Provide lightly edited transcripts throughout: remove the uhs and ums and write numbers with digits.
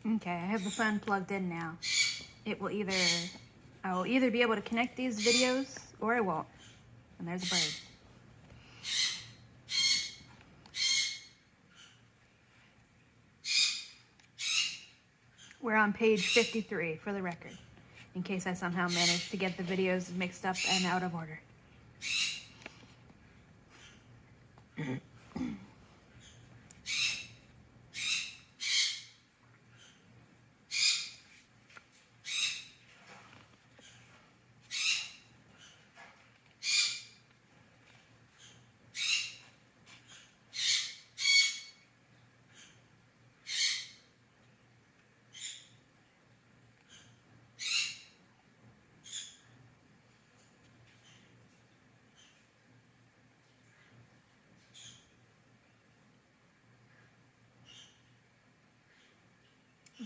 Okay, I have the phone plugged in now. I will either be able to connect these videos or I won't. And there's a bird. We're on page 53 for the record, in case I somehow managed to get the videos mixed up and out of order.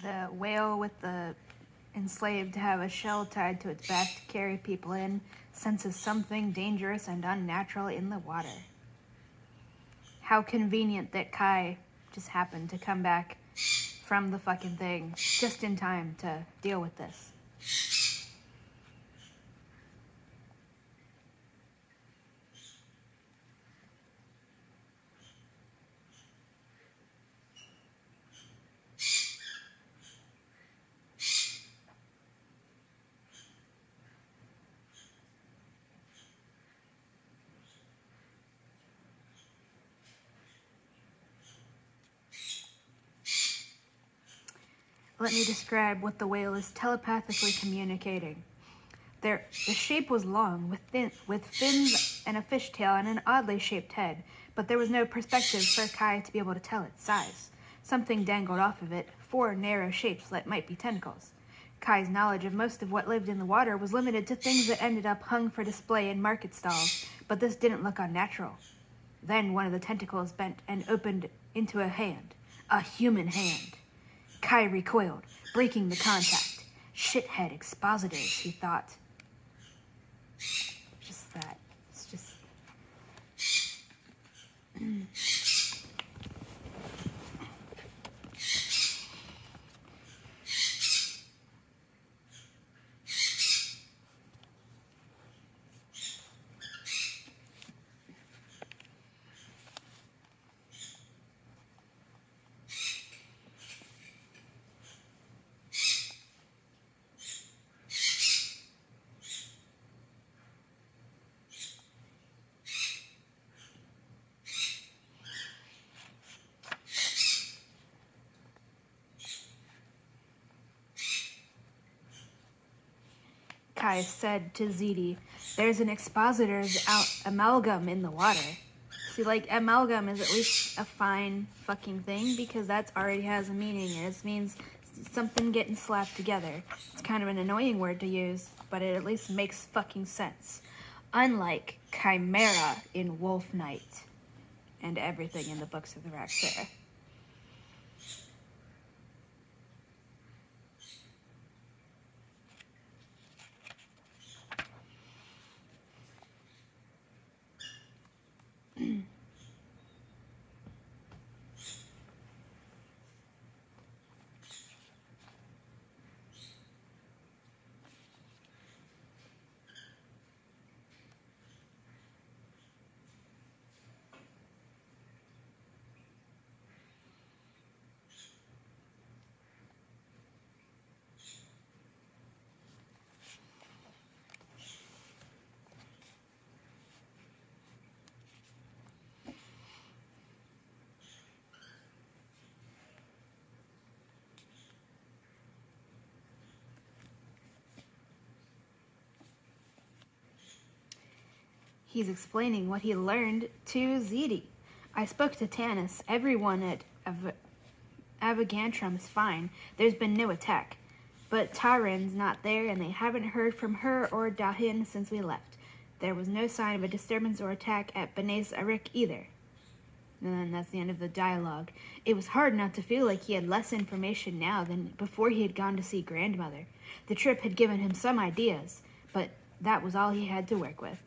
The whale with the enslaved to have a shell tied to its back to carry people in senses something dangerous and unnatural in the water. How convenient that Kai just happened to come back from the fucking thing just in time to deal with this. Let me describe what the whale is telepathically communicating. The shape was long, with fins and a fishtail and an oddly shaped head, but there was no perspective for Kai to be able to tell its size. Something dangled off of it, 4 narrow shapes that might be tentacles. Kai's knowledge of most of what lived in the water was limited to things that ended up hung for display in market stalls, but this didn't look unnatural. Then one of the tentacles bent and opened into a hand. A human hand. Kai recoiled, breaking the contact. Shithead expositors, he thought. Just that. It's just... Kai said to Ziti, "There's an expositor's amalgam in the water." See, like, amalgam is at least a fine fucking thing, because that already has a meaning. It means something getting slapped together. It's kind of an annoying word to use, but it at least makes fucking sense. Unlike chimera in Wolf Knight and everything in the books of the Raxera. He's explaining what he learned to Ziti. "I spoke to Tanis. Everyone at Avagantrum is fine. There's been no attack. But Taran's not there, and they haven't heard from her or Dahin since we left. There was no sign of a disturbance or attack at Benes Arik either." And then that's the end of the dialogue. It was hard not to feel like he had less information now than before he had gone to see Grandmother. The trip had given him some ideas, but that was all he had to work with.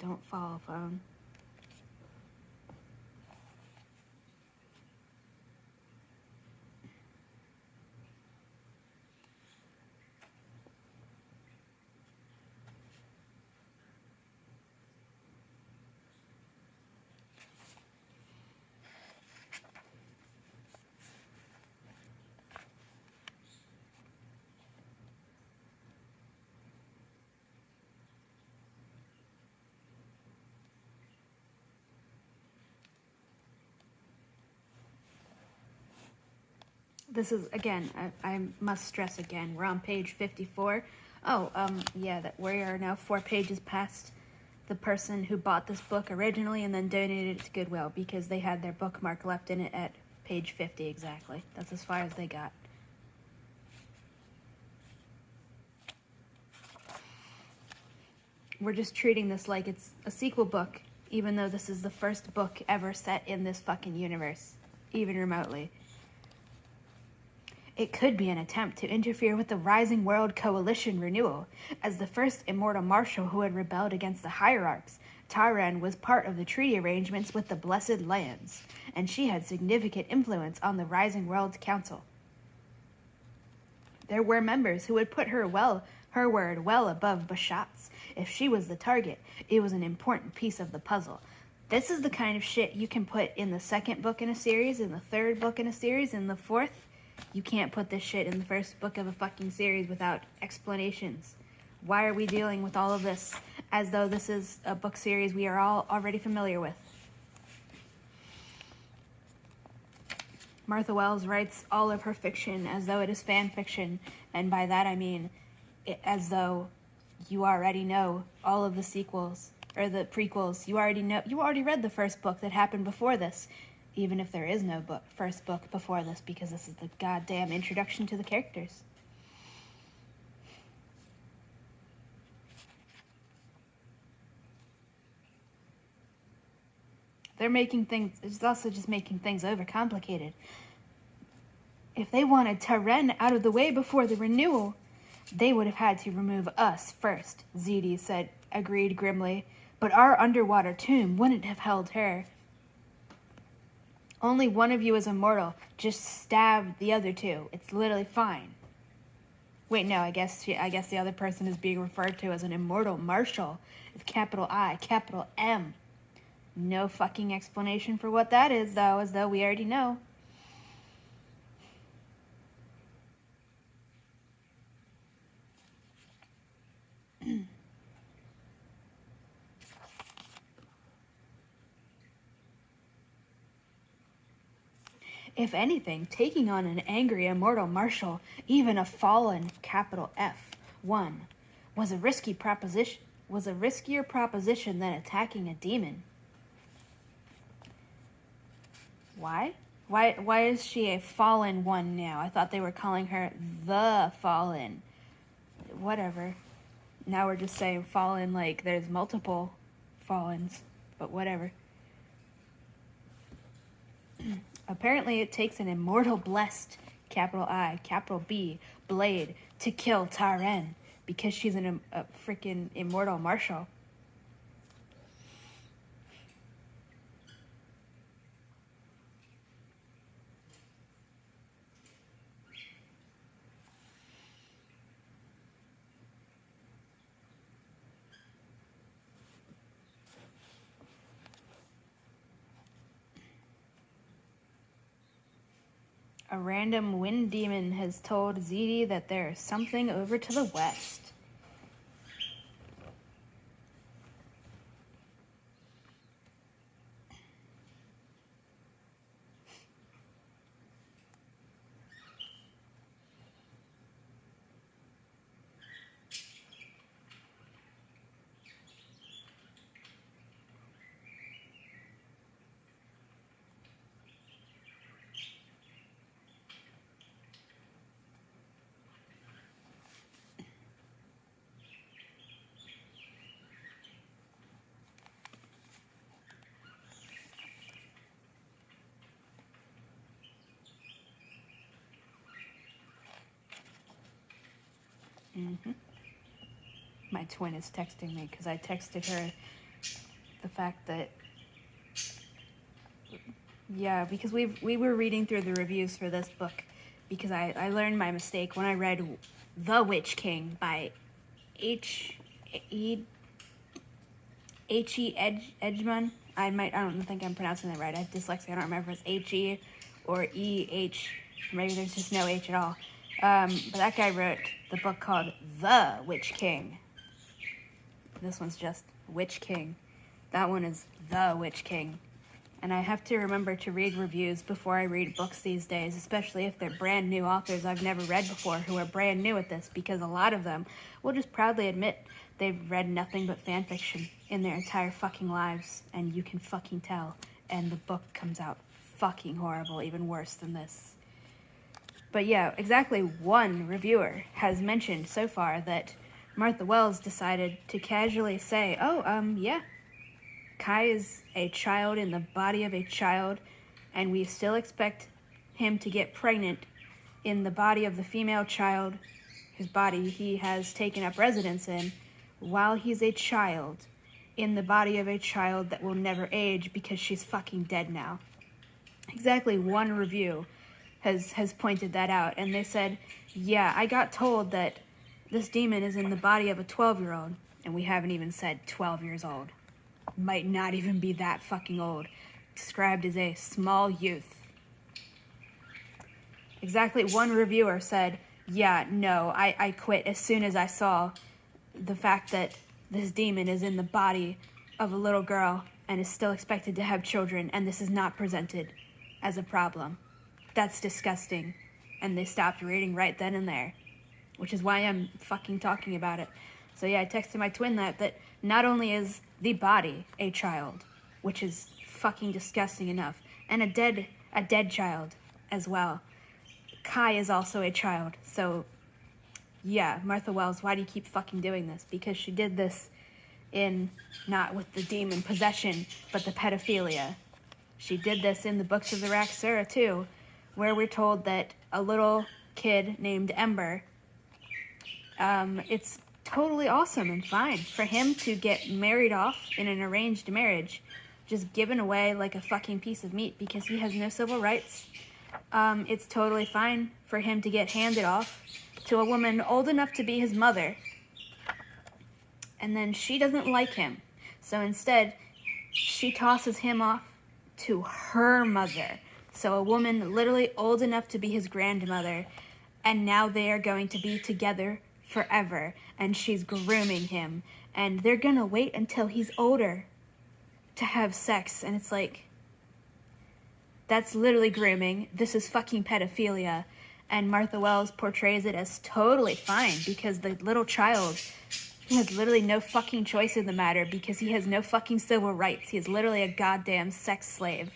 Don't fall, phone. This is, again, I must stress again, we're on page 54. Oh, yeah, that we are now 4 pages past the person who bought this book originally and then donated it to Goodwill because they had their bookmark left in it at page 50 exactly. That's as far as they got. We're just treating this like it's a sequel book, even though this is the first book ever set in this fucking universe, even remotely. It could be an attempt to interfere with the Rising World Coalition renewal. As the first immortal marshal who had rebelled against the hierarchs, Ta-Ren was part of the treaty arrangements with the Blessed Lands, and she had significant influence on the Rising World Council. There were members who would put her word well above Bashat's. If she was the target, it was an important piece of the puzzle. This is the kind of shit you can put in the second book in a series, in the third book in a series, in the fourth. You can't put this shit in the first book of a fucking series without explanations. Why are we dealing with all of this as though this is a book series we are all already familiar with? Martha Wells writes all of her fiction as though it is fan fiction, and by that I mean as though you already know all of the sequels, or the prequels. You already read the first book that happened before this, even if there is no first book before this, because this is the goddamn introduction to the characters. It's also just making things overcomplicated. If they wanted Ta-Ren out of the way before the renewal, they would have had to remove us first, Zedi agreed grimly. But our underwater tomb wouldn't have held her. Only one of you is immortal. Just stab the other two. It's literally fine. Wait, no, I guess the other person is being referred to as an immortal marshal with capital I, capital M. No fucking explanation for what that is, though, as though we already know. If anything, taking on an angry immortal marshal, even a fallen capital F1, was a riskier proposition than attacking a demon. Why? Why is she a fallen one now? I thought they were calling her the Fallen. Whatever. Now we're just saying fallen like there's multiple Fallens, but whatever. Apparently it takes an immortal blessed, capital I, capital B, blade to kill Ta-Ren because she's a freaking immortal marshal. A random wind demon has told Zedi that there is something over to the west. Mm-hmm. My twin is texting me because I texted her the fact that, yeah, because we were reading through the reviews for this book because I learned my mistake when I read The Witch King by H.E. Edgman. I don't think I'm pronouncing that right. I have dyslexia. I don't remember if it's H.E. or E.H. Maybe there's just no H at all. But that guy wrote the book called The Witch King. This one's just Witch King. That one is The Witch King. And I have to remember to read reviews before I read books these days, especially if they're brand new authors I've never read before who are brand new at this, because a lot of them will just proudly admit they've read nothing but fan fiction in their entire fucking lives, and you can fucking tell. And the book comes out fucking horrible, even worse than this. But yeah, exactly one reviewer has mentioned so far that Martha Wells decided to casually say, yeah, Kai is a child in the body of a child, and we still expect him to get pregnant in the body of the female child, whose body he has taken up residence in, while he's a child, in the body of a child that will never age because she's fucking dead now. Exactly one review has pointed that out, and they said, yeah, I got told that this demon is in the body of a 12-year-old, and we haven't even said 12 years old. Might not even be that fucking old. Described as a small youth. Exactly one reviewer said, yeah, no, I quit as soon as I saw the fact that this demon is in the body of a little girl and is still expected to have children, and this is not presented as a problem. That's disgusting. And they stopped reading right then and there, which is why I'm fucking talking about it. So yeah, I texted my twin that not only is the body a child, which is fucking disgusting enough, and a dead child as well. Kai is also a child. So yeah, Martha Wells, why do you keep fucking doing this? Because she did this in, not with the demon possession, but the pedophilia. She did this in the Books of the Raxura too, where we're told that a little kid named Ember, it's totally awesome and fine for him to get married off in an arranged marriage, just given away like a fucking piece of meat because he has no civil rights. It's totally fine for him to get handed off to a woman old enough to be his mother, and then she doesn't like him. So instead, she tosses him off to her mother. So a woman literally old enough to be his grandmother, and now they are going to be together forever, and she's grooming him, and they're gonna wait until he's older to have sex, and it's like, that's literally grooming. This is fucking pedophilia, and Martha Wells portrays it as totally fine because the little child, he has literally no fucking choice in the matter because he has no fucking civil rights. He is literally a goddamn sex slave.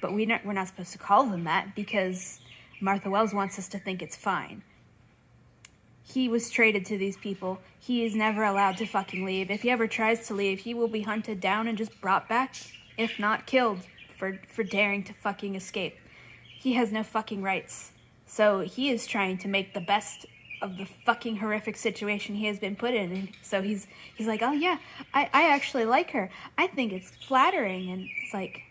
But we're not supposed to call them that because Martha Wells wants us to think it's fine. He was traded to these people. He is never allowed to fucking leave. If he ever tries to leave, he will be hunted down and just brought back, if not killed, for daring to fucking escape. He has no fucking rights. So he is trying to make the best of the fucking horrific situation he has been put in. And so he's like, oh yeah, I actually like her. I think it's flattering. And it's like...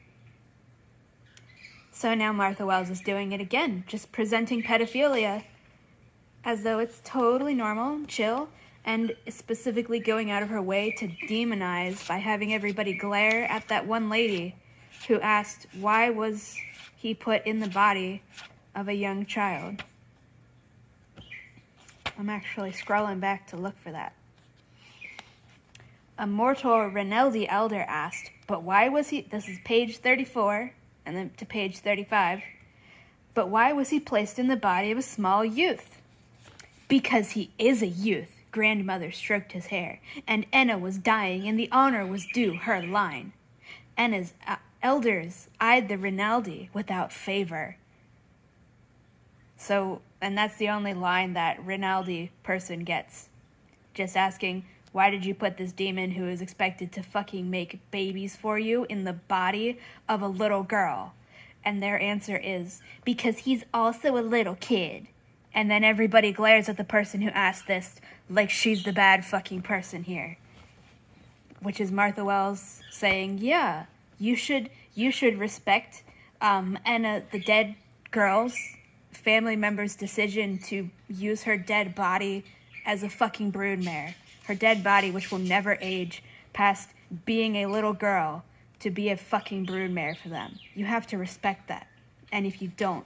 So now Martha Wells is doing it again, just presenting pedophilia as though it's totally normal, chill, and specifically going out of her way to demonize by having everybody glare at that one lady who asked why was he put in the body of a young child. I'm actually scrolling back to look for that. Immortal Reneldi Elder asked, but why was he, this is page 34, and then to page 35, but why was he placed in the body of a small youth? Because he is a youth, grandmother stroked his hair, and Enna was dying and the honor was due her line. Enna's elders eyed the Rinaldi without favor. So, and that's the only line that Rinaldi person gets. Just asking, why did you put this demon who is expected to fucking make babies for you in the body of a little girl? And their answer is, because he's also a little kid. And then everybody glares at the person who asked this like she's the bad fucking person here. Which is Martha Wells saying, yeah, you should respect Enna, the dead girl's family member's decision to use her dead body as a fucking broodmare. Her dead body, which will never age past being a little girl, to be a fucking broodmare for them. You have to respect that. And if you don't,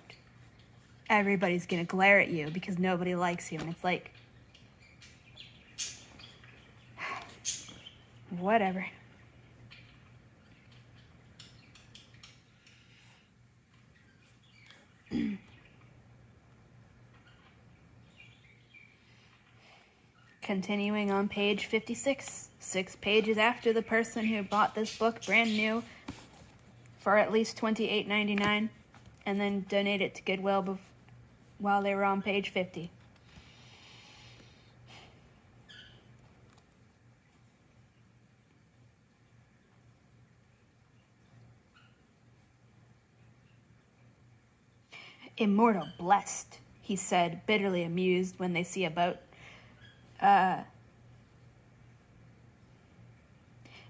everybody's gonna glare at you because nobody likes you. And it's like, whatever. Continuing on page 56, 6 pages after the person who bought this book brand new for at least $28.99 and then donate it to Goodwill while they were on page 50. Immortal blessed, he said, bitterly amused when they see a boat.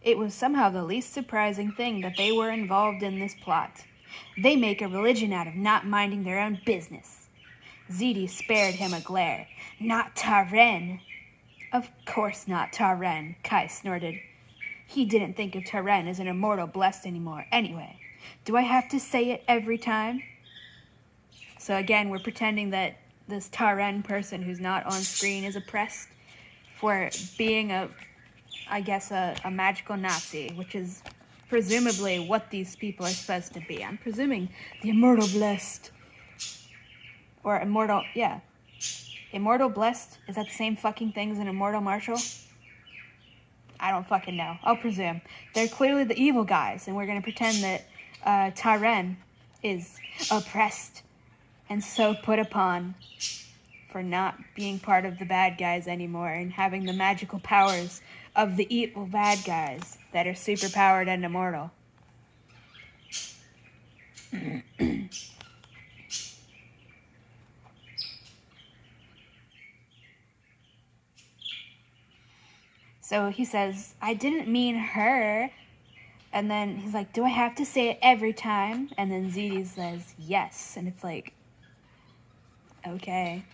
It was somehow the least surprising thing that they were involved in this plot. They make a religion out of not minding their own business. Ziti spared him a glare. Not Taren. Of course not Taren, Kai snorted. He didn't think of Taren as an immortal blessed anymore. Anyway, do I have to say it every time? So again, we're pretending that this Taren person who's not on screen is oppressed for being a magical Nazi, which is presumably what these people are supposed to be. I'm presuming the immortal blessed. Or immortal, yeah. Immortal blessed? Is that the same fucking thing as an immortal marshal? I don't fucking know. I'll presume. They're clearly the evil guys, and we're going to pretend that Taren is oppressed and so put upon for not being part of the bad guys anymore and having the magical powers of the evil bad guys that are superpowered and immortal. So he says, I didn't mean her. And then he's like, do I have to say it every time? And then Ziti says, yes. And it's like, okay.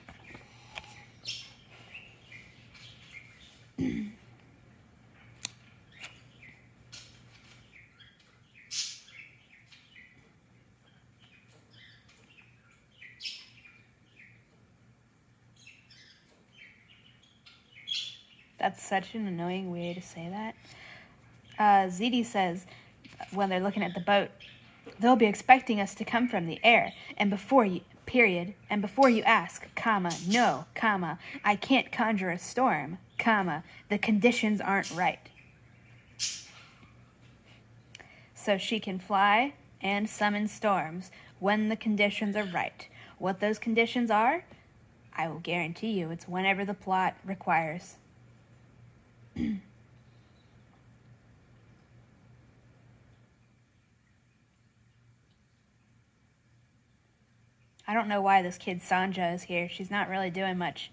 That's such an annoying way to say that. Ziti says, when they're looking at the boat, they'll be expecting us to come from the air, and before you ask, no, I can't conjure a storm, the conditions aren't right. So she can fly and summon storms when the conditions are right. What those conditions are, I will guarantee you it's whenever the plot requires. I don't know why this kid Sanja is here. She's not really doing much.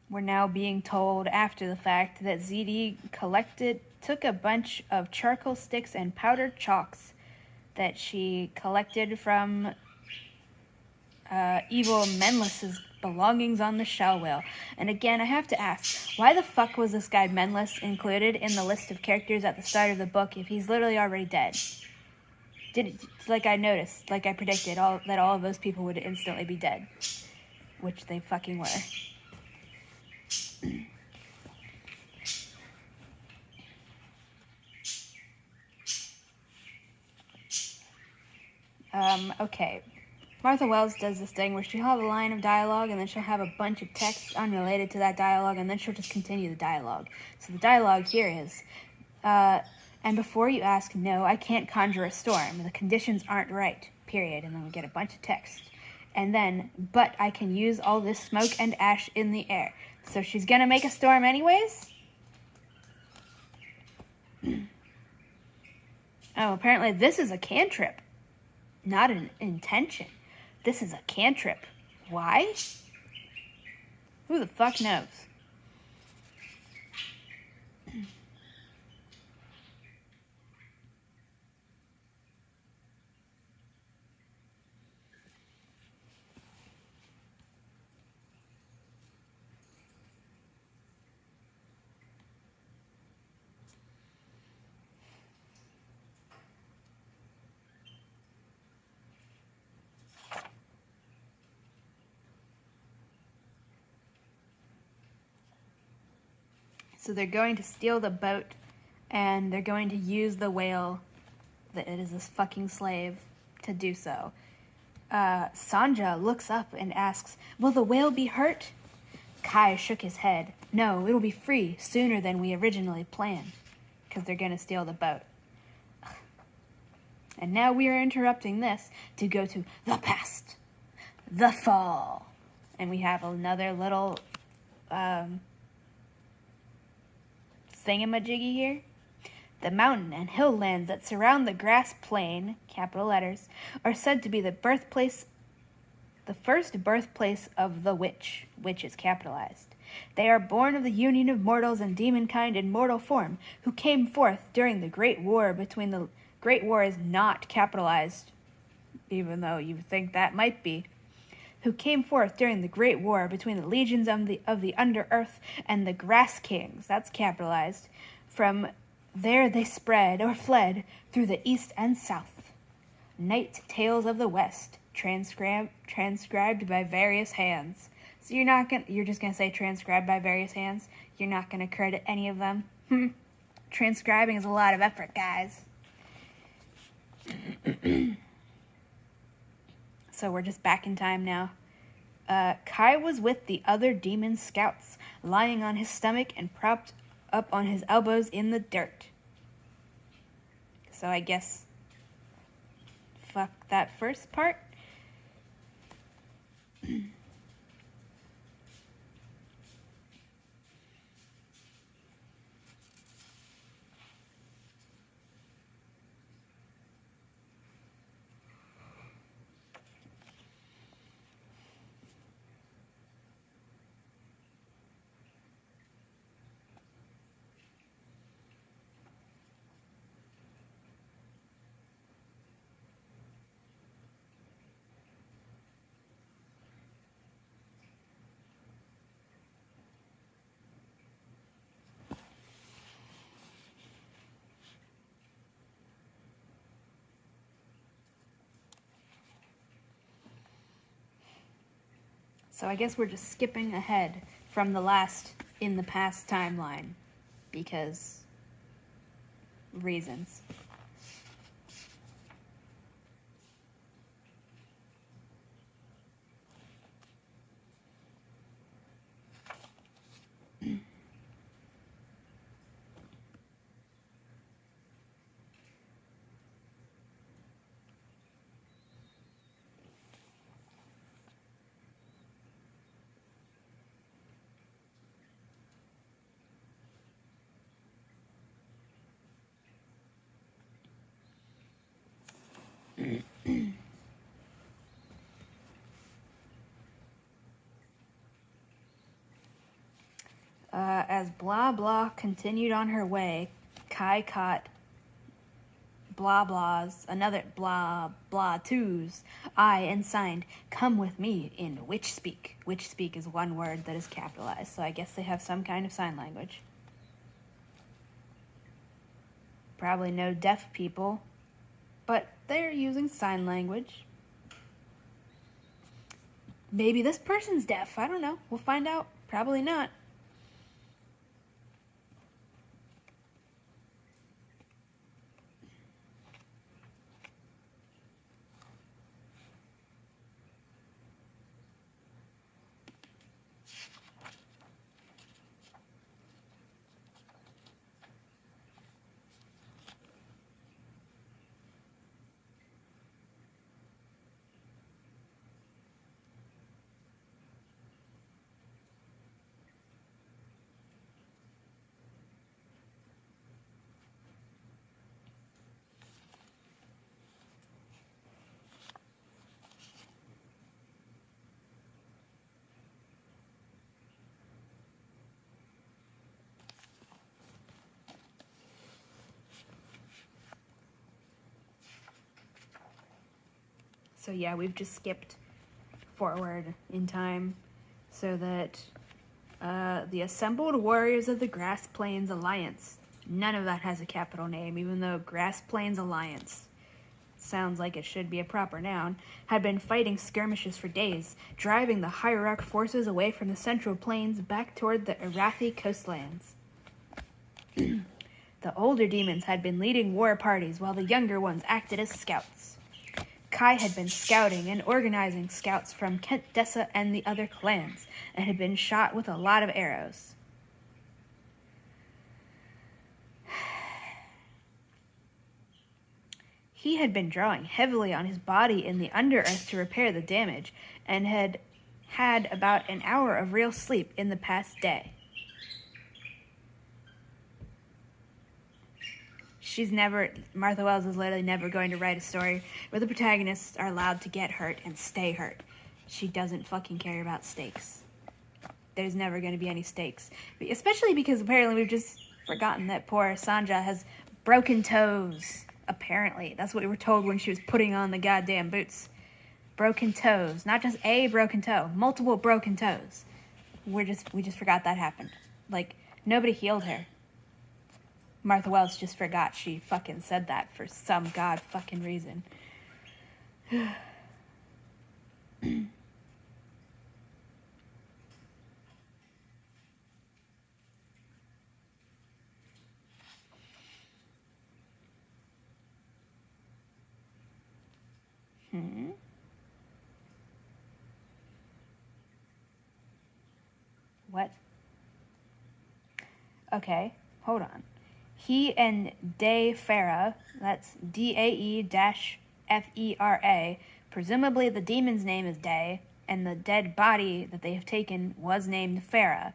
We're now being told after the fact that Ziti took a bunch of charcoal sticks and powdered chalks that she collected from evil Menlis's belongings on the Shell Whale. And again, I have to ask, why the fuck was this guy Menlis included in the list of characters at the start of the book if he's literally already dead? I noticed, like I predicted, that all of those people would instantly be dead. Which they fucking were. Okay. Martha Wells does this thing where she'll have a line of dialogue and then she'll have a bunch of text unrelated to that dialogue and then she'll just continue the dialogue. So the dialogue here is, and before you ask, no, I can't conjure a storm. The conditions aren't right, period. And then we get a bunch of text. And then, but I can use all this smoke and ash in the air. So she's gonna make a storm anyways? Oh, apparently this is a cantrip. Not an intention. This is a cantrip. Why? Who the fuck knows? So they're going to steal the boat, and they're going to use the whale that it is this fucking slave to do so. Sanja looks up and asks, "Will the whale be hurt?" Kai shook his head. "No, it'll be free sooner than we originally planned, because they're going to steal the boat." And now we are interrupting this to go to the past, the fall. And we have another little thingamajiggy here. The mountain and hill lands that surround the grass plain, capital letters, are said to be the first birthplace of the witch, which is capitalized. They are born of the union of mortals and demonkind in mortal form, who came forth during the Great War between the Great War is not capitalized, even though you think that might be. Who came forth during the Great War between the legions of the Under-Earth and the Grass Kings, that's capitalized. From there they spread or fled through the east and south. Night Tales of the West, transcribed by various hands. So you're just gonna say transcribed by various hands? You're not gonna credit any of them? Transcribing is a lot of effort, guys. So we're just back in time now. Kai was with the other demon scouts, lying on his stomach and propped up on his elbows in the dirt. So I guess fuck that first part. So I guess we're just skipping ahead from the last in the past timeline because reasons. As Blah Blah continued on her way, Kai caught Blah Blah's, another Blah Blah 2's eye and signed, "Come with me," in Witch Speak. Witch Speak is one word that is capitalized, so I guess they have some kind of sign language. Probably no deaf people, but they're using sign language. Maybe this person's deaf, I don't know. We'll find out. Probably not. So yeah, we've just skipped forward in time so that the assembled warriors of the Grass Plains Alliance, none of that has a capital name, even though Grass Plains Alliance sounds like it should be a proper noun, had been fighting skirmishes for days, driving the Hierarch forces away from the Central Plains back toward the Arathi coastlands. The older demons had been leading war parties while the younger ones acted as scouts. Kai had been scouting and organizing scouts from Kent Dessa and the other clans, and had been shot with a lot of arrows. He had been drawing heavily on his body in the underearth to repair the damage, and had had about an hour of real sleep in the past day. Martha Wells is literally never going to write a story where the protagonists are allowed to get hurt and stay hurt. She doesn't fucking care about stakes. There's never going to be any stakes. Especially because apparently we've just forgotten that poor Sanja has broken toes. Apparently. That's what we were told when she was putting on the goddamn boots. Broken toes. Not just a broken toe. Multiple broken toes. We just forgot that happened. Like, nobody healed her. Martha Wells just forgot she fucking said that for some god fucking reason. What? Okay, hold on. He and Dae Fera, that's Dae-Fera, presumably the demon's name is Dae, and the dead body that they have taken was named Fera.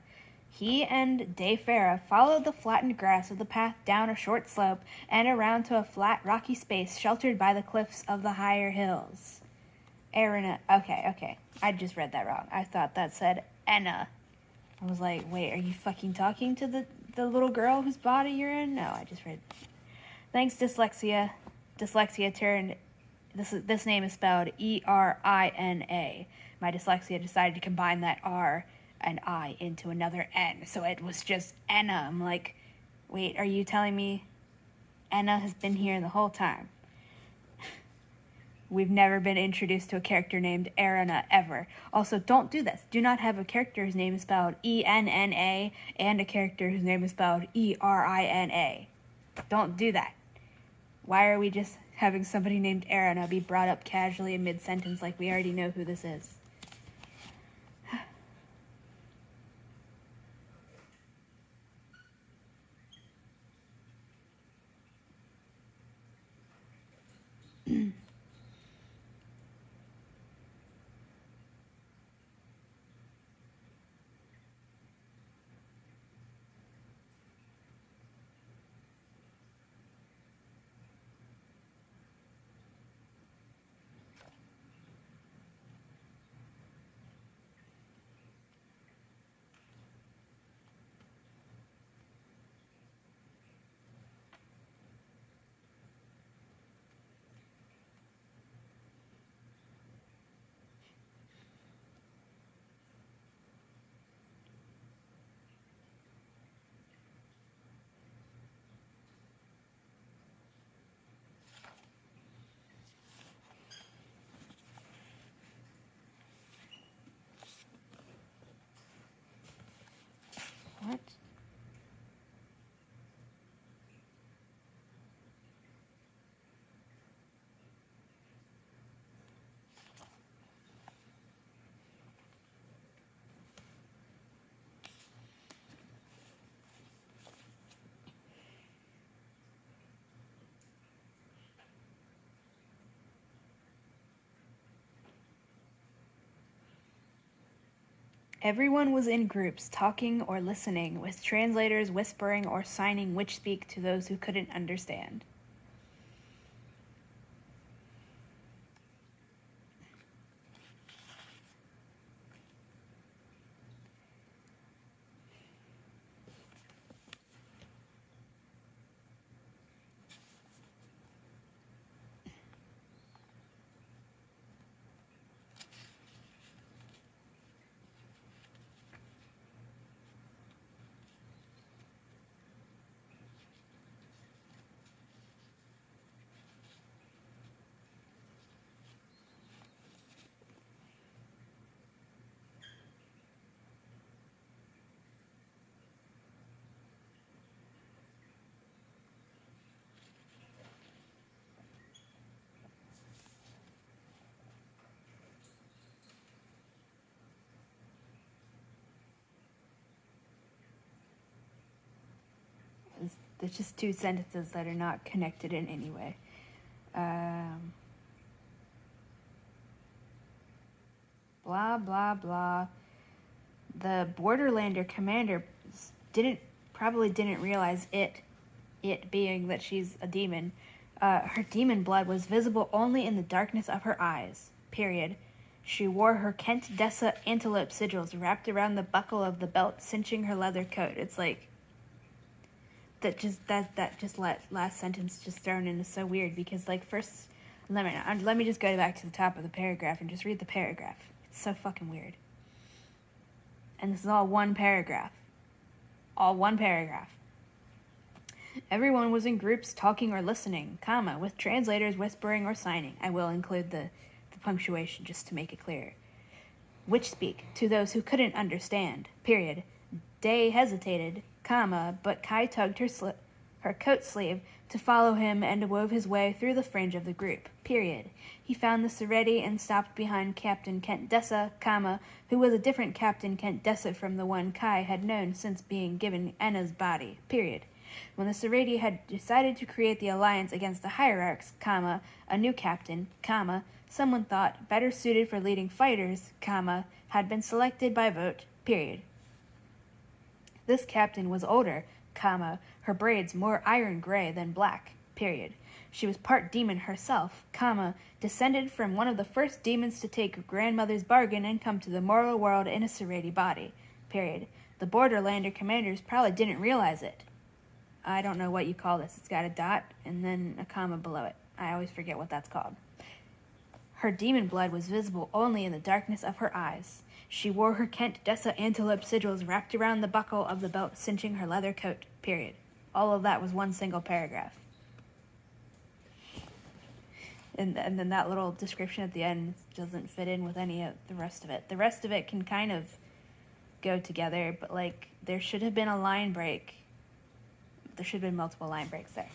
He and Dae Fera followed the flattened grass of the path down a short slope and around to a flat, rocky space sheltered by the cliffs of the higher hills. Erina. Okay. I just read that wrong. I thought that said Enna. I was like, wait, are you fucking talking to the little girl whose body you're in? No, I just read. Thanks, Dyslexia. Dyslexia turned. This name is spelled Erina. My dyslexia decided to combine that R and I into another N, so it was just Enna. I'm like, wait, are you telling me Enna has been here the whole time? We've never been introduced to a character named Erina ever. Also, don't do this. Do not have a character whose name is spelled Enna and a character whose name is spelled Erina. Don't do that. Why are we just having somebody named Erina be brought up casually in mid-sentence like we already know who this is? What? Everyone was in groups, talking or listening, with translators whispering or signing witch speak to those who couldn't understand. There's just two sentences that are not connected in any way. Blah, blah, blah. The Borderlander commander probably didn't realize it being that she's a demon. Her demon blood was visible only in the darkness of her eyes. Period. She wore her Kent Dessa antelope sigils wrapped around the buckle of the belt, cinching her leather coat. It's like that last sentence just thrown in is so weird because like first let me just go back to the top of the paragraph and just read the paragraph. It's so fucking weird. And this is all one paragraph. All one paragraph. Everyone was in groups talking or listening, comma, with translators whispering or signing. I will include the punctuation just to make it clear. Which speak to those who couldn't understand, period. Day hesitated, comma, but Kai tugged her coat sleeve to follow him and wove his way through the fringe of the group, period. He found the Seretti and stopped behind Captain Kent Dessa, comma, who was a different Captain Kent Dessa from the one Kai had known since being given Enna's body, period. When the Seretti had decided to create the alliance against the hierarchs, comma, a new captain, comma, someone thought better suited for leading fighters, comma, had been selected by vote, period. This captain was older, comma, her braids more iron gray than black, period. She was part demon herself, comma, descended from one of the first demons to take grandmother's bargain and come to the mortal world in a Seretti body, period. The Borderlander commanders probably didn't realize it. I don't know what you call this. It's got a dot and then a comma below it. I always forget what that's called. Her demon blood was visible only in the darkness of her eyes. She wore her Kent Dessa antelope sigils wrapped around the buckle of the belt, cinching her leather coat, period. All of that was one single paragraph. And then that little description at the end doesn't fit in with any of the rest of it. The rest of it can kind of go together, but like there should have been a line break. There should have been multiple line breaks there.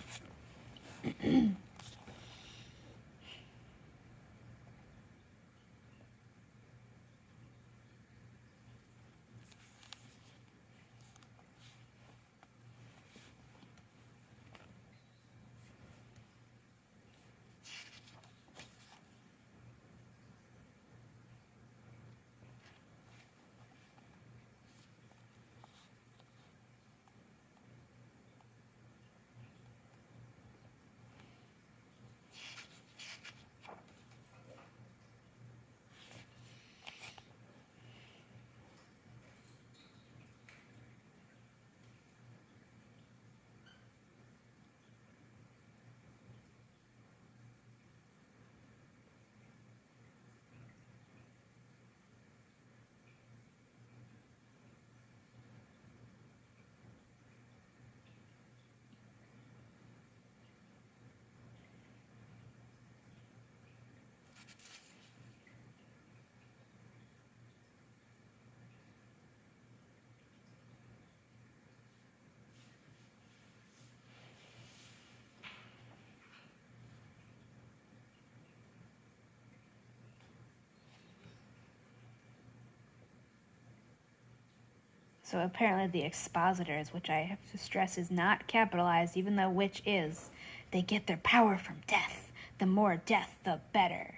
So apparently the expositors, which I have to stress is not capitalized, even though which is, they get their power from death. The more death, the better.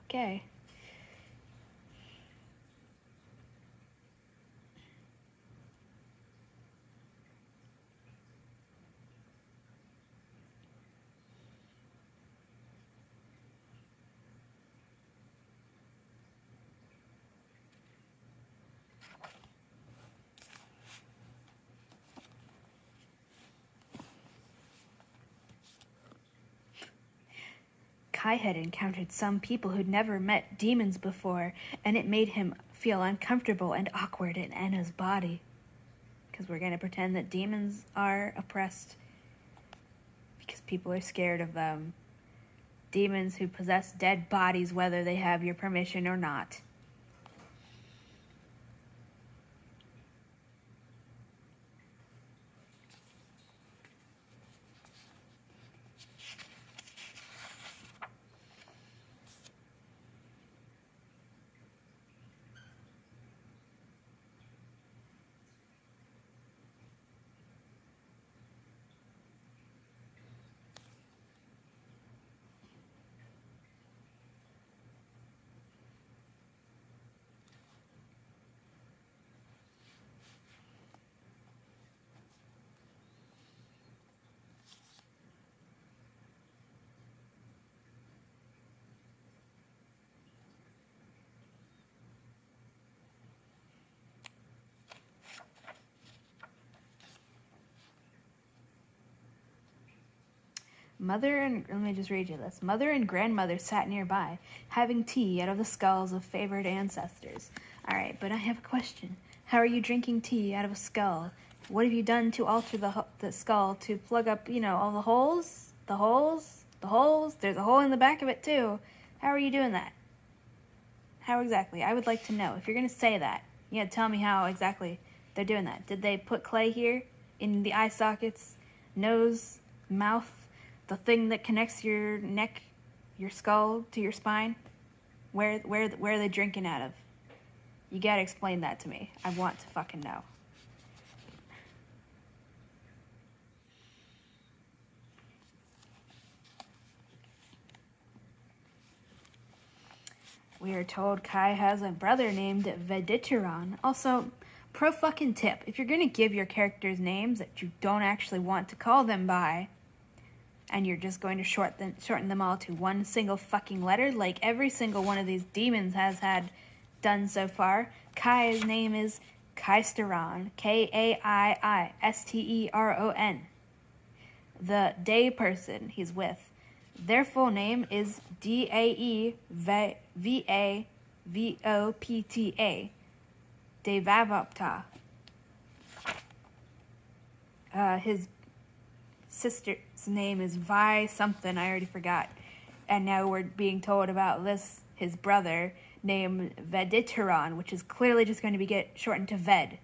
Okay. Kai had encountered some people who'd never met demons before, and it made him feel uncomfortable and awkward in Enna's body. Because we're going to pretend that demons are oppressed because people are scared of them. Demons who possess dead bodies, whether they have your permission or not. Let me just read you this. Mother and grandmother sat nearby, having tea out of the skulls of favored ancestors. Alright, but I have a question. How are you drinking tea out of a skull? What have you done to alter the skull to plug up, all the holes? The holes? The holes? There's a hole in the back of it, too. How are you doing that? How exactly? I would like to know. If you're going to say that, tell me how exactly they're doing that. Did they put clay here? In the eye sockets? Nose? Mouth? The thing that connects your neck, your skull, to your spine? Where are they drinking out of? You gotta explain that to me. I want to fucking know. We are told Kai has a brother named Veditaron. Also, pro fucking tip. If you're gonna give your characters names that you don't actually want to call them by, and you're just going to shorten them all to one single fucking letter, like every single one of these demons has had done so far. Kai's name is Kaisteron, Kaiisteron. The day person he's with, their full name is Daevavopta, Devavopta. His sister's name is Vi something, I already forgot. And now we're being told about this, his brother, named Veditaron, which is clearly just going to be shortened to Ved.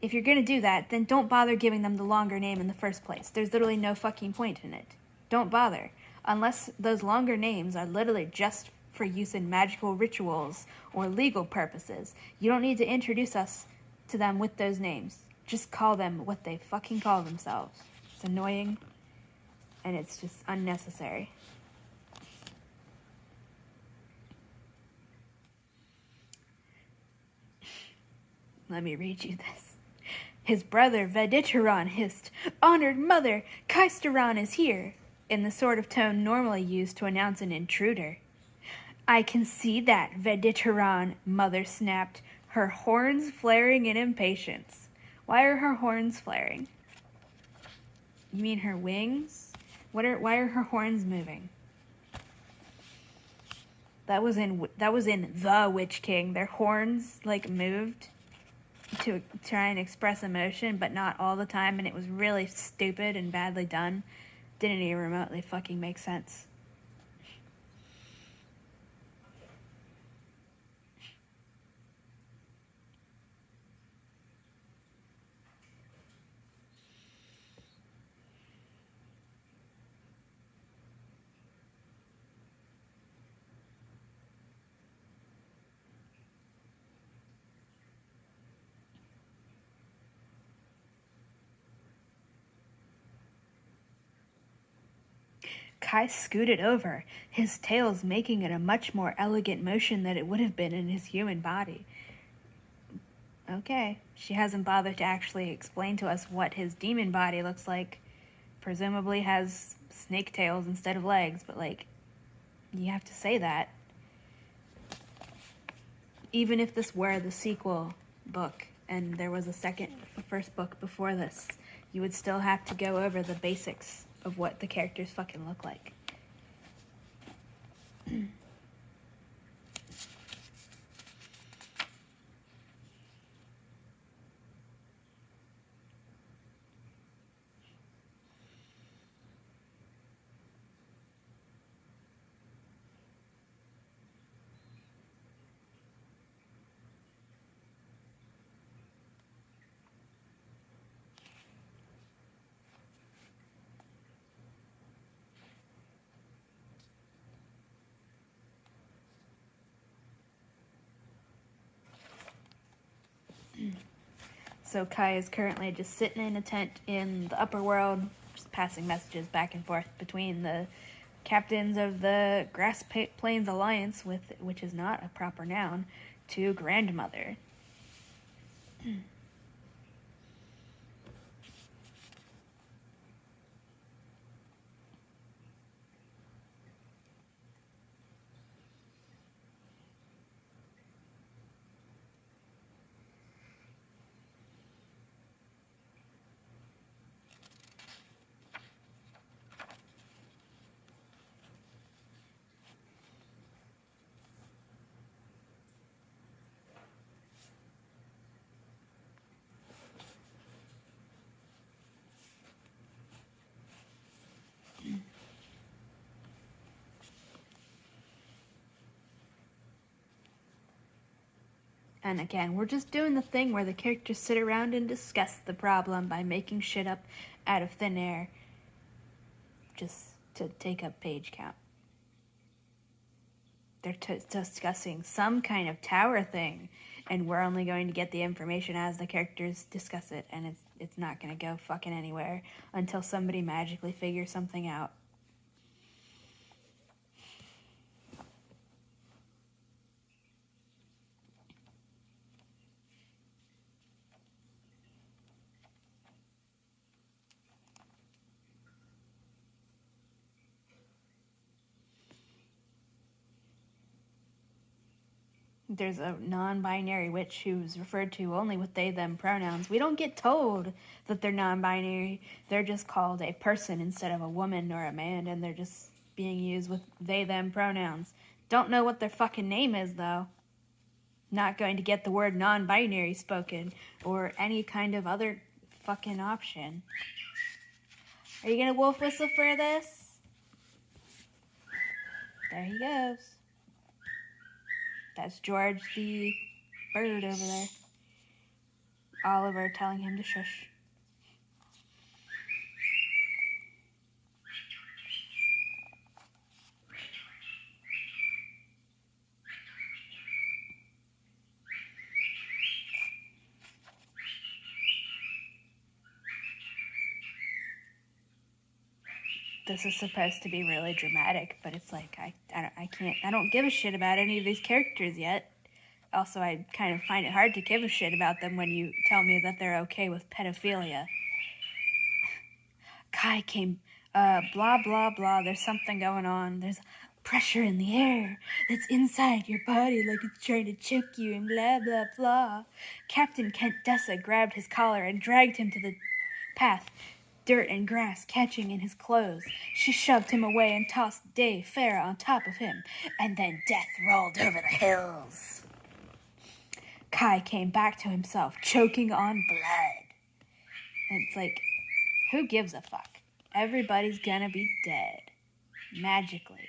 If you're going to do that, then don't bother giving them the longer name in the first place. There's literally no fucking point in it. Don't bother. Unless those longer names are literally just for use in magical rituals or legal purposes. You don't need to introduce us to them with those names. Just call them what they fucking call themselves. It's annoying, and it's just unnecessary. Let me read you this. His brother Veditaron hissed, "Honored mother, Kaisteron is here," in the sort of tone normally used to announce an intruder. "I can see that, Veditaron," mother snapped, her horns flaring in impatience. Why are her horns flaring? You mean her wings? Why are her horns moving? That was in The Witch King. Their horns moved to try and express emotion, but not all the time, and it was really stupid and badly done. Didn't even remotely fucking make sense. Kai scooted over, his tails making it a much more elegant motion than it would have been in his human body. Okay, she hasn't bothered to actually explain to us what his demon body looks like. Presumably has snake tails instead of legs, but you have to say that. Even if this were the sequel book and there was a first book before this, you would still have to go over the basics of what the characters fucking look like. So Kai is currently just sitting in a tent in the upper world, just passing messages back and forth between the captains of the Grass Plains Alliance, which is not a proper noun, to grandmother. And again, we're just doing the thing where the characters sit around and discuss the problem by making shit up out of thin air just to take up page count. They're discussing some kind of tower thing, and we're only going to get the information as the characters discuss it, and it's not going to go fucking anywhere until somebody magically figures something out. There's a non-binary witch who's referred to only with they them pronouns. We don't get told that they're non-binary. They're just called a person instead of a woman or a man, and they're just being used with they them pronouns. Don't know what their fucking name is, though. Not going to get the word non-binary spoken or any kind of other fucking option. Are you gonna wolf whistle for this? There he goes. That's George the bird over there. Oliver telling him to shush. This is supposed to be really dramatic, but it's like I don't give a shit about any of these characters yet. Also, I kind of find it hard to give a shit about them when you tell me that they're okay with pedophilia. Kai came, blah, blah, blah, there's something going on. There's pressure in the air that's inside your body like it's trying to choke you and blah, blah, blah. Captain Kent Dessa grabbed his collar and dragged him to the path, dirt and grass catching in his clothes. She shoved him away and tossed Dave Farah on top of him, and then death rolled over the hills. Kai came back to himself, choking on blood. And it's like, who gives a fuck? Everybody's gonna be dead. Magically.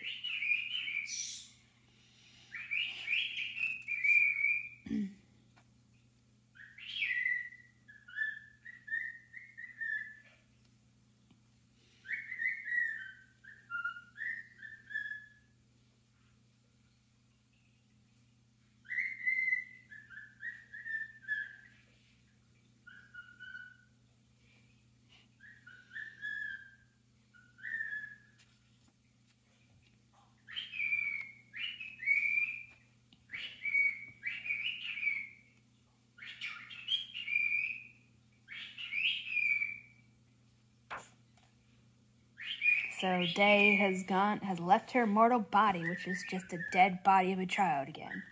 So Day has left her mortal body, which is just a dead body of a child again.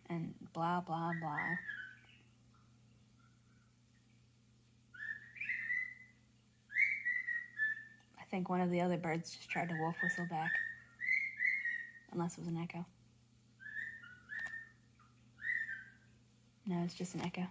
And blah, blah, blah. I think one of the other birds just tried to wolf whistle back. Unless it was an echo. No, it's just an echo.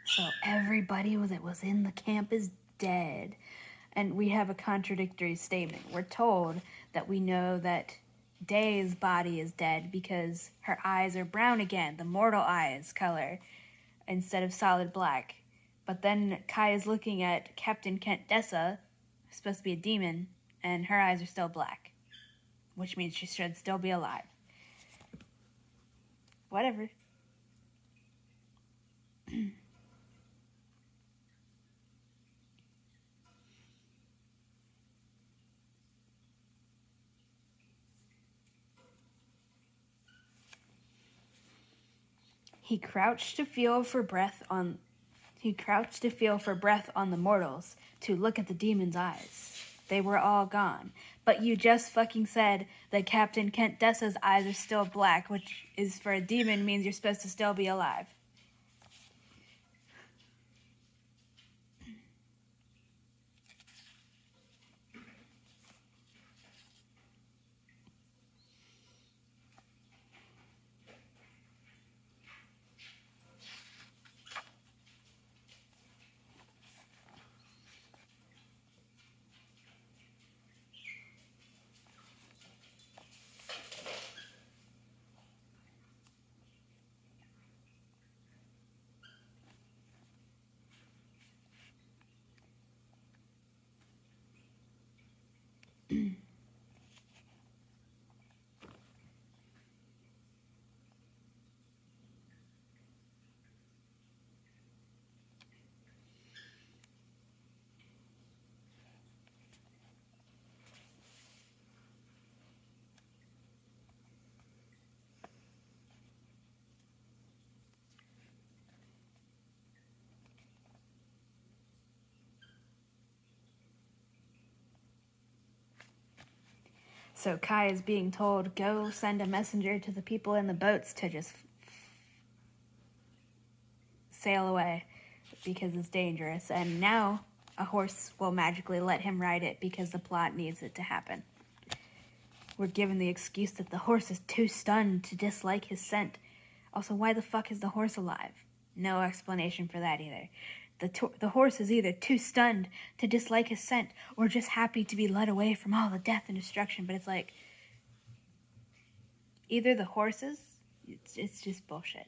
So everybody that was in the camp is dead. And we have a contradictory statement. We're told that we know that Day's body is dead because her eyes are brown again, the mortal eyes color, instead of solid black. But then Kai is looking at Captain Kent Dessa, supposed to be a demon, and her eyes are still black, which means she should still be alive. Whatever. He crouched to feel for breath on He crouched to feel for breath on the mortals, to look at the demon's eyes. They were all gone. But you just fucking said that Captain Kent Dessa's eyes are still black, which is for a demon means you're supposed to still be alive. So Kai is being told, go send a messenger to the people in the boats to just sail away because it's dangerous. And now a horse will magically let him ride it because the plot needs it to happen. We're given the excuse that the horse is too stunned to dislike his scent. Also, why the fuck is the horse alive? No explanation for that either. The horse is either too stunned to dislike his scent or just happy to be led away from all the death and destruction. But it's like, either the horses, it's just bullshit.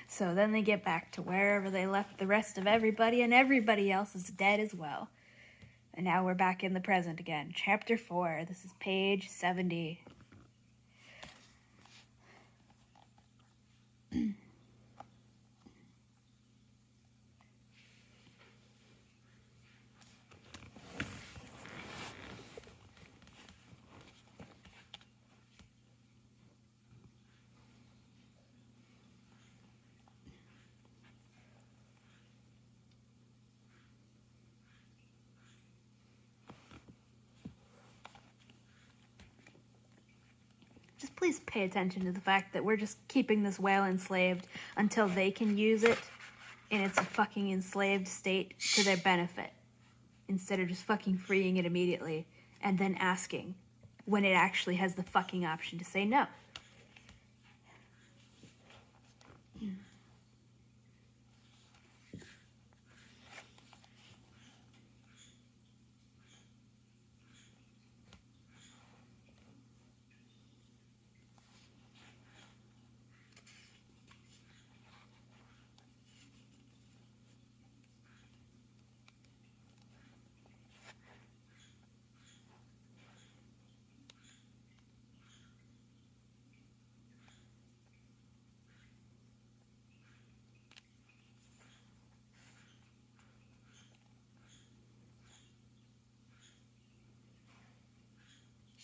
So then they get back to wherever they left the rest of everybody, and everybody else is dead as well. And now we're back in the present again. Chapter 4. This is page 70. Just please pay attention to the fact that we're just keeping this whale enslaved until they can use it in its fucking enslaved state to their benefit, instead of just fucking freeing it immediately and then asking when it actually has the fucking option to say no.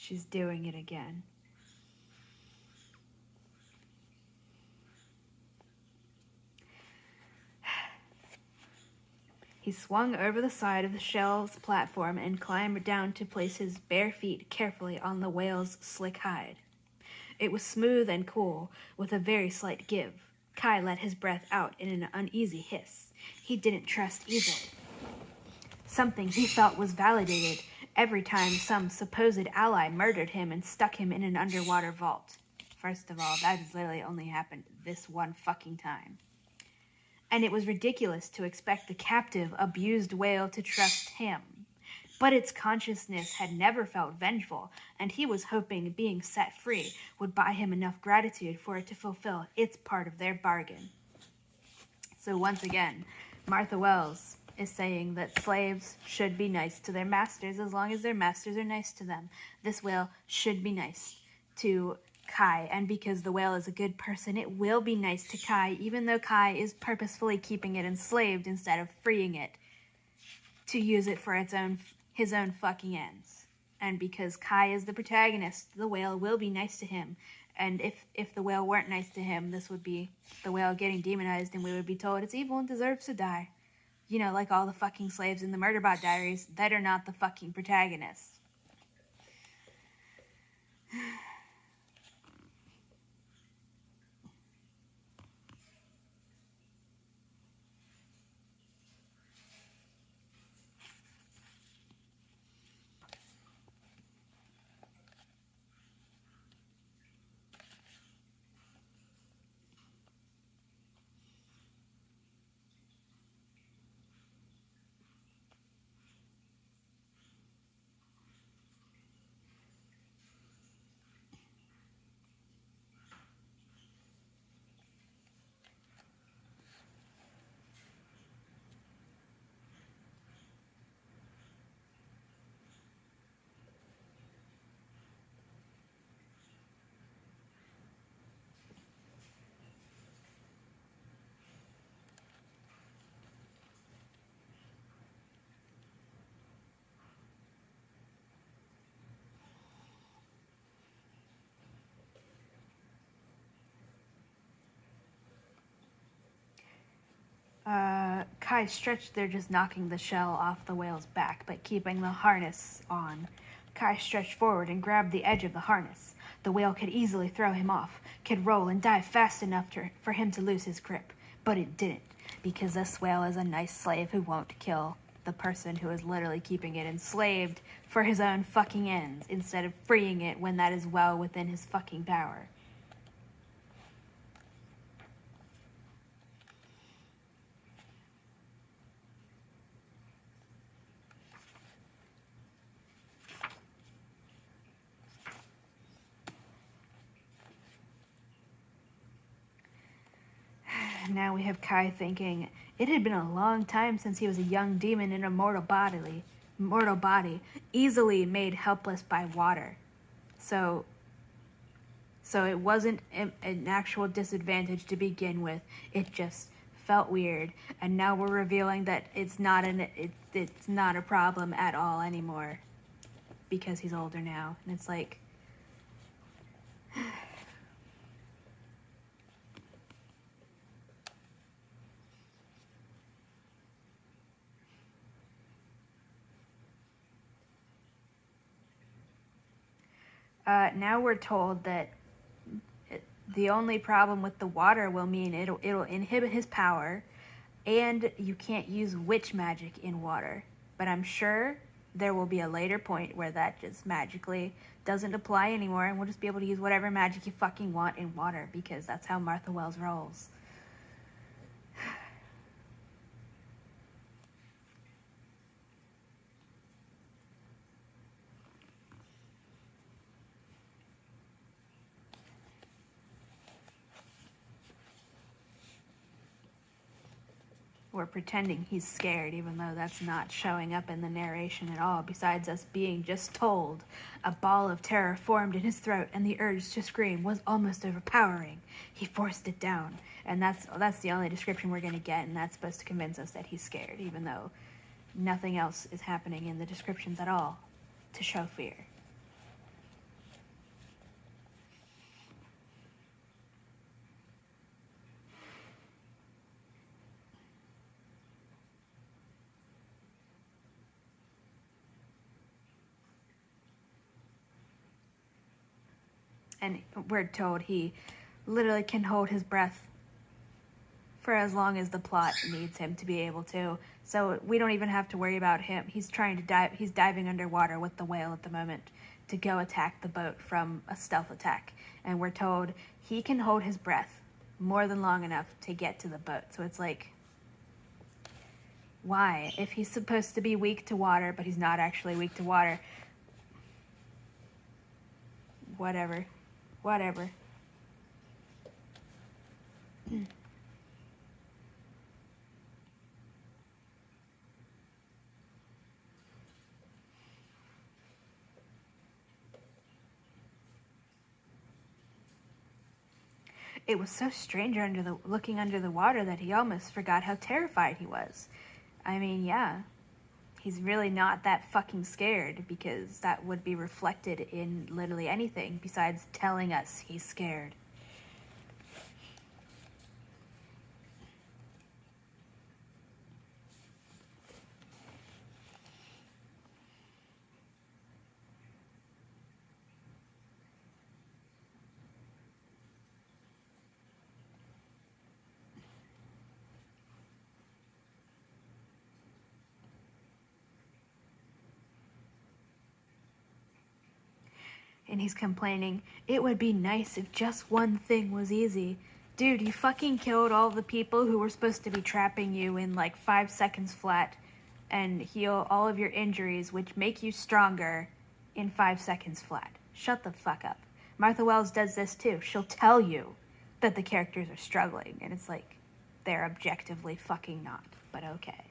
She's doing it again. He swung over the side of the shell's platform and climbed down to place his bare feet carefully on the whale's slick hide. It was smooth and cool, with a very slight give. Kai let his breath out in an uneasy hiss. He didn't trust easily. Something he felt was validated every time some supposed ally murdered him and stuck him in an underwater vault. First of all, that has literally only happened this one fucking time. And it was ridiculous to expect the captive, abused whale to trust him. But its consciousness had never felt vengeful, and he was hoping being set free would buy him enough gratitude for it to fulfill its part of their bargain. So once again, Martha Wells is saying that slaves should be nice to their masters as long as their masters are nice to them. This whale should be nice to Kai, and because the whale is a good person, it will be nice to Kai, even though Kai is purposefully keeping it enslaved instead of freeing it to use it for his own fucking ends. And because Kai is the protagonist, the whale will be nice to him. And if the whale weren't nice to him, this would be the whale getting demonized, and we would be told it's evil and deserves to die. You know, like all the fucking slaves in the Murderbot Diaries that are not the fucking protagonists. Kai stretched, they're just knocking the shell off the whale's back, but keeping the harness on. Kai stretched forward and grabbed the edge of the harness. The whale could easily throw him off, could roll and dive fast enough for him to lose his grip. But it didn't, because this whale is a nice slave who won't kill the person who is literally keeping it enslaved for his own fucking ends, instead of freeing it when that is well within his fucking power. Now we have Kai thinking, it had been a long time since he was a young demon in a mortal body, easily made helpless by water. So it wasn't an actual disadvantage to begin with. It just felt weird, and now we're revealing that it's not a problem at all anymore, because he's older now, and it's like. Now we're told that the only problem with the water will mean it'll inhibit his power, and you can't use witch magic in water. But I'm sure there will be a later point where that just magically doesn't apply anymore, and we'll just be able to use whatever magic you fucking want in water, because that's how Martha Wells rolls. We're pretending he's scared, even though that's not showing up in the narration at all, besides us being just told. A ball of terror formed in his throat, and the urge to scream was almost overpowering. He forced it down, and that's the only description we're going to get, and that's supposed to convince us that he's scared, even though nothing else is happening in the descriptions at all to show fear. And we're told he literally can hold his breath for as long as the plot needs him to be able to. So we don't even have to worry about him. He's trying to dive. He's diving underwater with the whale at the moment to go attack the boat from a stealth attack. And we're told he can hold his breath more than long enough to get to the boat. So it's like, why? If he's supposed to be weak to water, but he's not actually weak to water. Whatever. It was so strange looking under the water that he almost forgot how terrified he was. I mean, yeah, he's really not that fucking scared, because that would be reflected in literally anything besides telling us he's scared. And he's complaining, it would be nice if just one thing was easy. Dude, you fucking killed all the people who were supposed to be trapping you in like 5 seconds flat and heal all of your injuries, which make you stronger, in 5 seconds flat. Shut the fuck up. Martha Wells does this too. She'll tell you that the characters are struggling, and it's like, they're objectively fucking not, but okay.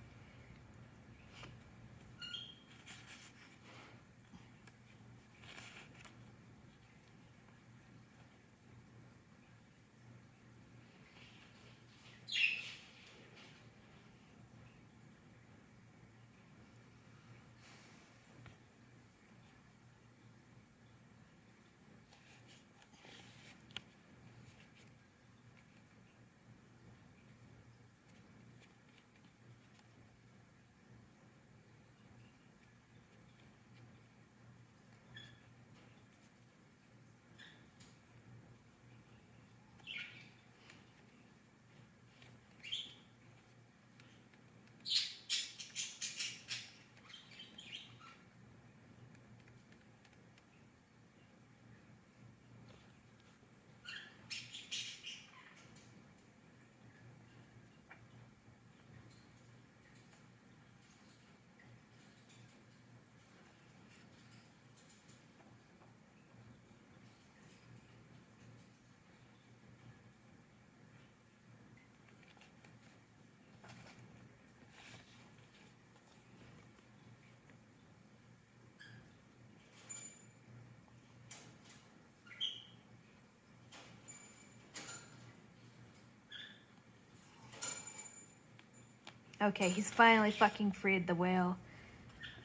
Okay, he's finally fucking freed the whale.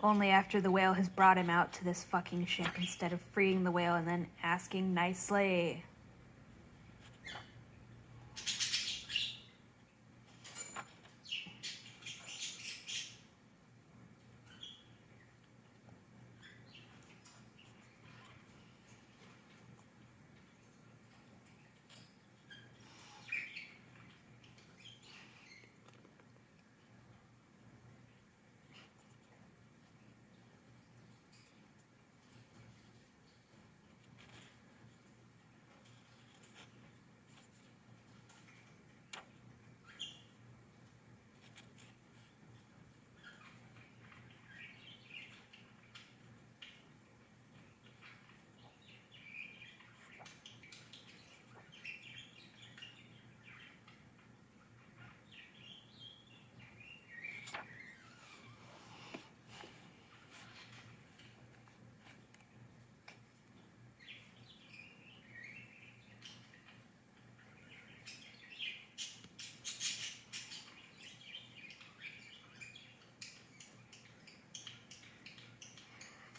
Only after the whale has brought him out to this fucking ship instead of freeing the whale and then asking nicely.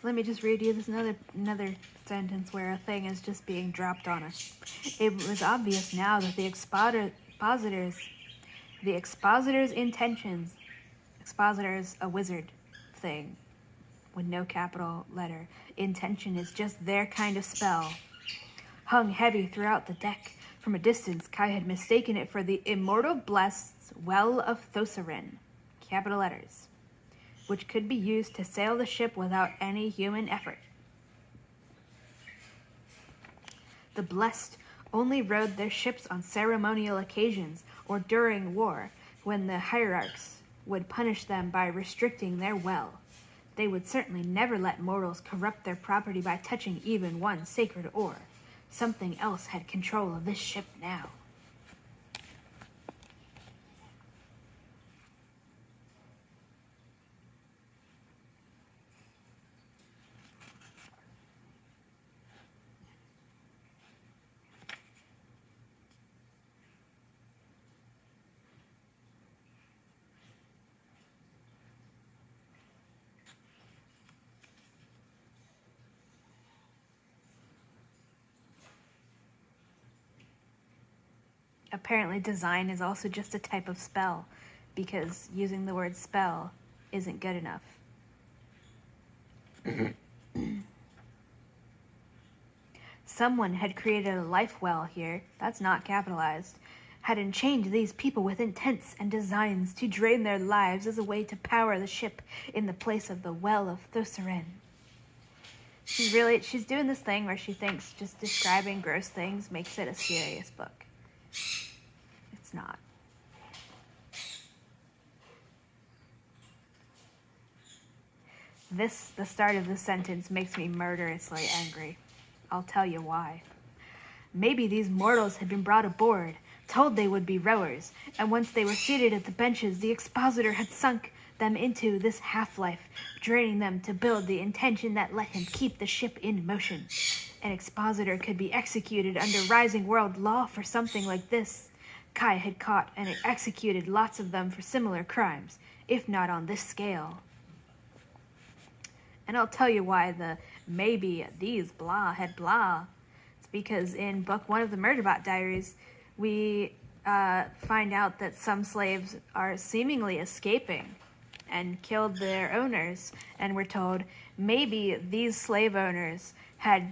Let me just read you this another sentence where a thing is just being dropped on us. It was obvious now that the expositor's intentions, expositor's a wizard thing with no capital letter. Intention is just their kind of spell. Hung heavy throughout the deck. From a distance, Kai had mistaken it for the immortal blessed Well of Thosarin, capital letters, which could be used to sail the ship without any human effort. The blessed only rode their ships on ceremonial occasions or during war, when the hierarchs would punish them by restricting their well. They would certainly never let mortals corrupt their property by touching even one sacred ore. Something else had control of this ship now. apparently design is also just a type of spell, because using the word spell isn't good enough. Someone had created a life well here, that's not capitalized, had enchained these people with intents and designs to drain their lives as a way to power the ship in the place of the Well of Thosarin. She's doing this thing where she thinks just describing gross things makes it a serious book. It's not. The start of this sentence makes me murderously angry. I'll tell you why. Maybe these mortals had been brought aboard, told they would be rowers, and once they were seated at the benches, the expositor had sunk them into this half-life, draining them to build the intention that let him keep the ship in motion. An expositor could be executed under Rising World law for something like this. Kai had caught and executed lots of them for similar crimes, if not on this scale. And I'll tell you why the maybe these blah had blah. It's because in book 1 of the Murderbot Diaries, we find out that some slaves are seemingly escaping and killed their owners, and we're told maybe these slave owners had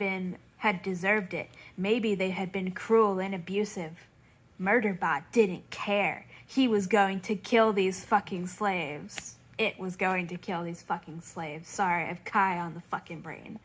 deserved it. Maybe they had been cruel and abusive. Murderbot didn't care. He was going to kill these fucking slaves. It was going to kill these fucking slaves. Sorry, I have Kai on the fucking brain.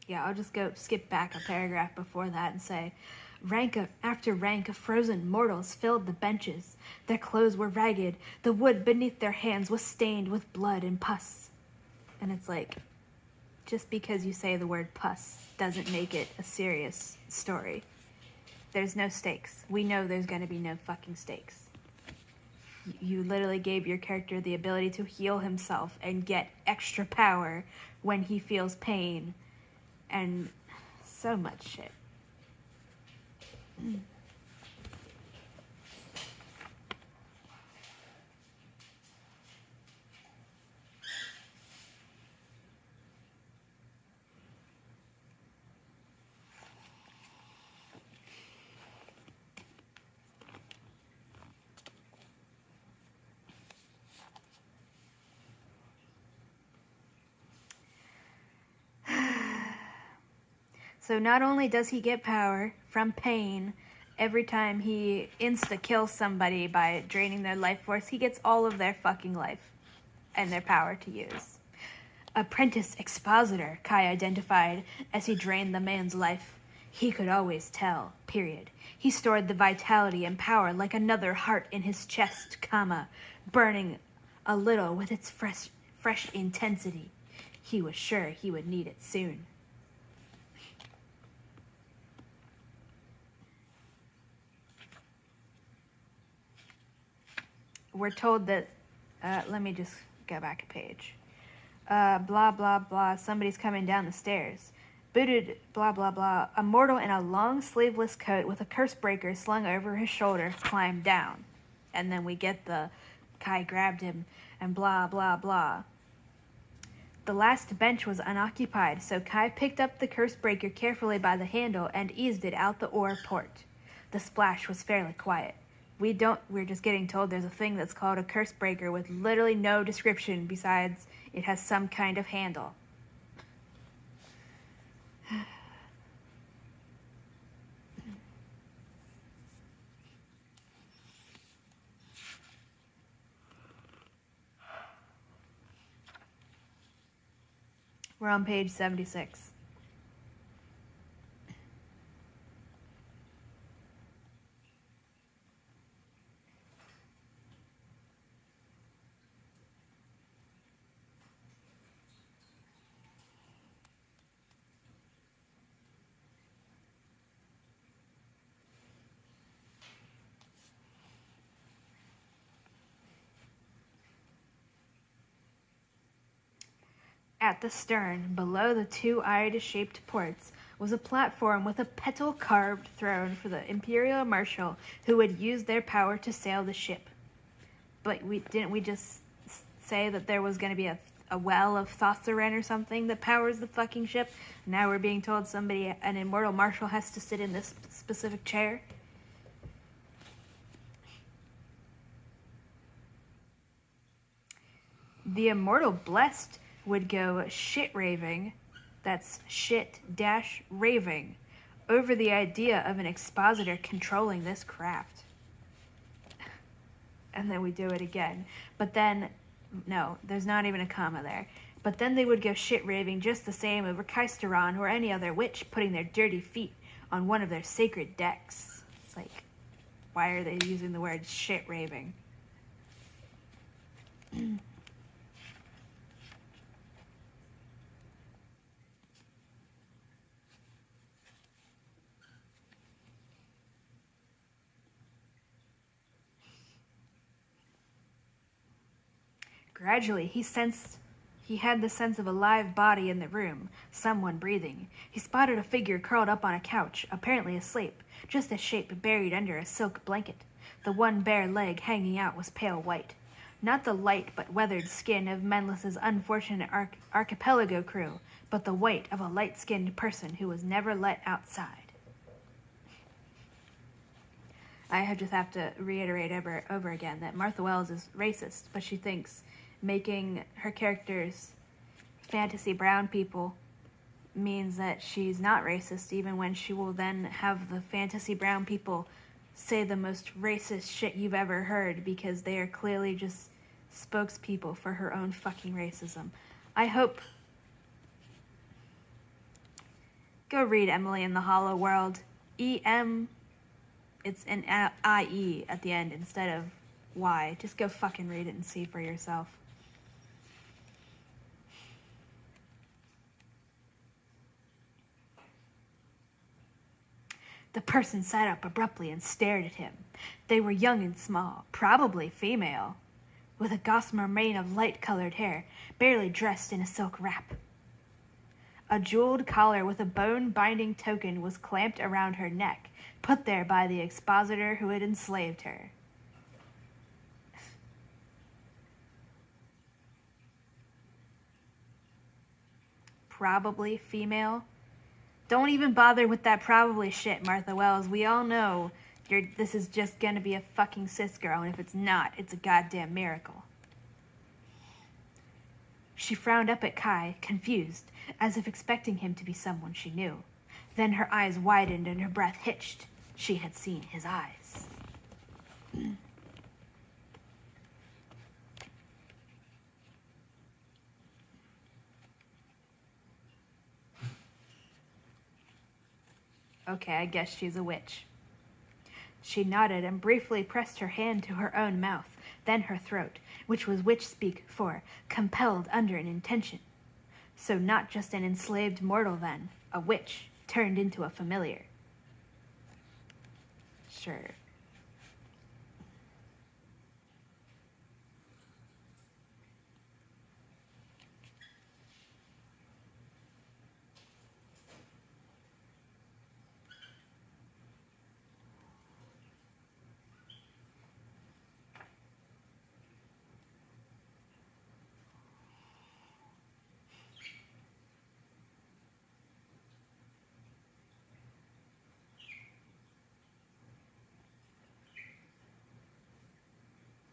Yeah, I'll just skip back a paragraph before that and say, rank after rank of frozen mortals filled the benches. Their clothes were ragged. The wood beneath their hands was stained with blood and pus. And it's like, just because you say the word pus doesn't make it a serious story. There's no stakes. We know there's going to be no fucking stakes. You literally gave your character the ability to heal himself and get extra power when he feels pain. And so much shit. So not only does he get power from pain every time he insta-kills somebody by draining their life force, he gets all of their fucking life and their power to use. Apprentice expositor, Kai identified as he drained the man's life. He could always tell, period. He stored the vitality and power like another heart in his chest, burning a little with its fresh intensity. He was sure he would need it soon. We're told that, let me just go back a page. Blah, blah, blah, somebody's coming down the stairs. Booted, blah, blah, blah. A mortal in a long sleeveless coat with a curse breaker slung over his shoulder climbed down. And then we get the Kai grabbed him and blah, blah, blah. The last bench was unoccupied, so Kai picked up the curse breaker carefully by the handle and eased it out the oar port. The splash was fairly quiet. We're just getting told there's a thing that's called a curse breaker with literally no description besides it has some kind of handle. We're on page 76. At the stern, below the two eyed-shaped ports, was a platform with a petal-carved throne for the Imperial Marshal who would use their power to sail the ship. But didn't we just say that there was going to be a well of Thotharen or something that powers the fucking ship? Now we're being told an immortal marshal has to sit in this specific chair? The immortal blessed would go shit-raving, that's shit-raving, over the idea of an expositor controlling this craft. And then we do it again. But then, no, there's not even a comma there. But then they would go shit-raving just the same over Kaisteron or any other witch putting their dirty feet on one of their sacred decks. It's like, why are they using the word shit-raving? Gradually, he had the sense of a live body in the room, someone breathing. He spotted a figure curled up on a couch, apparently asleep, just a shape buried under a silk blanket. The one bare leg hanging out was pale white. Not the light but weathered skin of Menlis's unfortunate archipelago crew, but the white of a light-skinned person who was never let outside. I just have to reiterate over again that Martha Wells is racist, but she thinks making her characters fantasy brown people means that she's not racist, even when she will then have the fantasy brown people say the most racist shit you've ever heard because they are clearly just spokespeople for her own fucking racism. I hope... Go read Emily in the Hollow World. E-M... It's an I-E at the end instead of Y. Just go fucking read it and see for yourself. The person sat up abruptly and stared at him. They were young and small, probably female, with a gossamer mane of light-colored hair, barely dressed in a silk wrap. A jeweled collar with a bone-binding token was clamped around her neck, put there by the expositor who had enslaved her. Probably female. Don't even bother with that probably shit, Martha Wells. We all know this is just gonna be a fucking cis girl, and if it's not, it's a goddamn miracle. She frowned up at Kai, confused, as if expecting him to be someone she knew. Then her eyes widened and her breath hitched. She had seen his eyes. Okay, I guess she's a witch. She nodded and briefly pressed her hand to her own mouth, then her throat, which was witch-speak for compelled under an intention. So not just an enslaved mortal then, a witch turned into a familiar. Sure.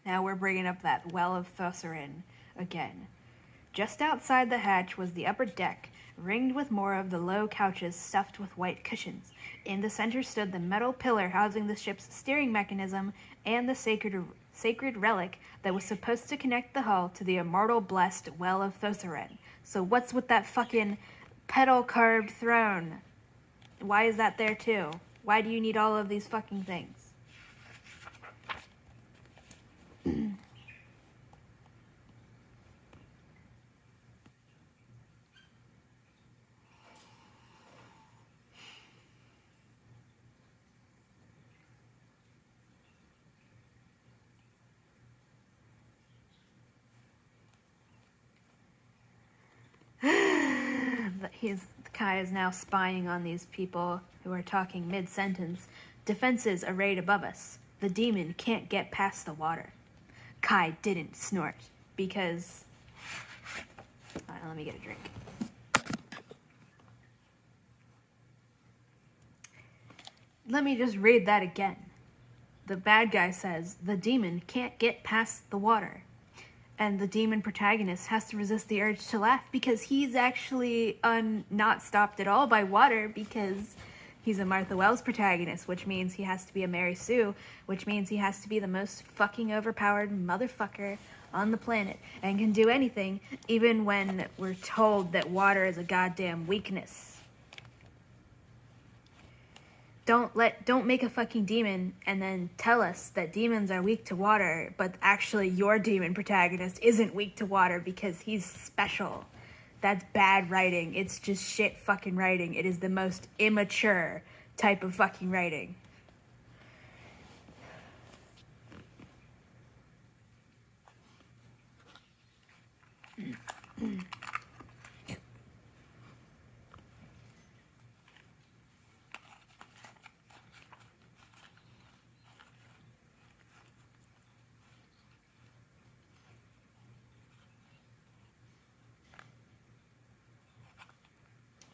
Now we're bringing up that well of Thotharen again. Just outside the hatch was the upper deck, ringed with more of the low couches stuffed with white cushions. In the center stood the metal pillar housing the ship's steering mechanism and the sacred relic that was supposed to connect the hull to the immortal blessed well of Thotharen. So what's with that fucking petal-carved throne? Why is that there too? Why do you need all of these fucking things? Kai is now spying on these people who are talking mid-sentence. Defenses arrayed above us. The demon can't get past the water. Kai didn't snort because... let me get a drink. Let me just read that again. The bad guy says, the demon can't get past the water. And the demon protagonist has to resist the urge to laugh because he's actually not stopped at all by water because he's a Martha Wells protagonist, which means he has to be a Mary Sue, which means he has to be the most fucking overpowered motherfucker on the planet and can do anything, even when we're told that water is a goddamn weakness. Don't make a fucking demon and then tell us that demons are weak to water, but actually your demon protagonist isn't weak to water because he's special. That's bad writing. It's just shit fucking writing. It is the most immature type of fucking writing.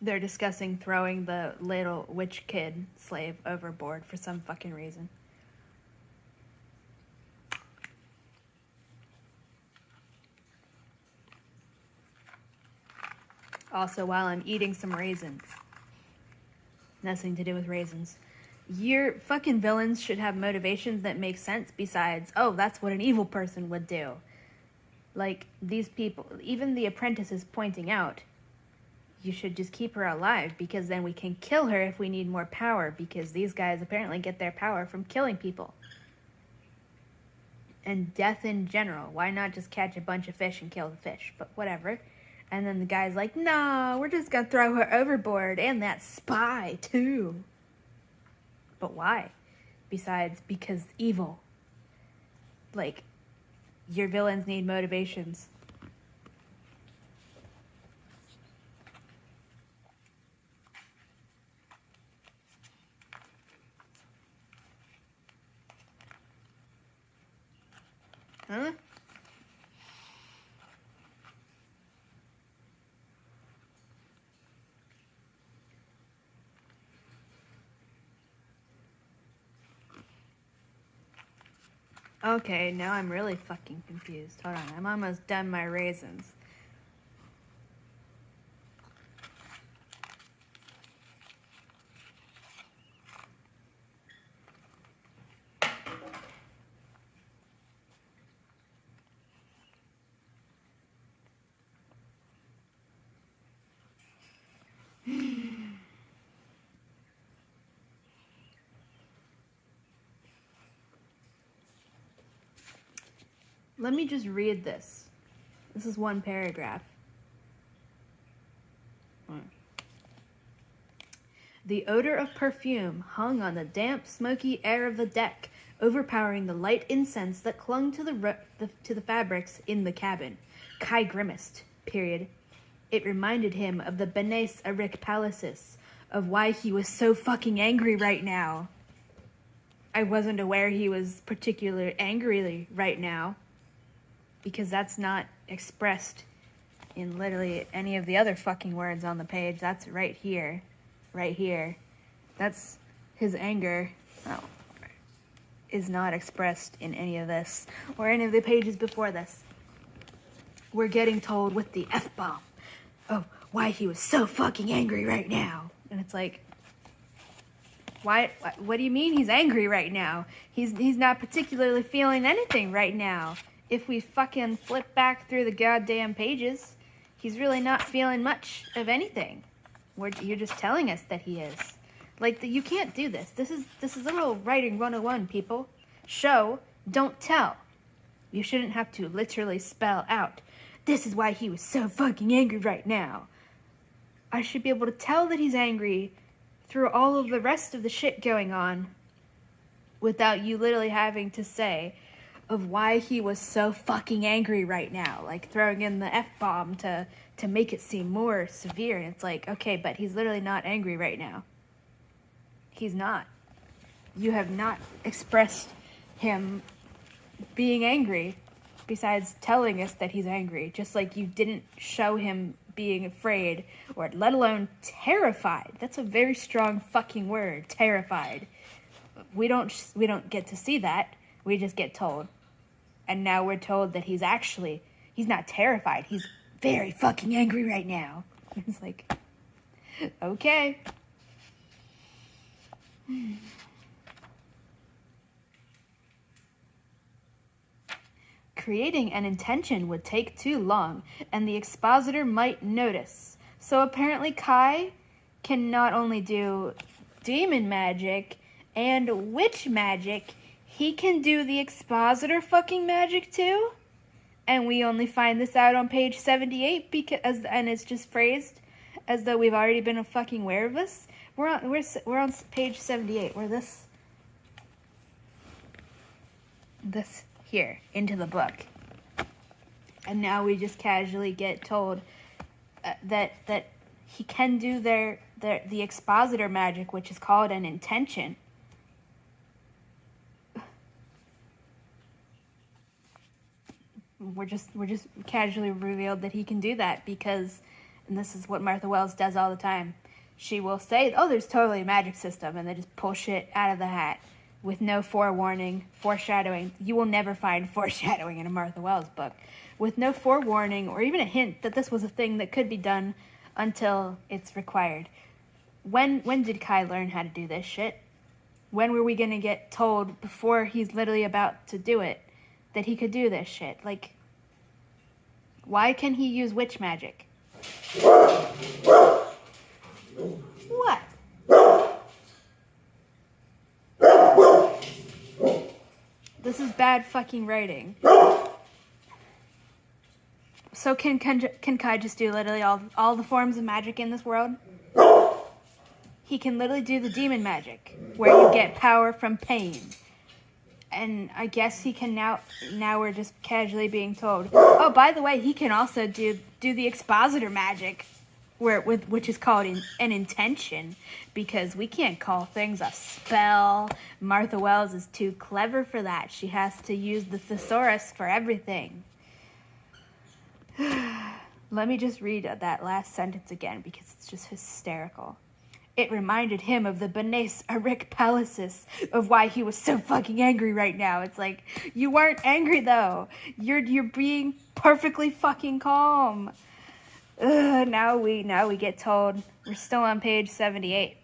They're discussing throwing the little witch kid slave overboard for some fucking reason. Also, while I'm eating some raisins. Nothing to do with raisins. Your fucking villains should have motivations that make sense besides, oh, that's what an evil person would do. Like, these people, even the apprentice is pointing out, you should just keep her alive because then we can kill her if we need more power because these guys apparently get their power from killing people. And death in general. Why not just catch a bunch of fish and kill the fish? But whatever. And then the guy's like, no, we're just gonna throw her overboard and that spy too. But why? Besides, because evil. Like, your villains need motivations. Huh? Okay, now I'm really fucking confused. Hold on, I'm almost done my raisins. Let me just read this. This is one paragraph. The odor of perfume hung on the damp, smoky air of the deck, overpowering the light incense that clung to the fabrics in the cabin. Kai grimaced. Period. It reminded him of the Benes Arik Palaces, of why he was so fucking angry right now. I wasn't aware he was particularly angry right now, because that's not expressed in literally any of the other fucking words on the page. That's right here. Right here. That's his anger. Oh. Is not expressed in any of this or any of the pages before this. We're getting told with the F-bomb. Oh, why he was so fucking angry right now. And it's like, why? What do you mean he's angry right now? He's not particularly feeling anything right now. If we fucking flip back through the goddamn pages, he's really not feeling much of anything. You're just telling us that he is. Like, you can't do this. This is little writing 101, people. Show, don't tell. You shouldn't have to literally spell out, this is why he was so fucking angry right now. I should be able to tell that he's angry through all of the rest of the shit going on without you literally having to say, of why he was so fucking angry right now, like throwing in the F-bomb to make it seem more severe. And it's like, okay, but he's literally not angry right now. He's not. You have not expressed him being angry besides telling us that he's angry, just like you didn't show him being afraid, or let alone terrified. That's a very strong fucking word, terrified. We don't get to see that. We just get told. And now we're told that he's not terrified. He's very fucking angry right now. It's like, okay. Creating an intention would take too long, and the expositor might notice. So apparently Kai can not only do demon magic and witch magic, he can do the expositor fucking magic too? And we only find this out on page 78 and it's just phrased as though we've already been fucking aware of this. We're on page 78. We're this here into the book, and now we just casually get told that he can do the expositor magic, which is called an intention. We're just casually revealed that he can do that because, and this is what Martha Wells does all the time. She will say, "Oh, there's totally a magic system," and then just pull shit out of the hat with no forewarning, foreshadowing. You will never find foreshadowing in a Martha Wells book, with no forewarning or even a hint that this was a thing that could be done until it's required. When did Kai learn how to do this shit? When were we gonna get told before he's literally about to do it that he could do this shit? Like, why can he use witch magic? What? This is bad fucking writing. So can Kai just do literally all the forms of magic in this world? He can literally do the demon magic, where you get power from pain. And I guess he can now we're just casually being told, oh, by the way, he can also do the expositor magic, which is called an intention, because we can't call things a spell. Martha Wells is too clever for that. She has to use the thesaurus for everything. Let me just read that last sentence again, because it's just hysterical. It reminded him of the Benes Arik Palaces, of why he was so fucking angry right now. It's like, you weren't angry though. You're being perfectly fucking calm. Now we get told we're still on page 78.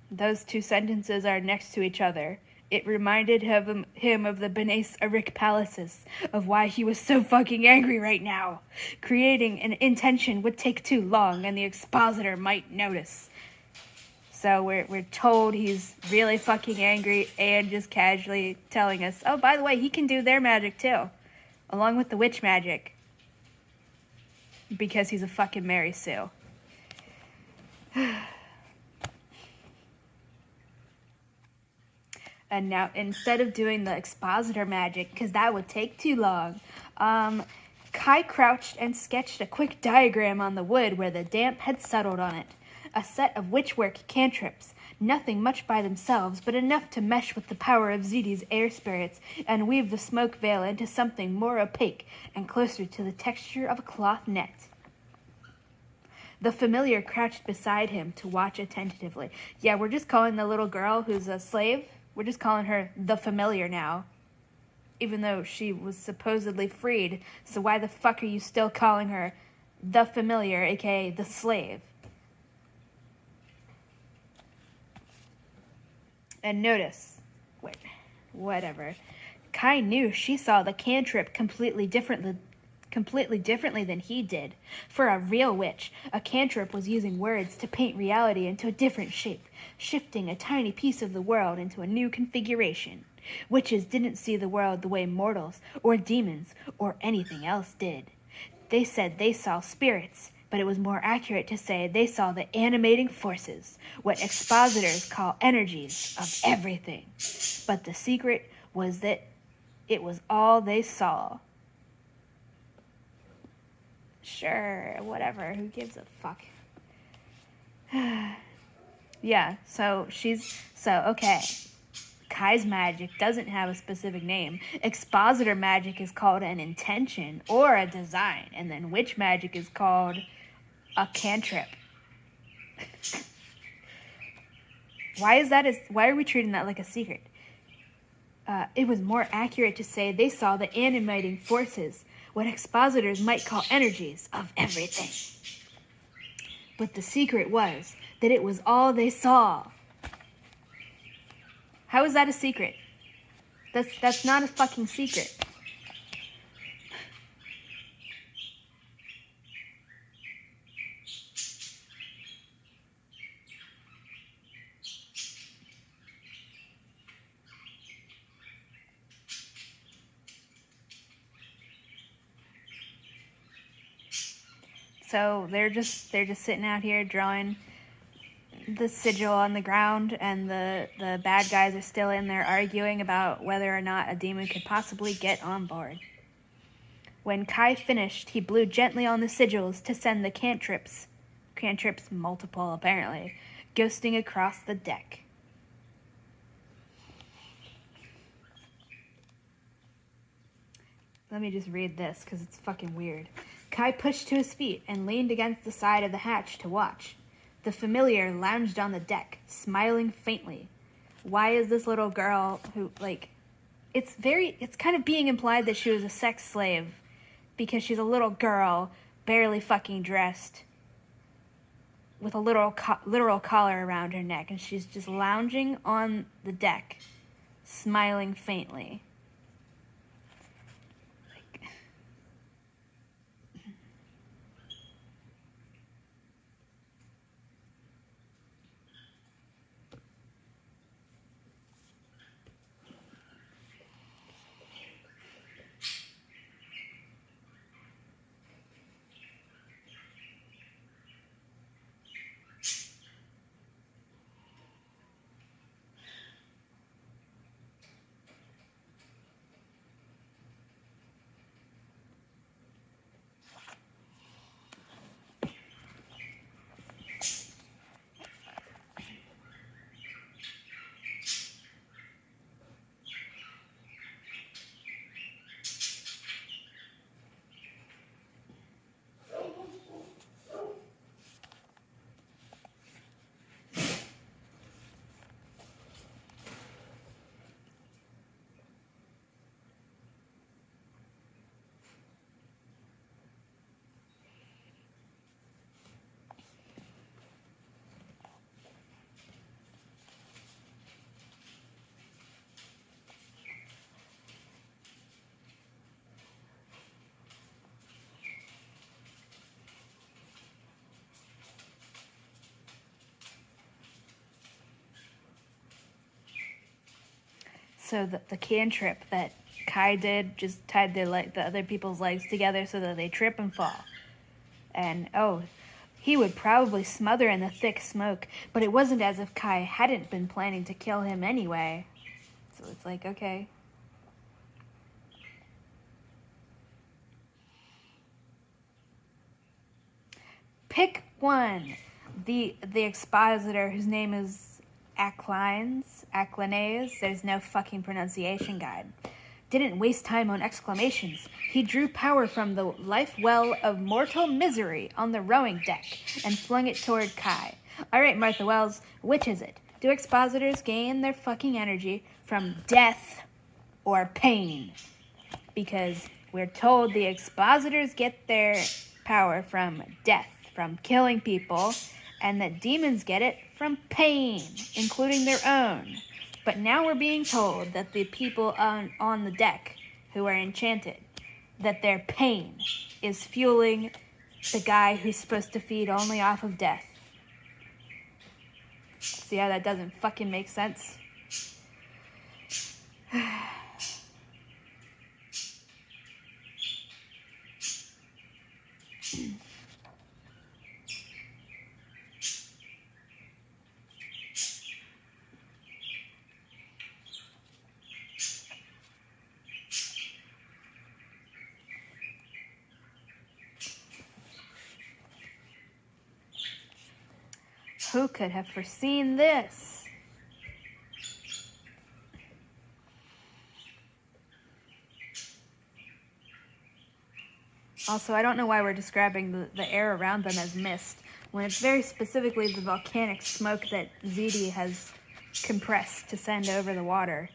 Those two sentences are next to each other. It reminded him of the Benes Arik Palaces, of why he was so fucking angry right now. Creating an intention would take too long, and the expositor might notice. So we're told he's really fucking angry, and just casually telling us, oh, by the way, he can do their magic too, along with the witch magic, because he's a fucking Mary Sue. And now, instead of doing the expositor magic, because that would take too long, Kai crouched and sketched a quick diagram on the wood where the damp had settled on it. A set of witchwork cantrips, nothing much by themselves, but enough to mesh with the power of Zidi's air spirits and weave the smoke veil into something more opaque and closer to the texture of a cloth net. The familiar crouched beside him to watch attentively. Yeah, we're just calling the little girl who's a slave, we're just calling her the familiar now, even though she was supposedly freed. So why the fuck are you still calling her the familiar, aka the slave? And notice, whatever. Kai knew she saw the cantrip completely differently than he did. For a real witch, a cantrip was using words to paint reality into a different shape, shifting a tiny piece of the world into a new configuration. Witches didn't see the world the way mortals, or demons, or anything else did. They said they saw spirits, but it was more accurate to say they saw the animating forces, what expositors call energies of everything. But the secret was that It was all they saw. Sure, whatever. Who gives a fuck? Yeah, so okay. Kai's magic doesn't have a specific name. Expositor magic is called an intention or a design, and then witch magic is called a cantrip. Why are we treating that like a secret? It was more accurate to say they saw the animating forces, what expositors might call energies, of everything. But the secret was that it was all they saw. How is that a secret? That's not a fucking secret. So they're just sitting out here drawing the sigil on the ground, and the bad guys are still in there arguing about whether or not a demon could possibly get on board. When Kai finished, he blew gently on the sigils to send the cantrips multiple apparently, ghosting across the deck. Let me just read this because it's fucking weird. Kai pushed to his feet and leaned against the side of the hatch to watch. The familiar lounged on the deck, smiling faintly. Why is this little girl who, it's kind of being implied that she was a sex slave because she's a little girl, barely fucking dressed, with a literal collar around her neck, and she's just lounging on the deck, smiling faintly. So the cantrip that Kai did just tied the other people's legs together so that they trip and fall. And he would probably smother in the thick smoke, but it wasn't as if Kai hadn't been planning to kill him anyway. So it's like, okay. Pick one. The expositor, whose name is Aclines, there's no fucking pronunciation guide, didn't waste time on exclamations. He drew power from the life well of mortal misery on the rowing deck and flung it toward Kai. All right, Martha Wells, which is it? Do expositors gain their fucking energy from death or pain? Because we're told the expositors get their power from death, from killing people, and that demons get it from pain, including their own. But now we're being told that the people on the deck who are enchanted, that their pain is fueling the guy who's supposed to feed only off of death. See how that doesn't fucking make sense? Who could have foreseen this? Also, I don't know why we're describing the air around them as mist, when it's very specifically the volcanic smoke that ZD has compressed to send over the water.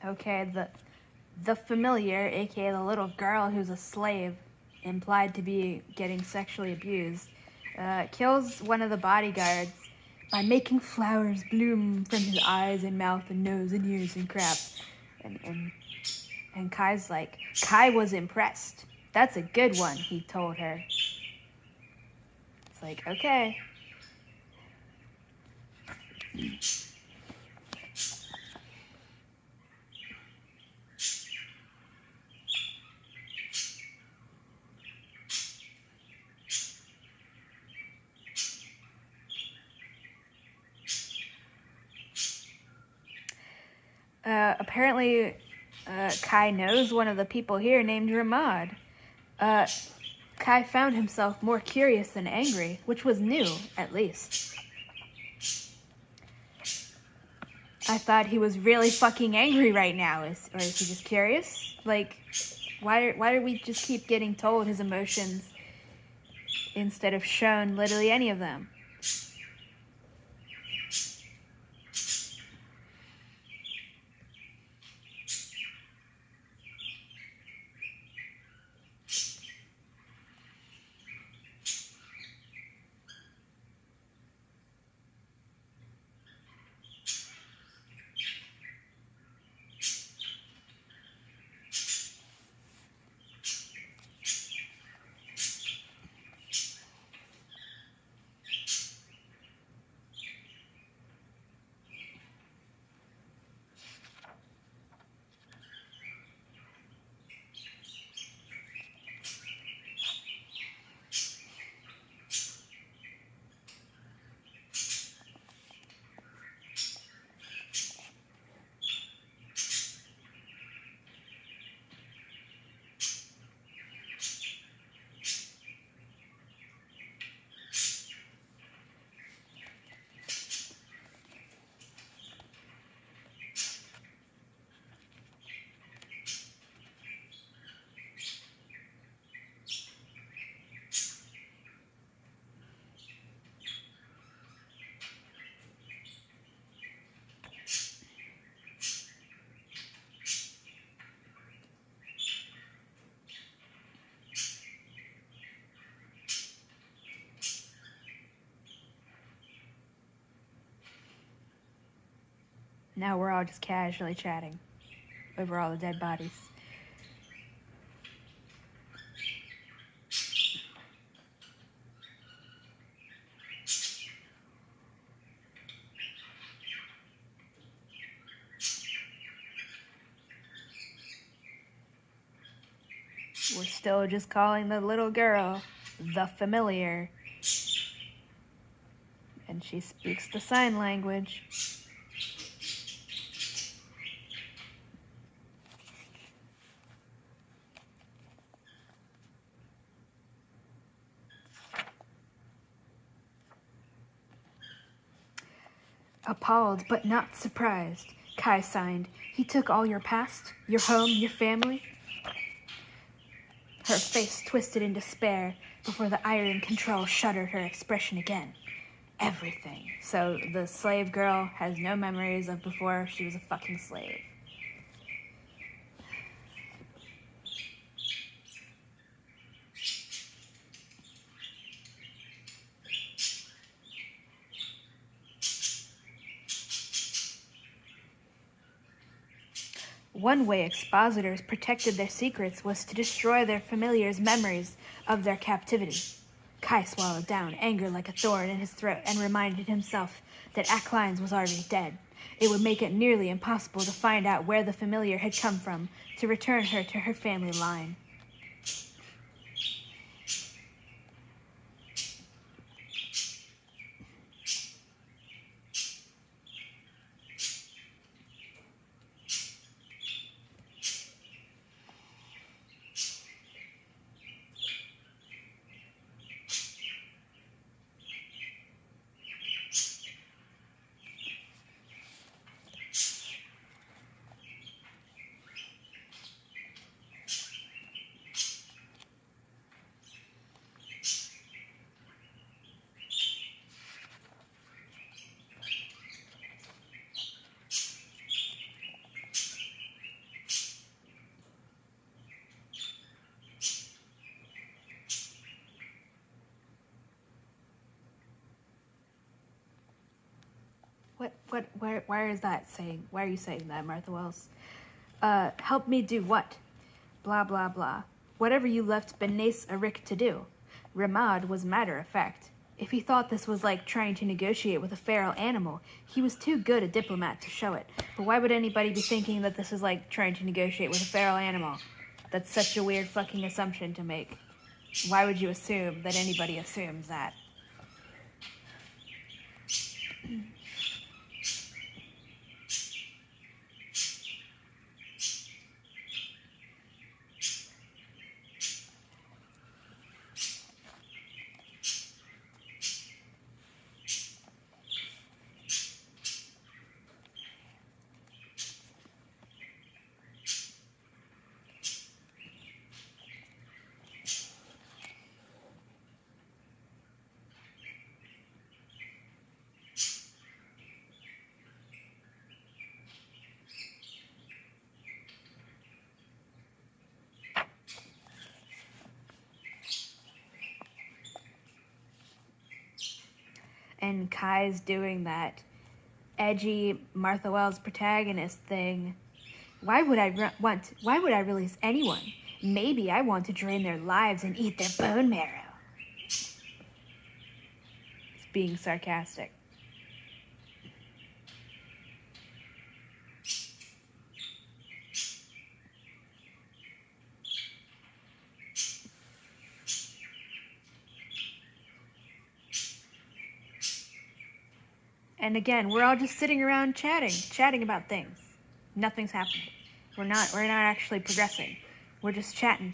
Okay, the familiar, aka the little girl who's a slave, implied to be getting sexually abused, kills one of the bodyguards by making flowers bloom from his eyes and mouth and nose and ears and crap. And Kai's like, Kai was impressed. That's a good one, he told her. It's like, okay. Apparently, Kai knows one of the people here named Ramad. Kai found himself more curious than angry, which was new, at least. I thought he was really fucking angry right now. Or is he just curious? Like, why do we just keep getting told his emotions instead of shown literally any of them? Now we're all just casually chatting over all the dead bodies. We're still just calling the little girl the familiar. And she speaks the sign language. Appalled but not surprised, Kai signed. He took all your past, your home, your family. Her face twisted in despair before the iron control shuttered her expression again. Everything. So the slave girl has no memories of before she was a fucking slave. One way expositors protected their secrets was to destroy their familiars' memories of their captivity. Kai swallowed down, anger like a thorn in his throat, and reminded himself that Acklines was already dead. It would make it nearly impossible to find out where the familiar had come from, to return her to her family line. Why is that saying? Why are you saying that, Martha Wells? Help me do what? Blah, blah, blah. Whatever you left Benes Arik to do. Ramad was matter of fact. If he thought this was like trying to negotiate with a feral animal, he was too good a diplomat to show it. But why would anybody be thinking that this is like trying to negotiate with a feral animal? That's such a weird fucking assumption to make. Why would you assume that anybody assumes that? And Kai's doing that edgy Martha Wells protagonist thing. Why would I release anyone? Maybe I want to drain their lives and eat their bone marrow. It's being sarcastic. And again, we're all just sitting around chatting about things. Nothing's happening. We're not actually progressing. We're just chatting.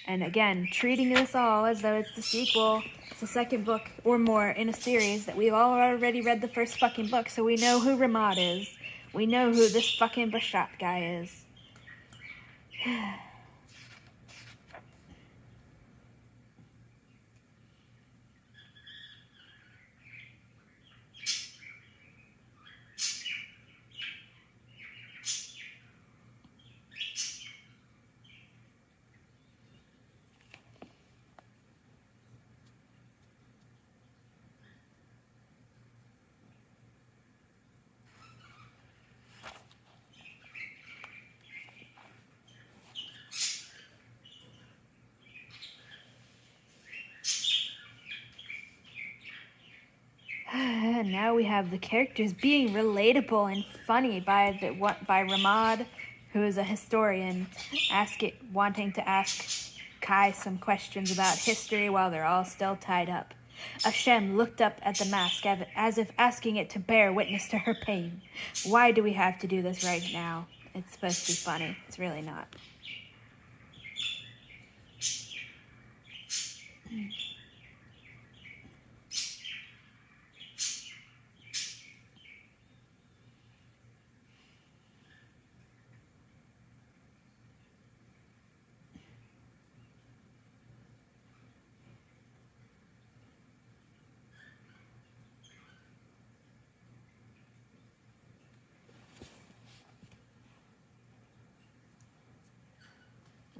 And again, treating this all as though it's the sequel. It's the second book or more in a series that we've all already read the first fucking book, so we know who Ramad is. We know who this fucking Bashat guy is. And now we have the characters being relatable and funny by Ramad, who is a historian, wanting to ask Kai some questions about history while they're all still tied up. Ashem looked up at the mask as if asking it to bear witness to her pain. Why do we have to do this right now? It's supposed to be funny. It's really not.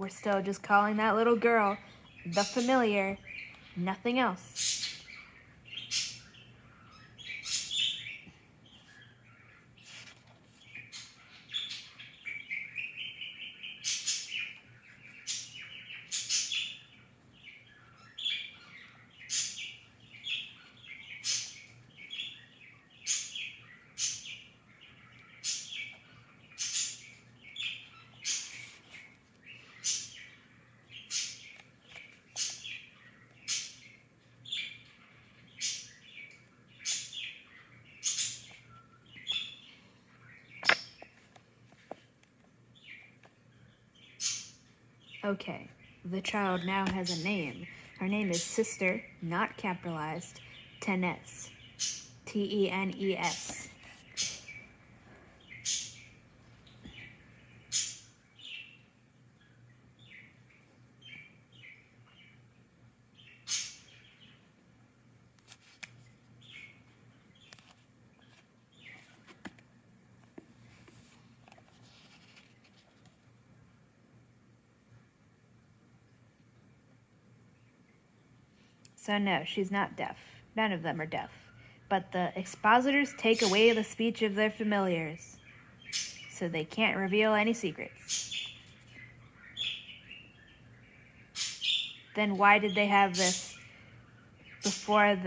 We're still just calling that little girl the familiar, nothing else. Okay, the child now has a name. Her name is Sister, not capitalized, Tenes. Tenes. So no, she's not deaf. None of them are deaf. But the expositors take away the speech of their familiars, so they can't reveal any secrets. Then why did they have this before?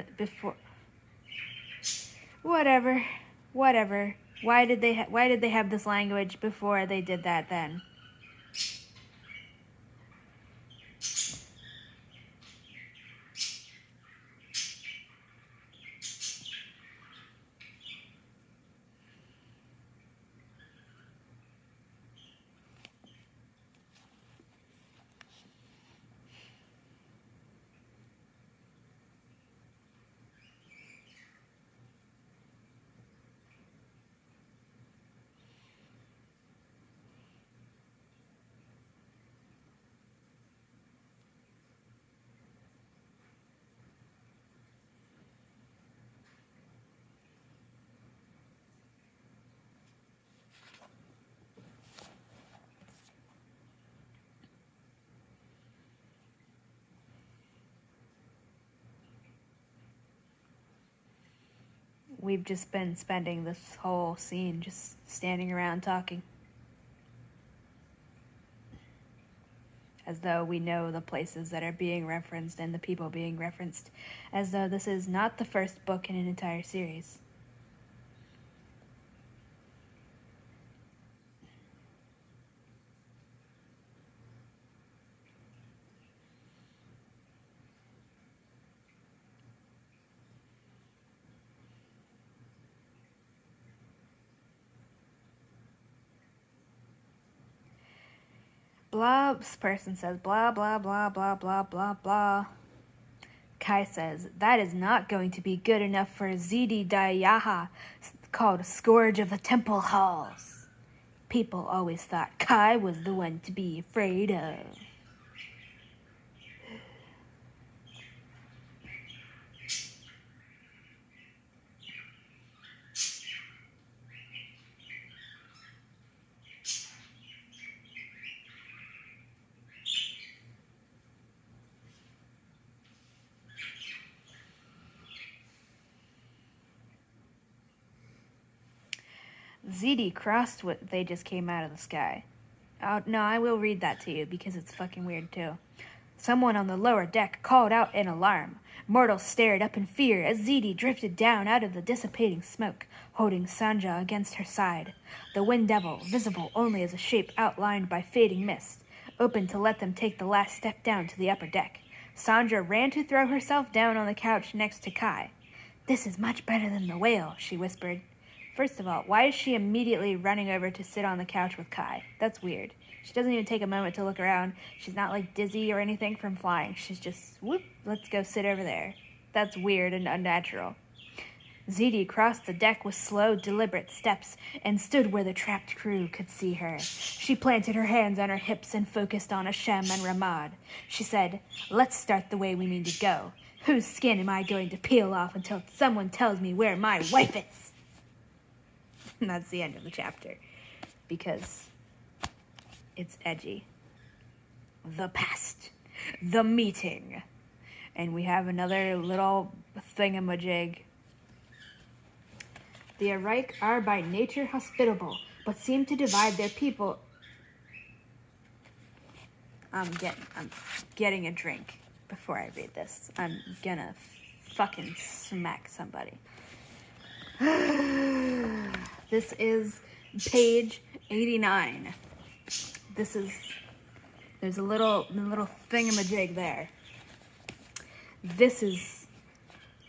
Whatever. Why did they have this language before they did that then? We've just been spending this whole scene just standing around talking. As though we know the places that are being referenced and the people being referenced. As though this is not the first book in an entire series. Blah, this person says blah, blah, blah, blah, blah, blah, blah. Kai says, that is not going to be good enough for Zidi Dayaha, called Scourge of the Temple Halls. People always thought Kai was the one to be afraid of. Zidi crossed what they just came out of the sky. Oh, no, I will read that to you because it's fucking weird too. Someone on the lower deck called out in alarm. Mortals stared up in fear as Zidi drifted down out of the dissipating smoke, holding Sanja against her side. The Wind Devil, visible only as a shape outlined by fading mist, opened to let them take the last step down to the upper deck. Sandra ran to throw herself down on the couch next to Kai. This is much better than the whale, she whispered. First of all, why is she immediately running over to sit on the couch with Kai? That's weird. She doesn't even take a moment to look around. She's not like dizzy or anything from flying. She's just, whoop, let's go sit over there. That's weird and unnatural. Zidi crossed the deck with slow, deliberate steps and stood where the trapped crew could see her. She planted her hands on her hips and focused on Hashem and Ramad. She said, let's start the way we mean to go. Whose skin am I going to peel off until someone tells me where my wife is? And that's the end of the chapter. Because it's edgy. the past, the meeting. And we have another little thingamajig. The Araik are by nature hospitable, but seem to divide their people. I'm getting a drink before I read this. I'm gonna fucking smack somebody. This is page 89. There's a little thingamajig there. This is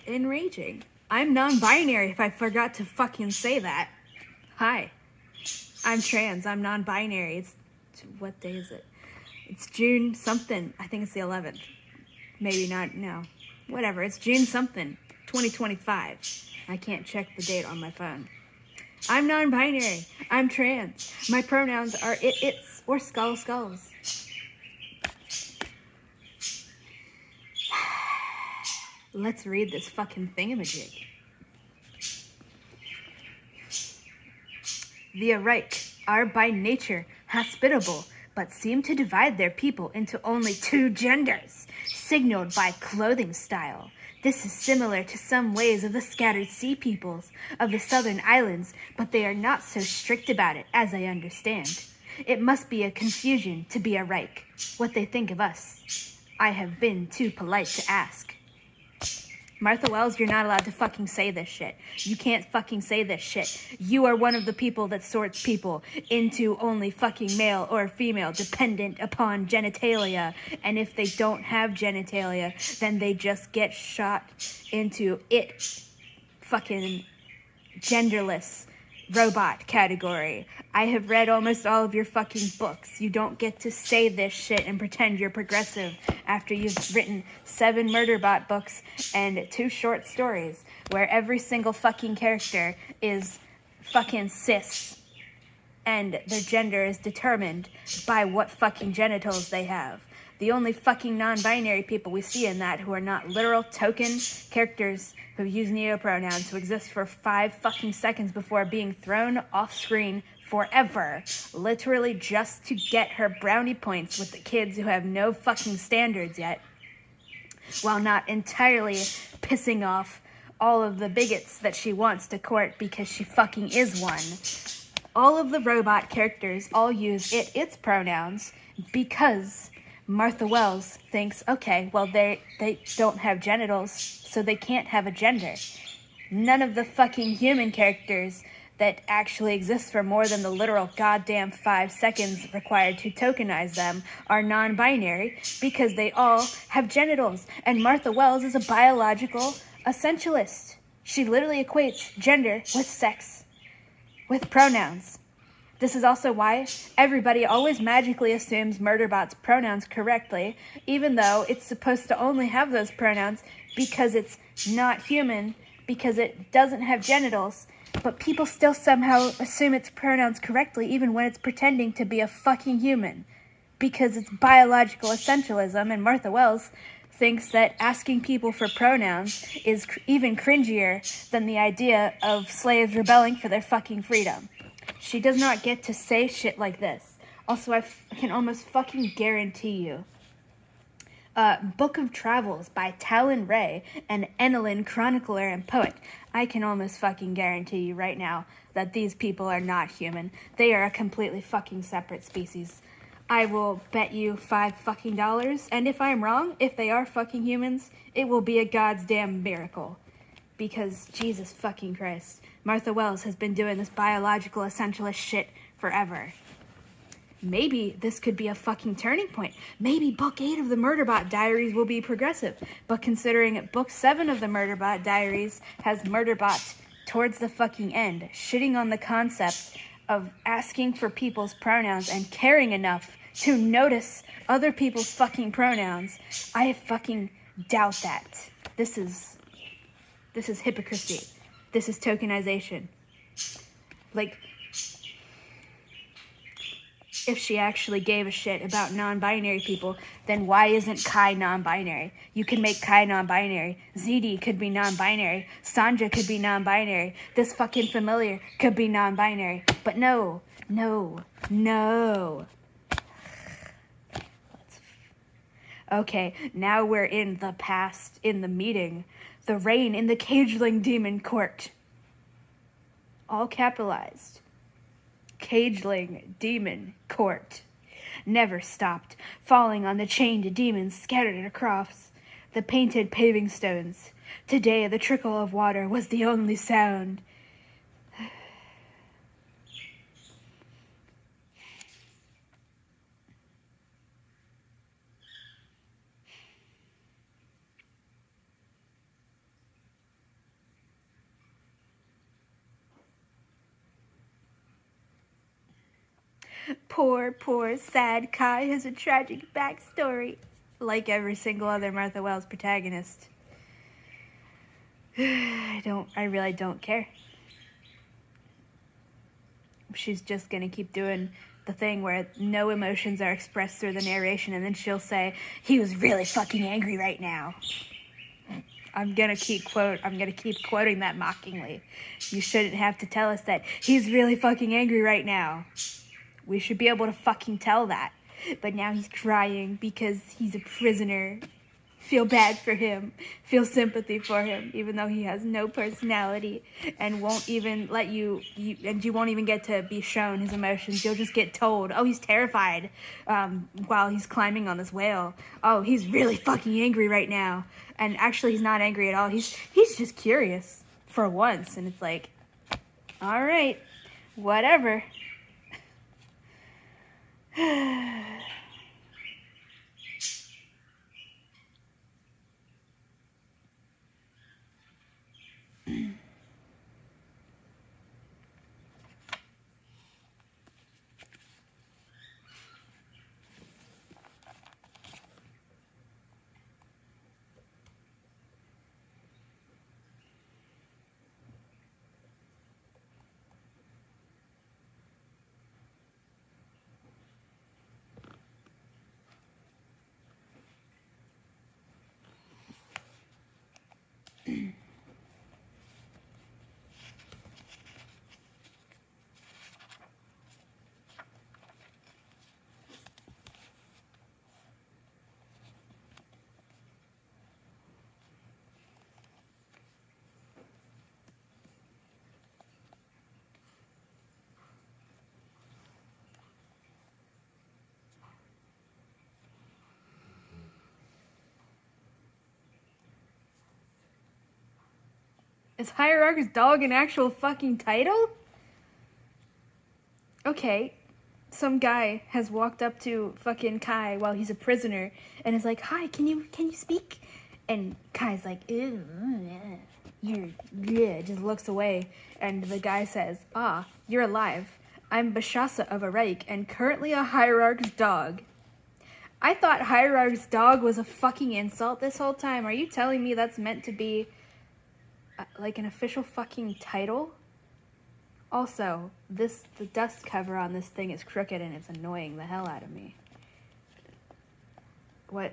enraging. I'm non-binary if I forgot to fucking say that. Hi. I'm trans. I'm non-binary. What day is it? It's June something. I think it's the 11th. Maybe not. No. Whatever. It's June something. 2025. I can't check the date on my phone. I'm non-binary. I'm trans. My pronouns are its, or skulls. Let's read this fucking thingamajig. The Araik are by nature hospitable, but seem to divide their people into only two genders, signaled by clothing style. This is similar to some ways of the scattered sea peoples of the southern islands, but they are not so strict about it, as I understand. It must be a confusion to be Araik, what they think of us. I have been too polite to ask. Martha Wells, you're not allowed to fucking say this shit. You can't fucking say this shit. You are one of the people that sorts people into only fucking male or female, dependent upon genitalia. And if they don't have genitalia, then they just get shot into fucking genderless robot category. I have read almost all of your fucking books. You don't get to say this shit and pretend you're progressive after you've written 7 Murderbot books and 2 short stories where every single fucking character is fucking cis and their gender is determined by what fucking genitals they have. The only fucking non-binary people we see in that who are not literal token characters who use neopronouns who exist for 5 fucking seconds before being thrown off screen forever, literally just to get her brownie points with the kids who have no fucking standards yet, while not entirely pissing off all of the bigots that she wants to court because she fucking is one. All of the robot characters all use its pronouns because Martha Wells thinks, okay, well, they don't have genitals, so they can't have a gender. None of the fucking human characters that actually exist for more than the literal goddamn 5 seconds required to tokenize them are non-binary because they all have genitals. And Martha Wells is a biological essentialist. She literally equates gender with sex, with pronouns. This is also why everybody always magically assumes Murderbot's pronouns correctly, even though it's supposed to only have those pronouns because it's not human, because it doesn't have genitals, but people still somehow assume its pronouns correctly even when it's pretending to be a fucking human, because it's biological essentialism, and Martha Wells thinks that asking people for pronouns is even cringier than the idea of slaves rebelling for their fucking freedom. She does not get to say shit like this. Also, I can almost fucking guarantee you. Book of Travels by Talon Ray, an Enelin chronicler and poet. I can almost fucking guarantee you right now that these people are not human. They are a completely fucking separate species. I will bet you $5 fucking dollars, and if I'm wrong, if they are fucking humans, it will be a god's damn miracle. Because, Jesus fucking Christ, Martha Wells has been doing this biological essentialist shit forever. Maybe this could be a fucking turning point. Maybe book 8 of the Murderbot Diaries will be progressive. But considering book 7 of the Murderbot Diaries has Murderbot towards the fucking end, shitting on the concept of asking for people's pronouns and caring enough to notice other people's fucking pronouns, I fucking doubt that. This is hypocrisy. This is tokenization. Like, if she actually gave a shit about non-binary people, then why isn't Kai non-binary? You can make Kai non-binary. ZD could be non-binary. Sanja could be non-binary. This fucking familiar could be non-binary. But no. Let's Okay, now we're in the past, in the meeting. The reign in the Cageling Demon Court. All capitalized. Cageling Demon Court. Never stopped, falling on the chained demons scattered across the painted paving stones. Today the trickle of water was the only sound. Poor, sad Kai has a tragic backstory, like every single other Martha Wells protagonist. I really don't care. She's just gonna keep doing the thing where no emotions are expressed through the narration, and then she'll say, he was really fucking angry right now. I'm gonna keep quoting that mockingly. You shouldn't have to tell us that he's really fucking angry right now. We should be able to fucking tell that. But now he's crying because he's a prisoner. Feel bad for him. Feel sympathy for him, even though he has no personality and won't even let you won't even get to be shown his emotions. You'll just get told, oh, he's terrified while he's climbing on this whale. Oh, he's really fucking angry right now. And actually, he's not angry at all. He's just curious for once. And it's like, all right, whatever. Is Hierarch's dog an actual fucking title? Okay, some guy has walked up to fucking Kai while he's a prisoner and is like, "Hi, can you speak?" And Kai's like, "Ew, yeah," just looks away. And the guy says, "Ah, you're alive. I'm Bashasa of Araik and currently a Hierarch's dog." I thought Hierarch's dog was a fucking insult this whole time. Are you telling me that's meant to be like an official fucking title? Also, the dust cover on this thing is crooked and it's annoying the hell out of me. What?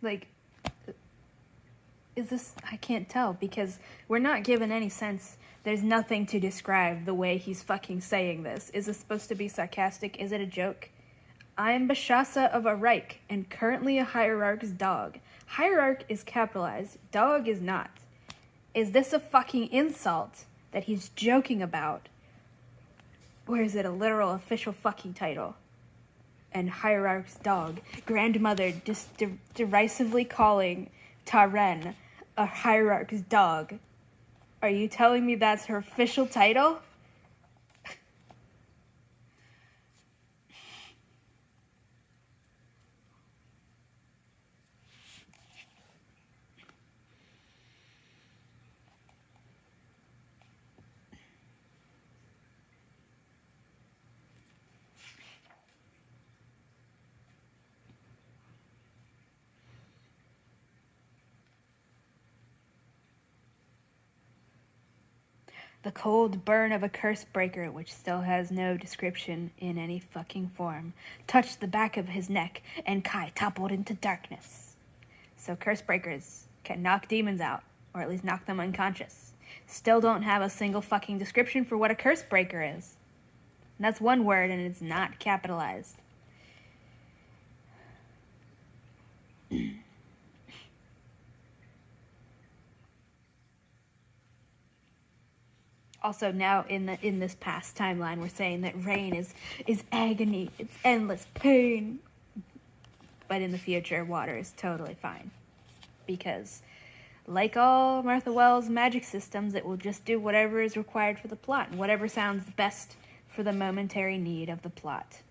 Like, is this, I can't tell because we're not given any sense. There's nothing to describe the way he's fucking saying this. Is this supposed to be sarcastic? Is it a joke? I'm Bashasa of Araik and currently a Hierarch's dog. Hierarch is capitalized, dog is not. Is this a fucking insult that he's joking about? Or is it a literal official fucking title? And Hierarch's dog, grandmother just derisively calling Taren a Hierarch's dog. Are you telling me that's her official title? The cold burn of a curse breaker, which still has no description in any fucking form, touched the back of his neck, and Kai toppled into darkness. So curse breakers can knock demons out. or at least knock them unconscious. Still don't have a single fucking description for what a curse breaker is. And that's one word, and it's not capitalized. Also, now in this past timeline, we're saying that rain is agony, it's endless pain. But in the future, water is totally fine. Because, like all Martha Wells' magic systems, it will just do whatever is required for the plot, and whatever sounds best for the momentary need of the plot.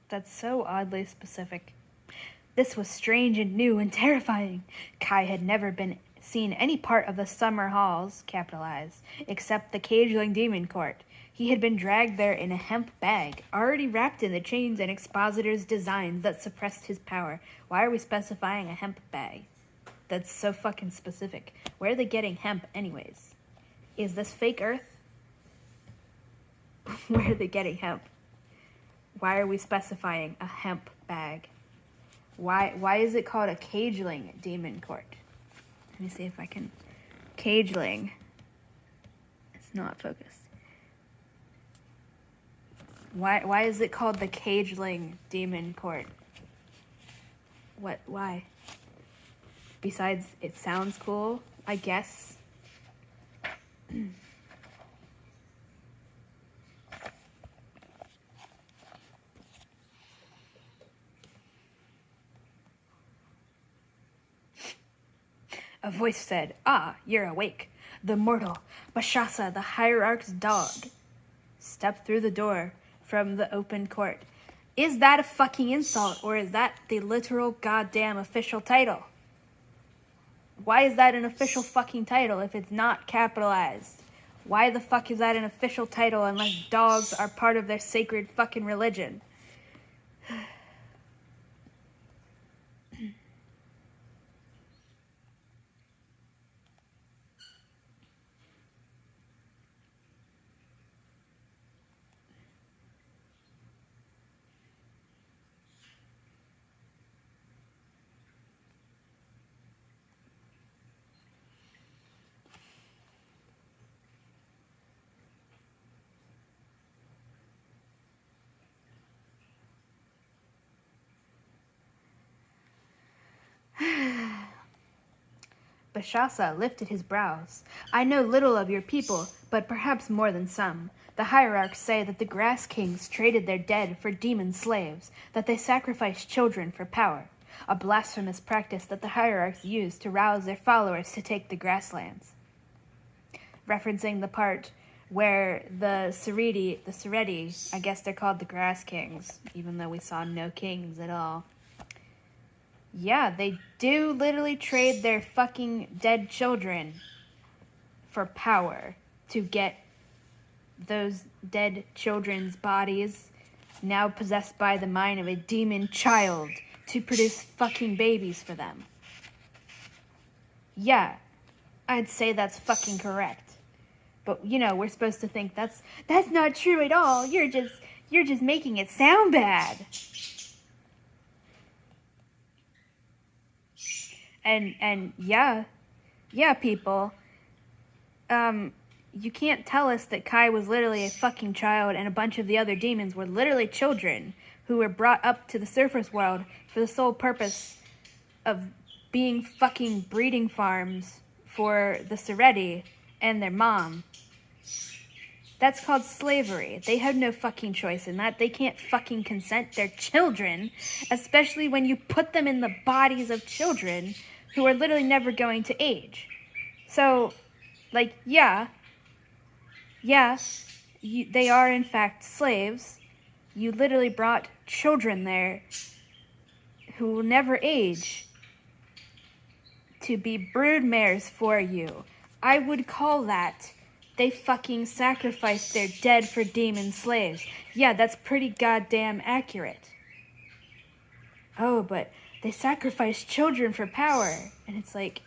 That's so oddly specific. This was strange and new and terrifying. Kai had never seen any part of the summer halls, capitalized, except the cageling demon court. He had been dragged there in a hemp bag, already wrapped in the chains and expositor's designs that suppressed his power. Why are we specifying a hemp bag? That's so fucking specific. Where are they getting hemp anyways? Is this fake Earth? Where are they getting hemp? Why are we specifying a hemp bag? Why is it called a cageling demon court? Let me see if I can... Cageling. It's not focused. Why is it called the cageling demon court? Why? Besides, it sounds cool, I guess. A voice said, "Ah, you're awake. The mortal, Bashasa, the hierarch's dog, stepped through the door from the open court." Is that a fucking insult, or is that the literal goddamn official title? Why is that an official fucking title if it's not capitalized? Why the fuck is that an official title unless dogs are part of their sacred fucking religion? Bashasa lifted his brows. "I know little of your people, but perhaps more than some. The hierarchs say that the grass kings traded their dead for demon slaves, that they sacrificed children for power, a blasphemous practice that the hierarchs used to rouse their followers to take the grasslands." Referencing the part where the Sereti, I guess they're called the grass kings, even though we saw no kings at all. Yeah, they do literally trade their fucking dead children for power to get those dead children's bodies, now possessed by the mind of a demon child, to produce fucking babies for them. Yeah, I'd say that's fucking correct. But, you know, we're supposed to think that's not true at all. You're just making it sound bad. And yeah, people, you can't tell us that Kai was literally a fucking child and a bunch of the other demons were literally children who were brought up to the surface world for the sole purpose of being fucking breeding farms for the Sereti and their mom. That's called slavery. They have no fucking choice in that. They can't fucking consent. They're children, especially when you put them in the bodies of children who are literally never going to age. So, like, yeah, they are in fact slaves. You literally brought children there who will never age to be brood mares for you. I would call that they fucking sacrificed their dead for demon slaves. Yeah, that's pretty goddamn accurate. Oh, but they sacrificed children for power. And it's like,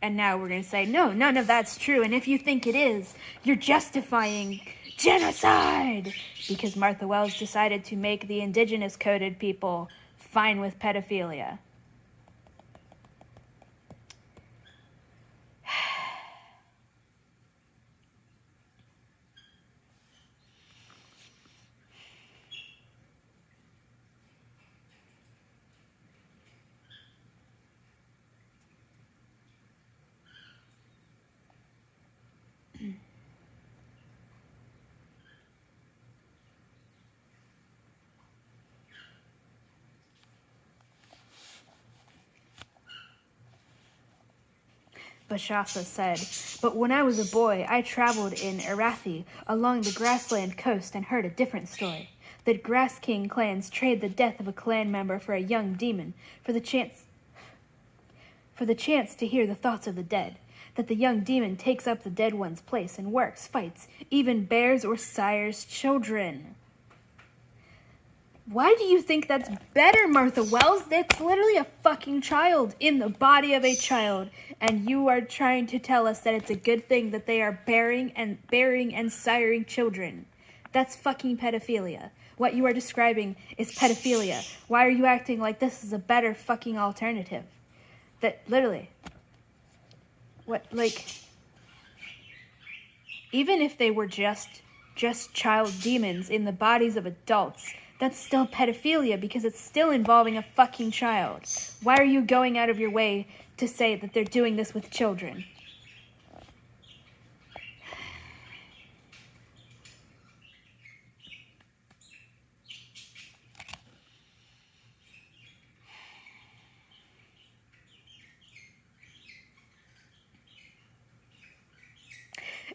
and now we're going to say, no, none of that's true. And if you think it is, you're justifying genocide. Because Martha Wells decided to make the indigenous coded people fine with pedophilia. Bashasa said, "But when I was a boy, I traveled in Arathi along the grassland coast and heard a different story. The Grass King clans trade the death of a clan member for a young demon, for the chance to hear the thoughts of the dead. That the young demon takes up the dead one's place and works, fights, even bears or sires children." Why do you think that's better, Martha Wells? That's literally a fucking child in the body of a child. And you are trying to tell us that it's a good thing that they are bearing and siring children. That's fucking pedophilia. What you are describing is pedophilia. Why are you acting like this is a better fucking alternative? That, literally. What, like... Even if they were just child demons in the bodies of adults... That's still pedophilia because it's still involving a fucking child. Why are you going out of your way to say that they're doing this with children?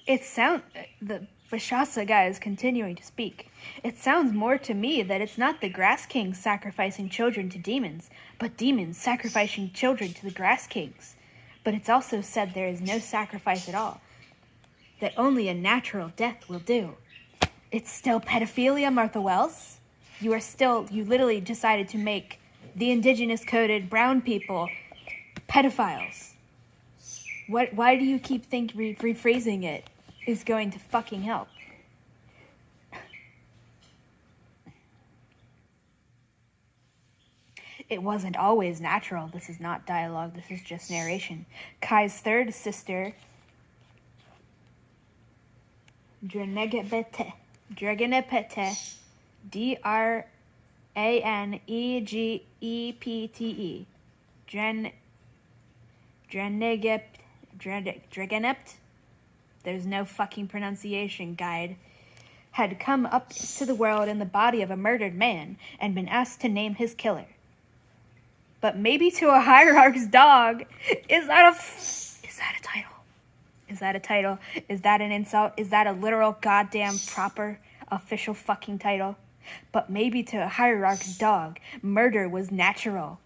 The Bashasa guy is continuing to speak. It sounds more to me that it's not the Grass Kings sacrificing children to demons, but demons sacrificing children to the Grass Kings. But it's also said there is no sacrifice at all, that only a natural death will do. It's still pedophilia, Martha Wells. You literally decided to make the indigenous coded brown people pedophiles. Why do you keep rephrasing it is going to fucking help? It wasn't always natural. This is not dialogue. This is just narration. Kai's third sister, Dranegepete, Dranegepete, Dragenept, there's no fucking pronunciation guide, had come up to the world in the body of a murdered man and been asked to name his killer. But maybe to a hierarch's dog, is that a title? Is that a title? Is that an insult? Is that a literal goddamn proper official fucking title? But maybe to a hierarch's dog, murder was natural.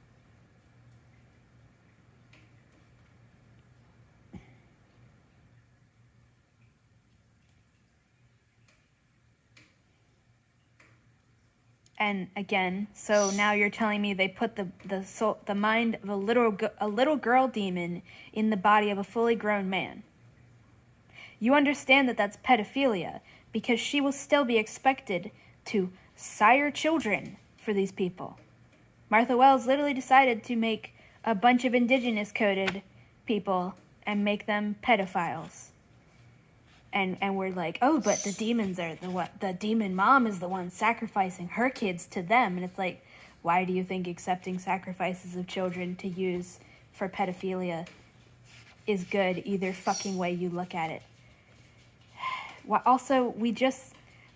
And again, so now you're telling me they put the mind of a little girl demon in the body of a fully grown man. You understand that that's pedophilia because she will still be expected to sire children for these people. Martha Wells literally decided to make a bunch of indigenous coded people and make them pedophiles. And we're like, oh, but the demons are the demon mom is the one sacrificing her kids to them. And it's like, why do you think accepting sacrifices of children to use for pedophilia is good either fucking way you look at it? Also,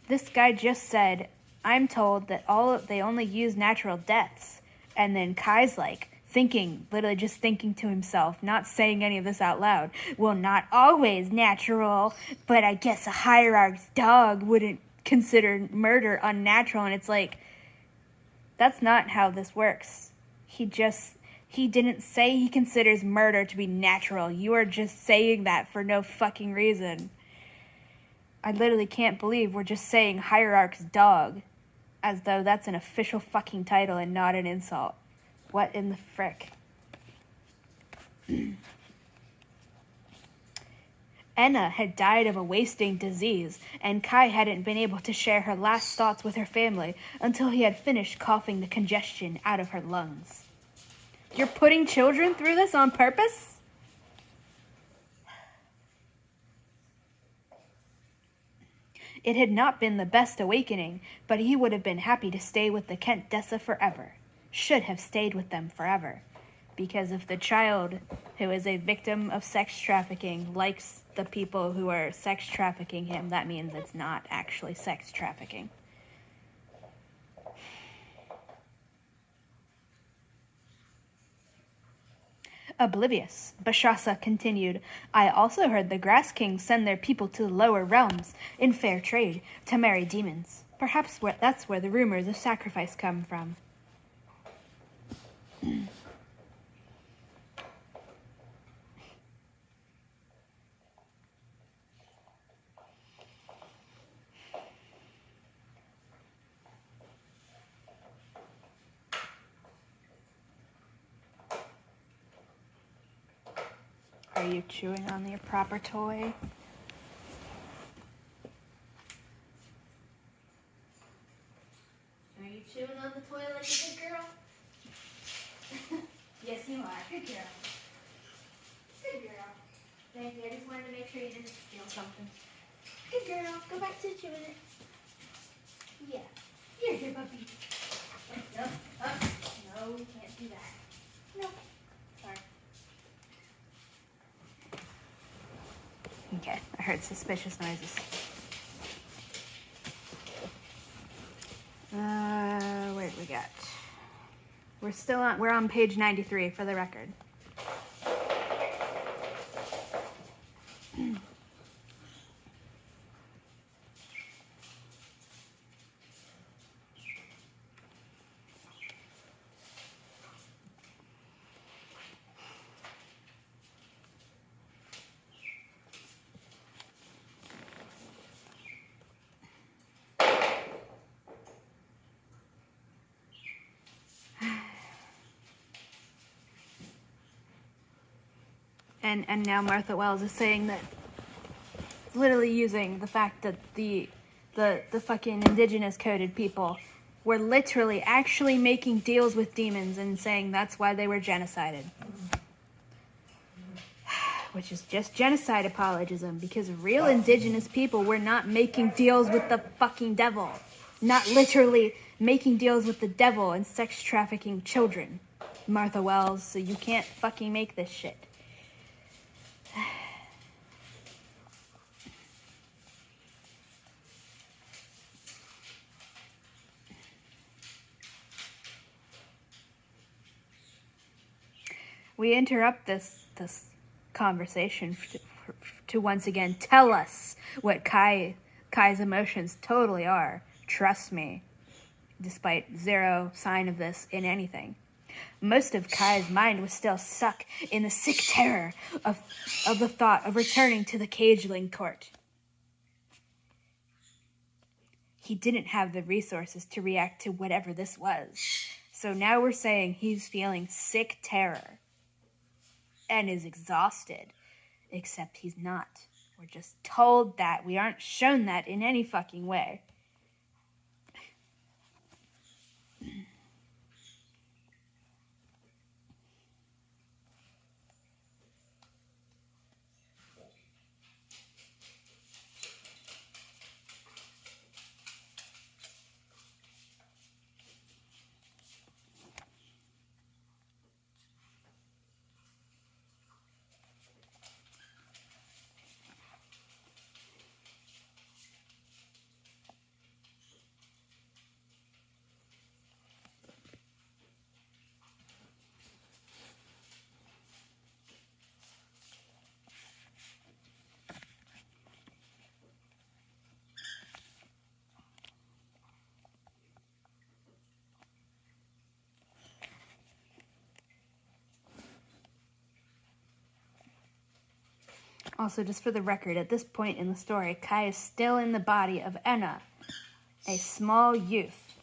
this guy just said, I'm told that they only use natural deaths. And then Kai's like, literally just thinking to himself, not saying any of this out loud. Well, not always natural, but I guess a hierarch's dog wouldn't consider murder unnatural. And it's like, that's not how this works. He didn't say he considers murder to be natural. You are just saying that for no fucking reason. I literally can't believe we're just saying hierarch's dog as though that's an official fucking title and not an insult. What in the frick? Enna had died of a wasting disease, and Kai hadn't been able to share her last thoughts with her family until he had finished coughing the congestion out of her lungs. You're putting children through this on purpose? It had not been the best awakening, but he would have been happy to stay with the Kent Dessa forever. Should have stayed with them forever. Because if the child who is a victim of sex trafficking likes the people who are sex trafficking him, that means it's not actually sex trafficking. Oblivious, Bashasa continued, I also heard the Grass Kings send their people to the lower realms, in fair trade, to marry demons. Perhaps that's where the rumors of sacrifice come from. Are you chewing on your proper toy? Are you chewing on the toy like a good girl? Yes, you are. Good girl. Good girl. Thank you. I just wanted to make sure you didn't steal something. Good girl. Go back to chewing it. Yeah. You're a good puppy. No. No, we can't do that. No. Sorry. Okay, I heard suspicious noises. What did we got? We're on page 93 for the record. And now Martha Wells is saying that, literally using the fact that the fucking indigenous coded people were literally actually making deals with demons and saying that's why they were genocided. Which is just genocide apologism, because real indigenous people were not making deals with the fucking devil. Not literally making deals with the devil and sex trafficking children. Martha Wells, so you can't fucking make this shit. We interrupt this conversation to once again tell us what Kai's emotions totally are. Trust me, despite zero sign of this in anything. Most of Kai's mind was still stuck in the sick terror of the thought of returning to the Cageling court. He didn't have the resources to react to whatever this was. So now we're saying he's feeling sick terror and is exhausted. Except he's not. We're just told that. We aren't shown that in any fucking way. Also, just for the record, at this point in the story, Kai is still in the body of Enna, a small youth,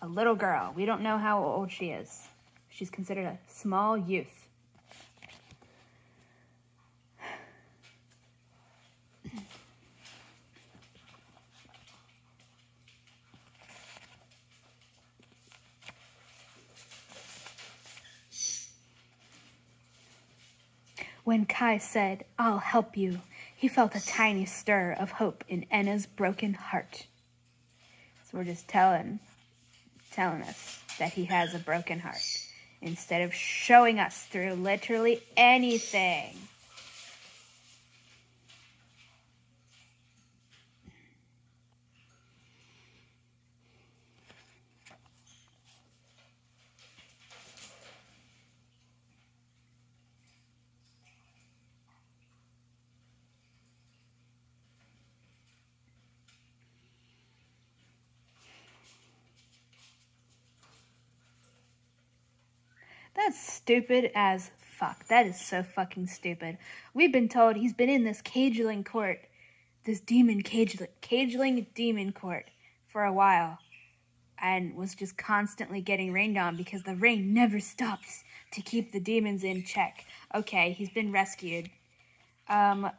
a little girl. We don't know how old she is. She's considered a small youth. When Kai said, "I'll help you," he felt a tiny stir of hope in Enna's broken heart. So we're just telling us that he has a broken heart, instead of showing us through literally anything. That's stupid as fuck. That is so fucking stupid. We've been told he's been in this cageling court, this cageling demon court for a while, and was just constantly getting rained on because the rain never stops to keep the demons in check. Okay, he's been rescued. Blah,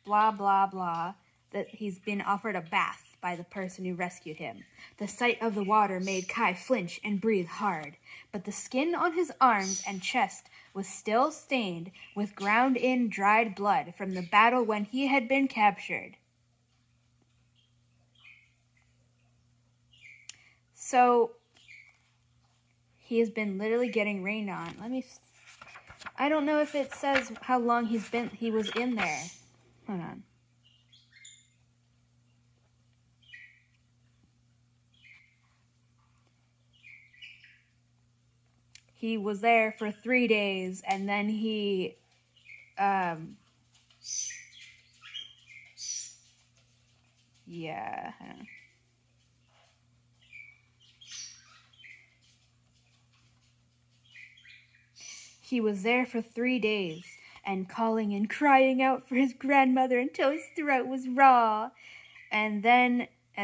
blah, blah. That he's been offered a bath by the person who rescued him. The sight of the water made Kai flinch and breathe hard, but the skin on his arms and chest was still stained with ground-in dried blood from the battle when he had been captured. So, he has been literally getting rained on. I don't know if it says how long he was in there. Hold on. He was there for 3 days, and then he, yeah. He was there for 3 days, and calling and crying out for his grandmother until his throat was raw. And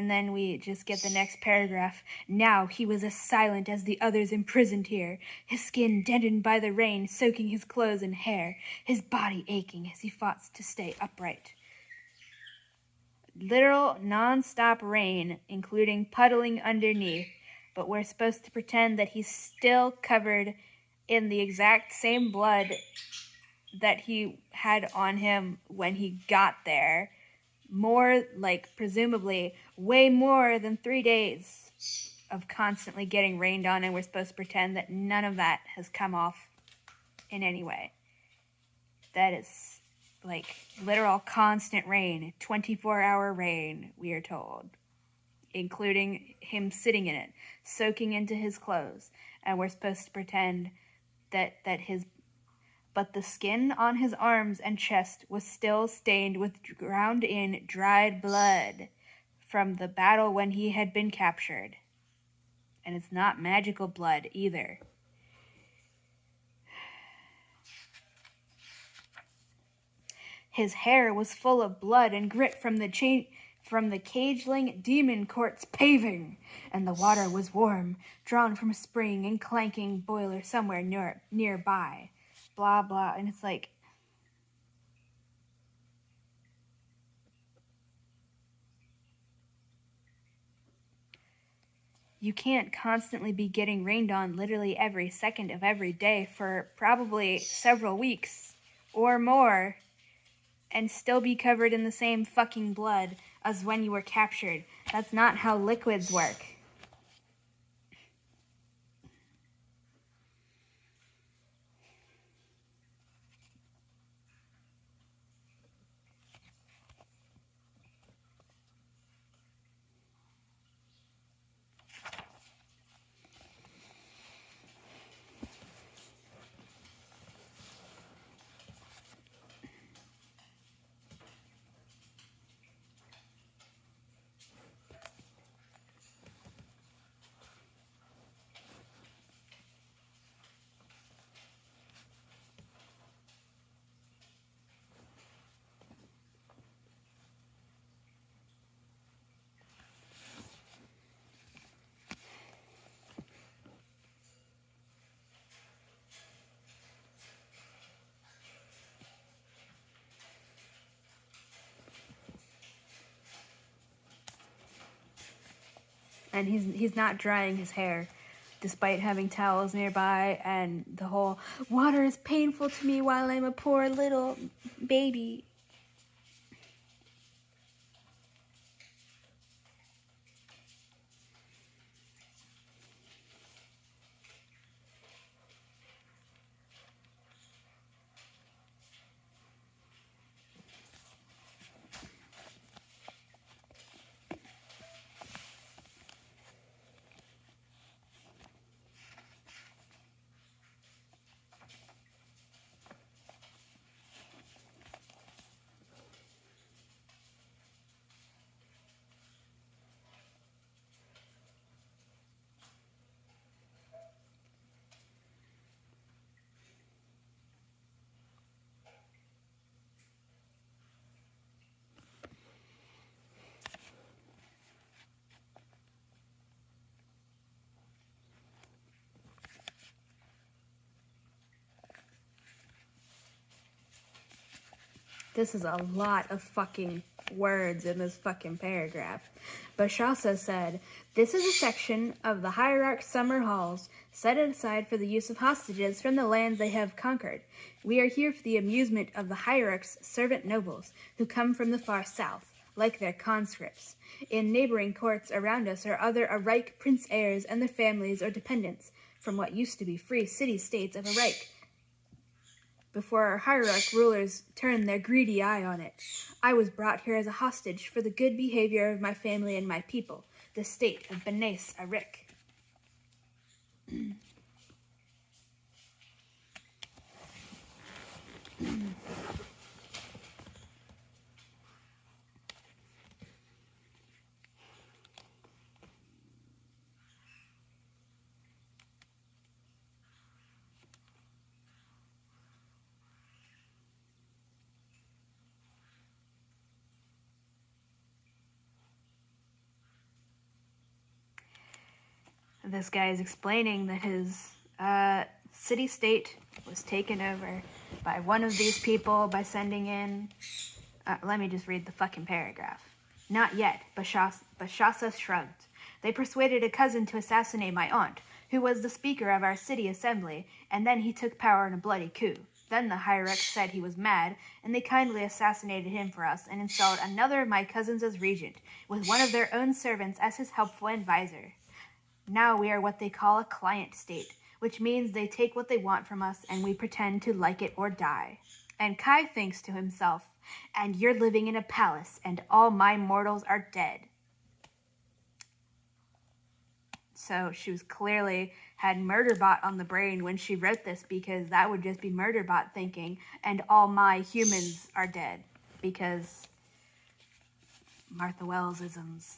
then we just get the next paragraph. Now he was as silent as the others imprisoned here, his skin deadened by the rain soaking his clothes and hair, his body aching as he fought to stay upright. Literal non-stop rain, including puddling underneath, but we're supposed to pretend that he's still covered in the exact same blood that he had on him when he got there. More, presumably, way more than 3 days of constantly getting rained on, and we're supposed to pretend that none of that has come off in any way. That is, literal constant rain, 24-hour rain, we are told, including him sitting in it, soaking into his clothes, and we're supposed to pretend but the skin on his arms and chest was still stained with ground-in dried blood from the battle when he had been captured. And it's not magical blood either. His hair was full of blood and grit from the cageling demon court's paving, and the water was warm, drawn from a spring and clanking boiler somewhere nearby. Blah, blah, and it's like... You can't constantly be getting rained on literally every second of every day for probably several weeks or more and still be covered in the same fucking blood as when you were captured. That's not how liquids work. and he's not drying his hair, despite having towels nearby, and the whole water is painful to me while I'm a poor little baby. This is a lot of fucking words in this fucking paragraph. Bashasa said, "This is a section of the hierarch's summer halls set aside for the use of hostages from the lands they have conquered. We are here for the amusement of the hierarch's servant nobles, who come from the far south, like their conscripts. In neighboring courts around us are other Araik prince heirs and their families or dependents, from what used to be free city-states of Araik, before our hierarch rulers turned their greedy eye on it. I was brought here as a hostage for the good behavior of my family and my people, the state of Benes Arik." This guy is explaining that his city-state was taken over by one of these people by sending in... let me just read the fucking paragraph. "Not yet," Bashasa shrugged. "They persuaded a cousin to assassinate my aunt, who was the speaker of our city assembly, and then he took power in a bloody coup. Then the hierarch said he was mad, and they kindly assassinated him for us and installed another of my cousins as regent, with one of their own servants as his helpful advisor. Now we are what they call a client state, which means they take what they want from us and we pretend to like it or die." And Kai thinks to himself, "And you're living in a palace and all my mortals are dead." So she was clearly had Murderbot on the brain when she wrote this, because that would just be Murderbot thinking, "And all my humans are dead," because Martha Wells-isms.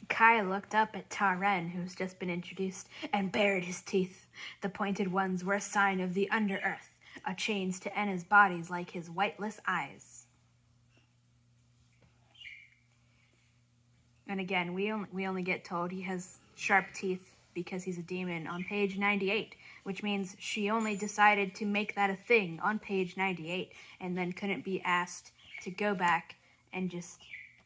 Kai looked up at Ta-Ren, who's just been introduced, and bared his teeth. The pointed ones were a sign of the under-earth, a chains to Enna's bodies like his whiteless eyes. And again, we only get told he has sharp teeth because he's a demon on page 98, which means she only decided to make that a thing on page 98 and then couldn't be asked to go back and just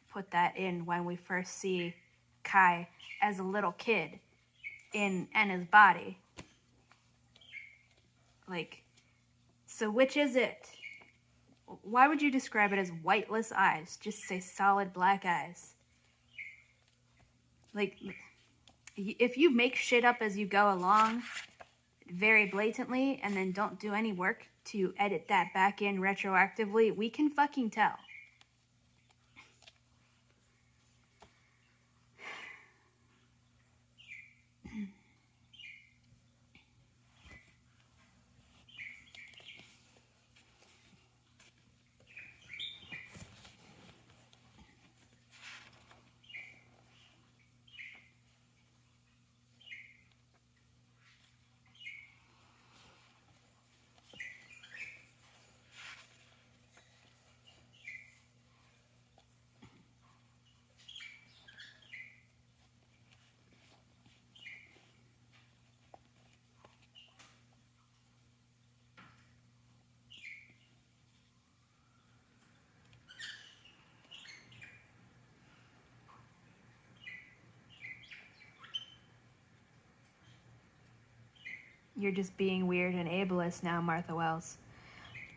put that in when we first see Kai as a little kid in Enna's body. Like, so which is it? Why would you describe it as whiteless eyes? Just say solid black eyes. Like, if you make shit up as you go along very blatantly and then don't do any work to edit that back in retroactively, we can fucking tell. You're just being weird and ableist now, Martha Wells.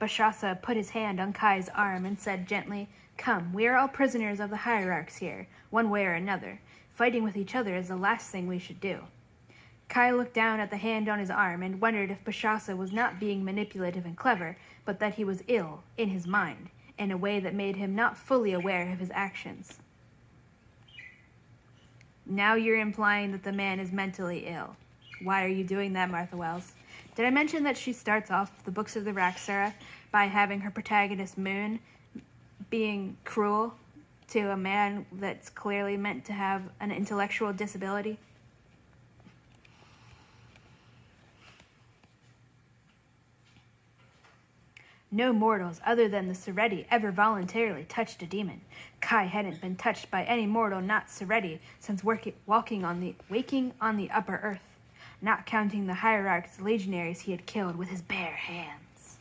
Bashasa put his hand on Kai's arm and said gently, "Come, we are all prisoners of the hierarchs here, one way or another. Fighting with each other is the last thing we should do." Kai looked down at the hand on his arm and wondered if Bashasa was not being manipulative and clever, but that he was ill, in his mind, in a way that made him not fully aware of his actions. Now you're implying that the man is mentally ill. Why are you doing that, Martha Wells? Did I mention that she starts off the books of the Raksara by having her protagonist Moon being cruel to a man that's clearly meant to have an intellectual disability? No mortals other than the Sereti ever voluntarily touched a demon. Kai hadn't been touched by any mortal not Sereti since waking on the upper earth, not counting the hierarch's legionaries he had killed with his bare hands.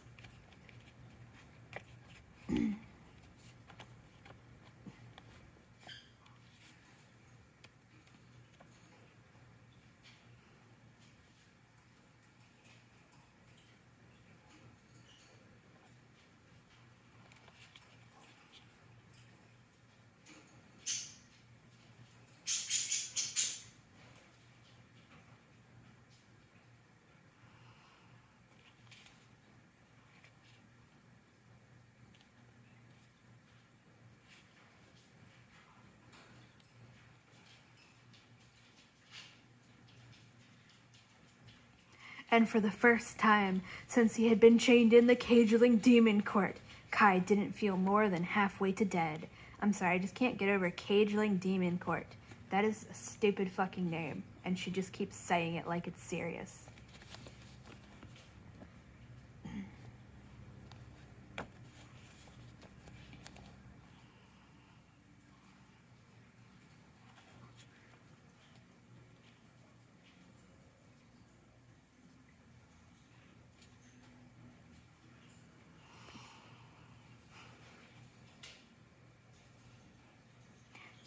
And for the first time since he had been chained in the cageling demon court, Kai didn't feel more than halfway to dead. I'm sorry, I just can't get over cageling demon court. That is a stupid fucking name, and she just keeps saying it like it's serious.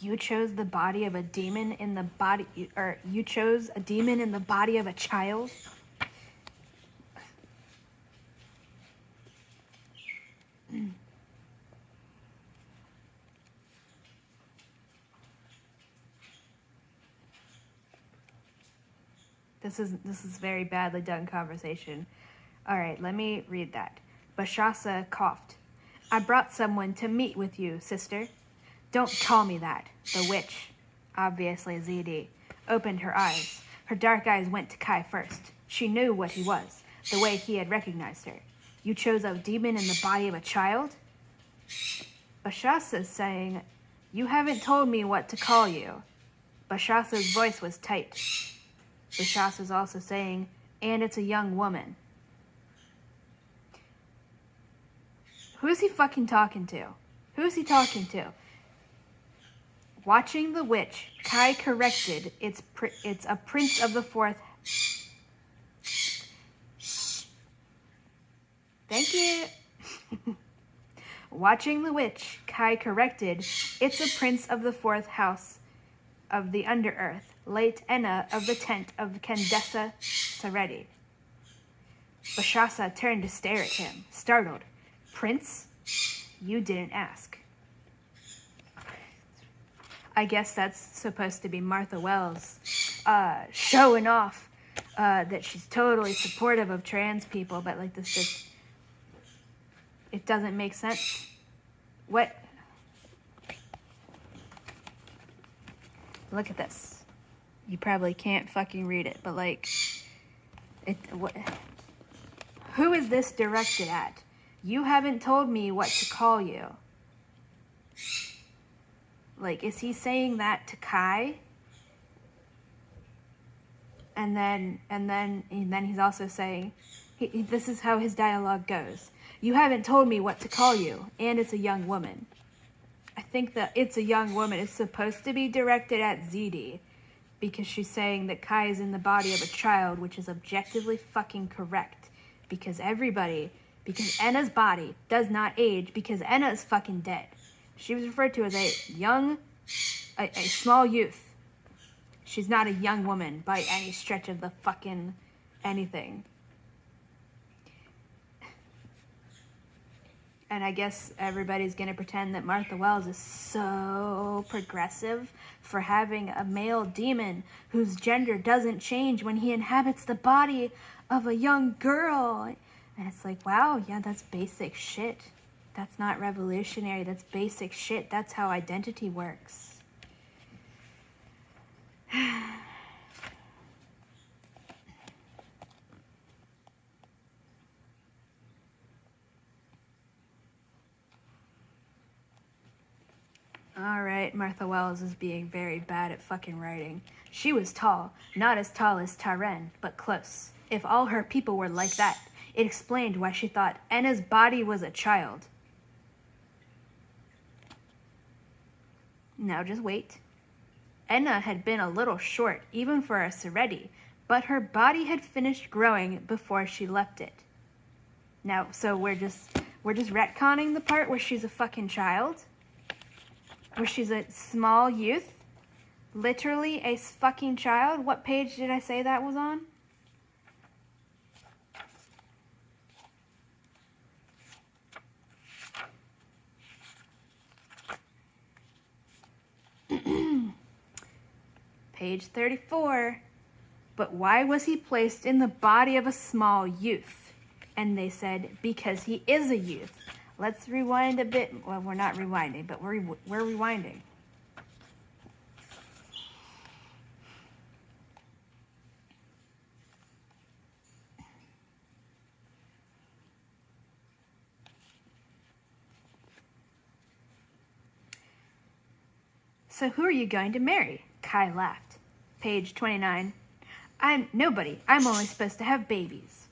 You chose the body of a demon in the body, or you chose a demon in the body of a child? This is very badly done conversation. All right, let me read that. Bashasa coughed. "I brought someone to meet with you, sister." "Don't call me that." The witch, obviously ZD, opened her eyes. Her dark eyes went to Kai first. She knew what he was, the way he had recognized her. "You chose a demon in the body of a child?" Bashasa's saying, "You haven't told me what to call you." Bashasa's voice was tight. Bashasa's also saying, "And it's a young woman." Who's he fucking talking to? Who's he talking to? Watching the witch, Kai corrected, it's a prince of the fourth. Thank you. Watching the witch, Kai corrected, it's a prince of the fourth house of the underearth, late Enna of the tent of Kendessa Sereti. Bashasa turned to stare at him, startled. "Prince? You didn't ask." I guess that's supposed to be Martha Wells showing off that she's totally supportive of trans people, but like this just, it doesn't make sense. What? Look at this. You probably can't fucking read it, but like, who is this directed at? "You haven't told me what to call you." Like, is he saying that to Kai? And then he's also saying, this is how his dialogue goes. "You haven't told me what to call you, and it's a young woman." I think that "it's a young woman" is supposed to be directed at ZD, because she's saying that Kai is in the body of a child, which is objectively fucking correct. Because Enna's body does not age, because Enna is fucking dead. She was referred to as a small youth. She's not a young woman by any stretch of the fucking anything. And I guess everybody's going to pretend that Martha Wells is so progressive for having a male demon whose gender doesn't change when he inhabits the body of a young girl. And it's like, wow, yeah, that's basic shit. That's not revolutionary. That's basic shit. That's how identity works. Alright, Martha Wells is being very bad at fucking writing. She was tall, not as tall as Taren, but close. If all her people were like that, it explained why she thought Enna's body was a child. Now just wait. Enna had been a little short, even for a Sereti, but her body had finished growing before she left it. Now, so we're just retconning the part where she's a fucking child? Where she's a small youth? Literally a fucking child? What page did I say that was on? Page 34. But why was he placed in the body of a small youth? And they said, because he is a youth. Let's rewind a bit. Well, we're not rewinding, but we're rewinding. So who are you going to marry? Kai laughed. Page 29. I'm nobody. I'm only supposed to have babies.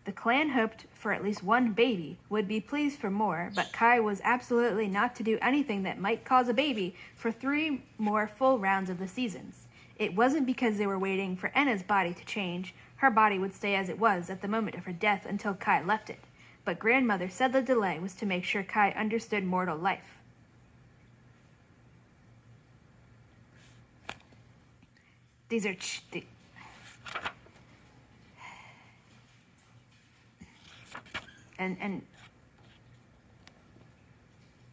The clan hoped for at least one baby, would be pleased for more, but Kai was absolutely not to do anything that might cause a baby for 3 more full rounds of the seasons. It wasn't because they were waiting for Enna's body to change. Her body would stay as it was at the moment of her death until Kai left it. But grandmother said the delay was to make sure Kai understood mortal life. These are... And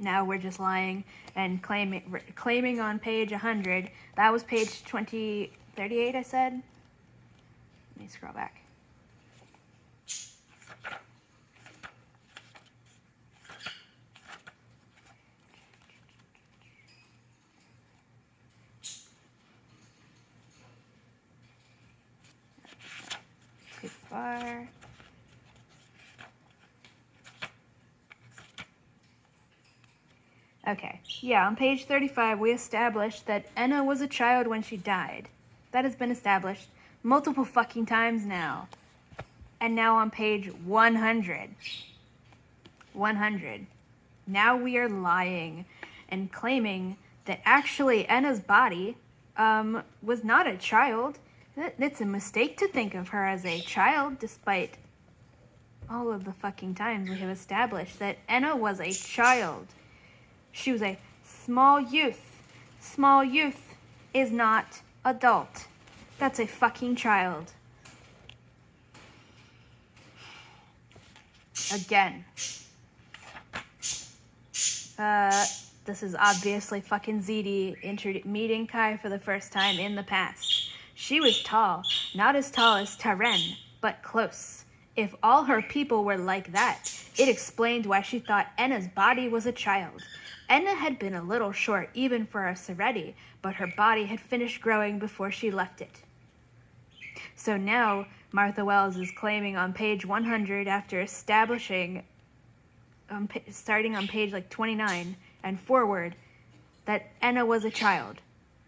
now we're just lying and claiming on page 100. That was page 38, I said. Let me scroll back. Too far. Okay, yeah, on page 35, we established that Enna was a child when she died. That has been established multiple fucking times now. And now on page 100. 100. Now we are lying and claiming that actually Enna's body was not a child. It's a mistake to think of her as a child, despite all of the fucking times we have established that Enna was a child. She was a small youth. Small youth is not adult. That's a fucking child. Again. This is obviously fucking Zedi meeting Kai for the first time in the past. She was tall, not as tall as Taren, but close. If all her people were like that, it explained why she thought Enna's body was a child. Enna had been a little short even for a Sereti, but her body had finished growing before she left it. So now, Martha Wells is claiming on page 100 after establishing, starting on page 29 and forward, that Enna was a child.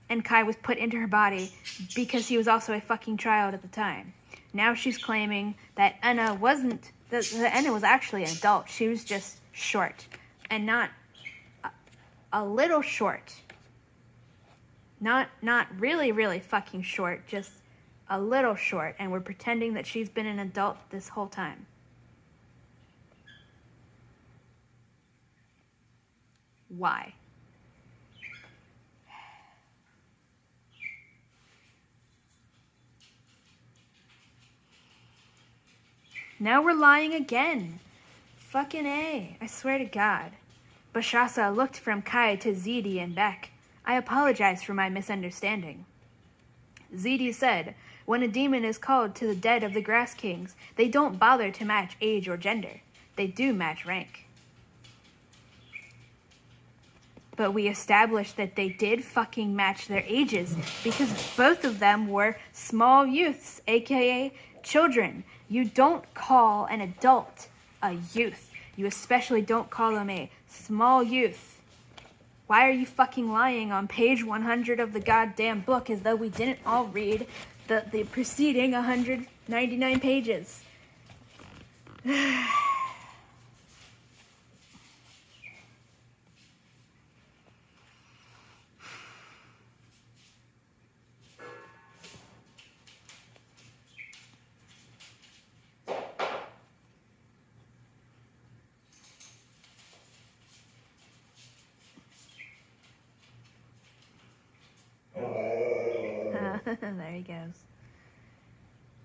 And Kai was put into her body because he was also a fucking child at the time. Now she's claiming that Enna wasn't, that Enna was actually an adult. She was just short. And not a little short. Not really, really fucking short, just a little short. And we're pretending that she's been an adult this whole time. Why? Now we're lying again. Fucking A, I swear to God. Bashasa looked from Kai to Zedi and back. I apologize for my misunderstanding. Zedi said, when a demon is called to the dead of the Grass Kings, they don't bother to match age or gender. They do match rank. But we established that they did fucking match their ages because both of them were small youths, aka children. You don't call an adult a youth. You especially don't call them a small youth. Why are you fucking lying on page 100 of the goddamn book as though we didn't all read the preceding 199 pages? There he goes.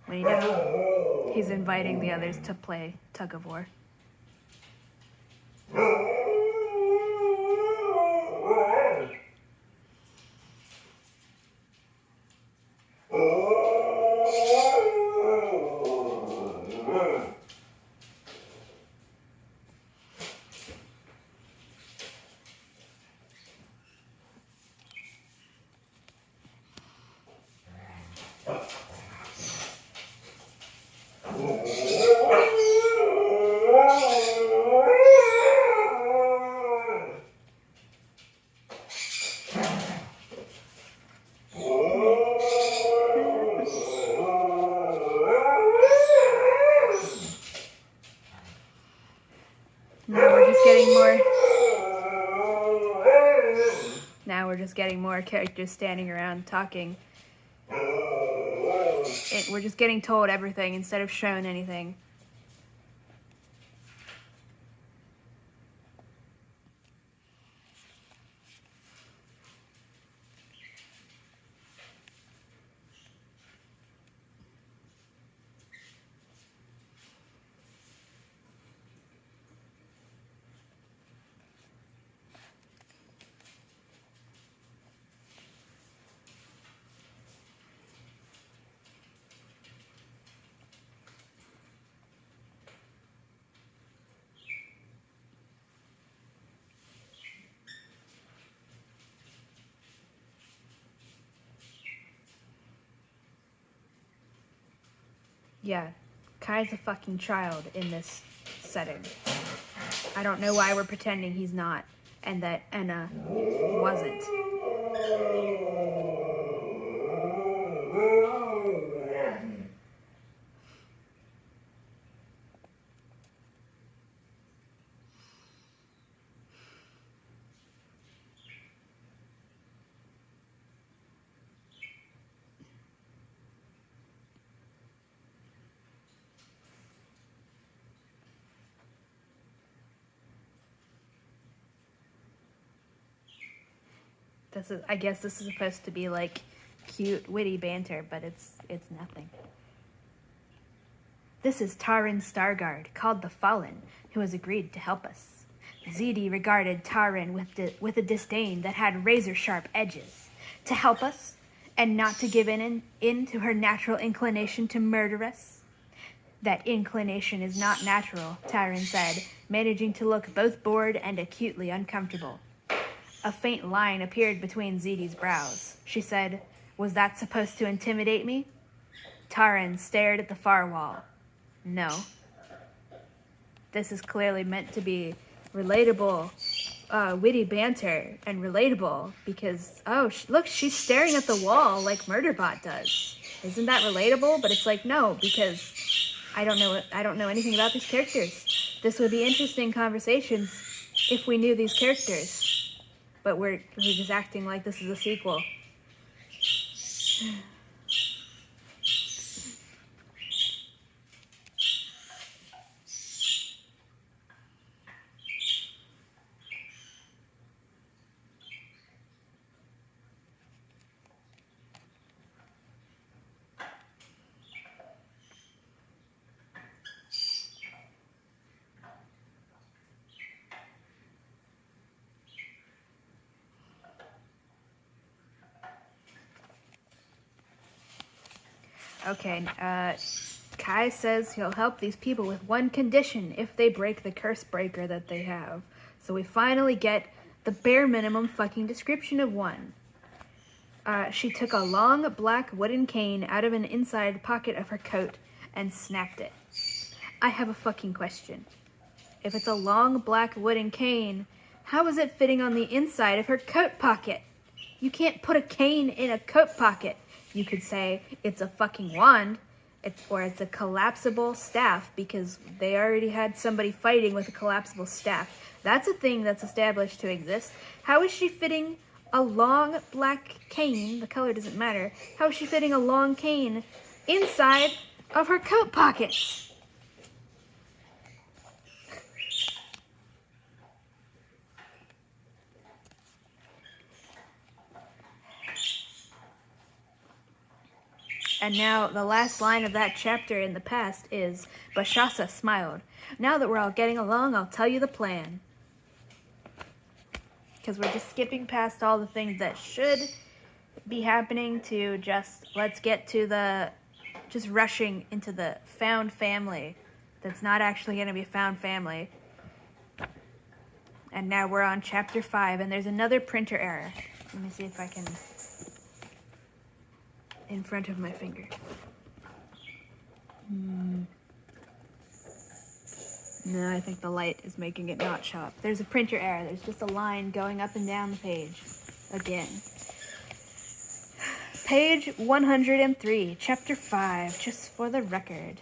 Well, you know, he's inviting the others to play tug of war. Now we're just getting more characters standing around talking. We're just getting told everything instead of shown anything. Yeah, Kai's a fucking child in this setting. I don't know why we're pretending he's not, and that Enna wasn't. I guess this is supposed to be like cute, witty banter, but it's nothing. This is Taran Stargard, called the Fallen, who has agreed to help us. Zedi regarded Taran with a disdain that had razor-sharp edges. To help us, and not to give in to her natural inclination to murder us? That inclination is not natural, Taran said, managing to look both bored and acutely uncomfortable. A faint line appeared between Zedi's brows. She said, "Was that supposed to intimidate me?" Taran stared at the far wall. No. This is clearly meant to be relatable, witty banter, and relatable because, look, she's staring at the wall like Murderbot does. Isn't that relatable? But it's like, no, because I don't know anything about these characters. This would be interesting conversations if we knew these characters. But we're just acting like this is a sequel. Okay, Kai says he'll help these people with one condition if they break the curse breaker that they have. So we finally get the bare minimum fucking description of one. She took a long black wooden cane out of an inside pocket of her coat and snapped it. I have a fucking question. If it's a long black wooden cane, how is it fitting on the inside of her coat pocket? You can't put a cane in a coat pocket. You could say it's a fucking wand, or it's a collapsible staff, because they already had somebody fighting with a collapsible staff. That's a thing that's established to exist. How is she fitting a long black cane, the color doesn't matter, how is she fitting a long cane inside of her coat pockets? And now the last line of that chapter in the past is, Bashasa smiled. Now that we're all getting along, I'll tell you the plan. Because we're just skipping past all the things that should be happening to just, let's get to the, just rushing into the found family that's not actually going to be a found family. And now we're on chapter 5, and there's another printer error. Let me see if I can, in front of my finger. No, I think the light is making it not show up. There's a printer error. There's just a line going up and down the page. Again. Page 103, chapter 5, just for the record.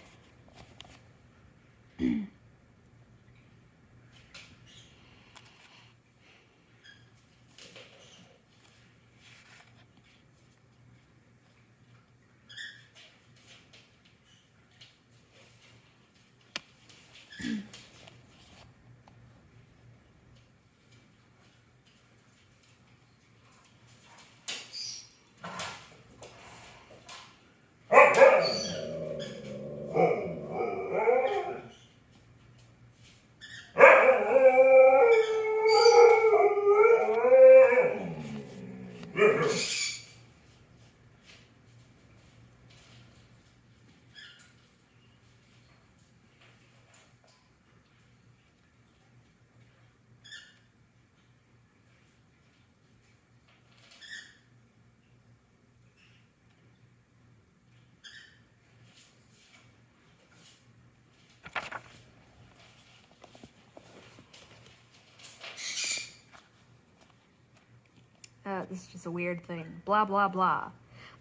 This is just a weird thing. Blah, blah, blah.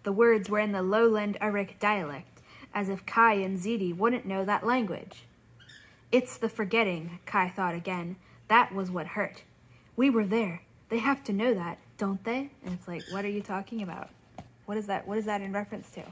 The words were in the lowland Arik dialect, as if Kai and Ziti wouldn't know that language. It's the forgetting, Kai thought again. That was what hurt. We were there. They have to know that, don't they? And it's like, what are you talking about? What is that? What is that in reference to?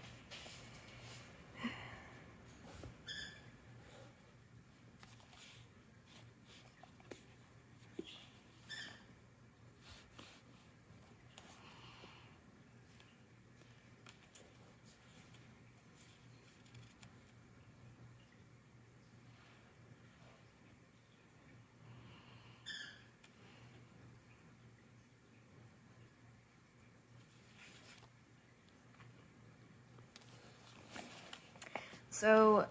So,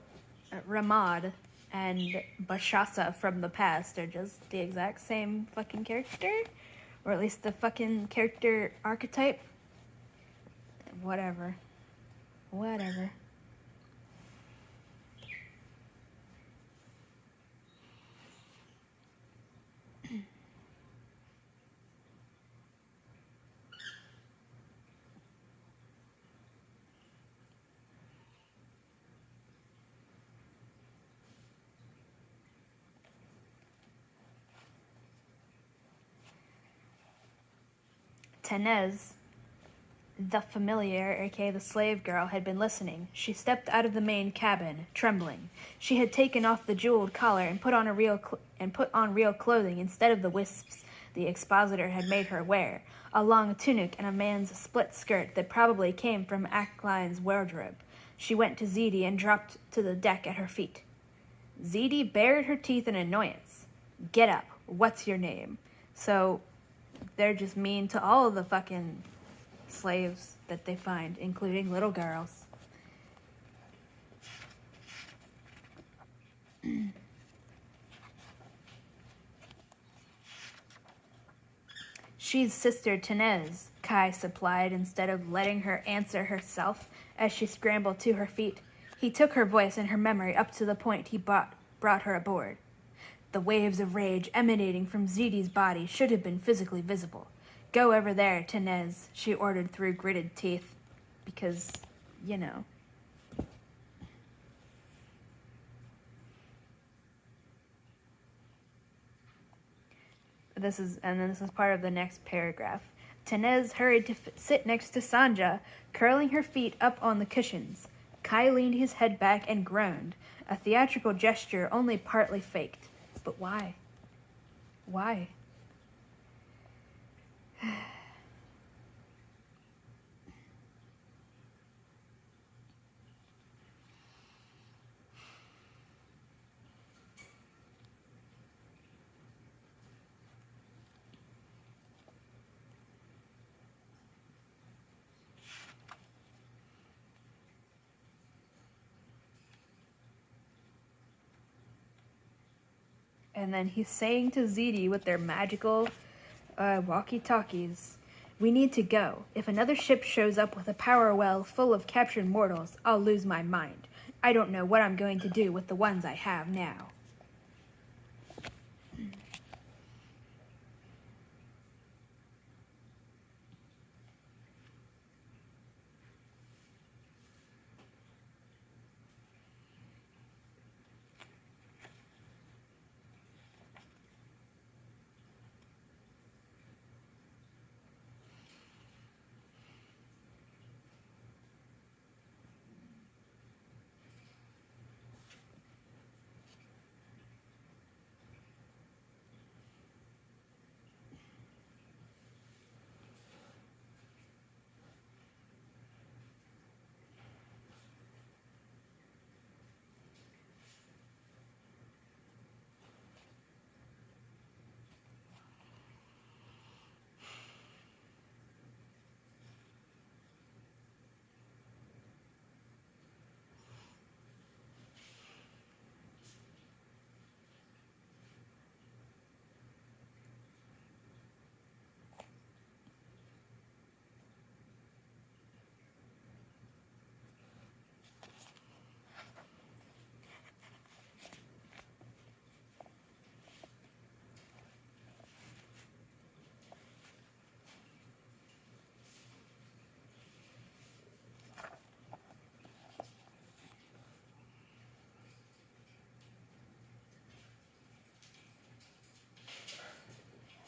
Ramad and Bashasa from the past are just the exact same fucking character? Or at least the fucking character archetype? Whatever. Whatever. Tenez, the familiar, aka the slave girl, had been listening. She stepped out of the main cabin, trembling. She had taken off the jeweled collar and put on real clothing instead of the wisps the expositor had made her wear, a long tunic and a man's split skirt that probably came from Ackline's wardrobe. She went to Ziti and dropped to the deck at her feet. Ziti bared her teeth in annoyance. Get up. What's your name? So they're just mean to all of the fucking slaves that they find, including little girls. She's Sister Tenez, Kai supplied instead of letting her answer herself as she scrambled to her feet. He took her voice and her memory up to the point he brought her aboard. The waves of rage emanating from Zidi's body should have been physically visible. Go over there, Tenez, she ordered through gritted teeth. Because, you know. This is part of the next paragraph. Tenez hurried to sit next to Sanja, curling her feet up on the cushions. Kai leaned his head back and groaned, a theatrical gesture only partly faked. But why? Why? And then he's saying to Zidi with their magical walkie-talkies, "We need to go. If another ship shows up with a power well full of captured mortals, I'll lose my mind. I don't know what I'm going to do with the ones I have now."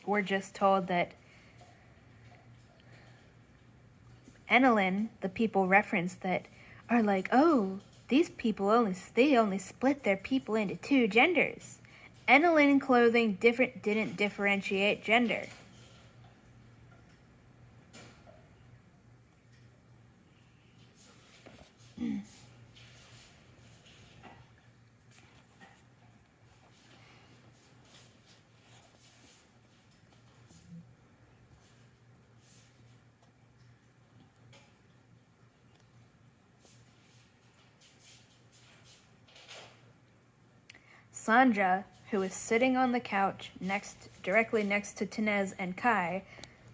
We're just told that Enelin, the people referenced that are like, oh, these people only split their people into two genders. Enelin clothing didn't differentiate gender. Sanja, who was sitting on the couch directly next to Tenez and Kai,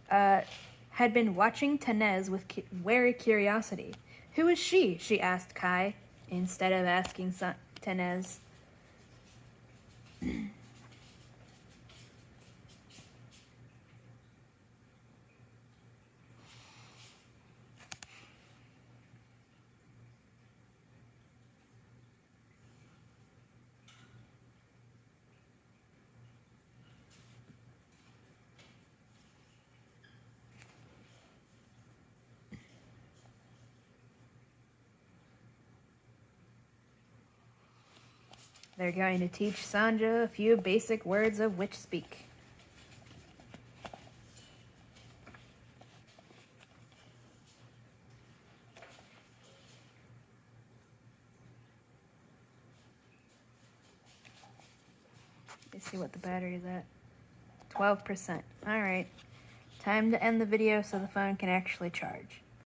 had been watching Tenez with wary curiosity. "Who is she?" she asked Kai, instead of asking Tenez. They're going to teach Sanja a few basic words of witch speak. Let's see what the battery is at. 12%. Alright. Time to end the video so the phone can actually charge.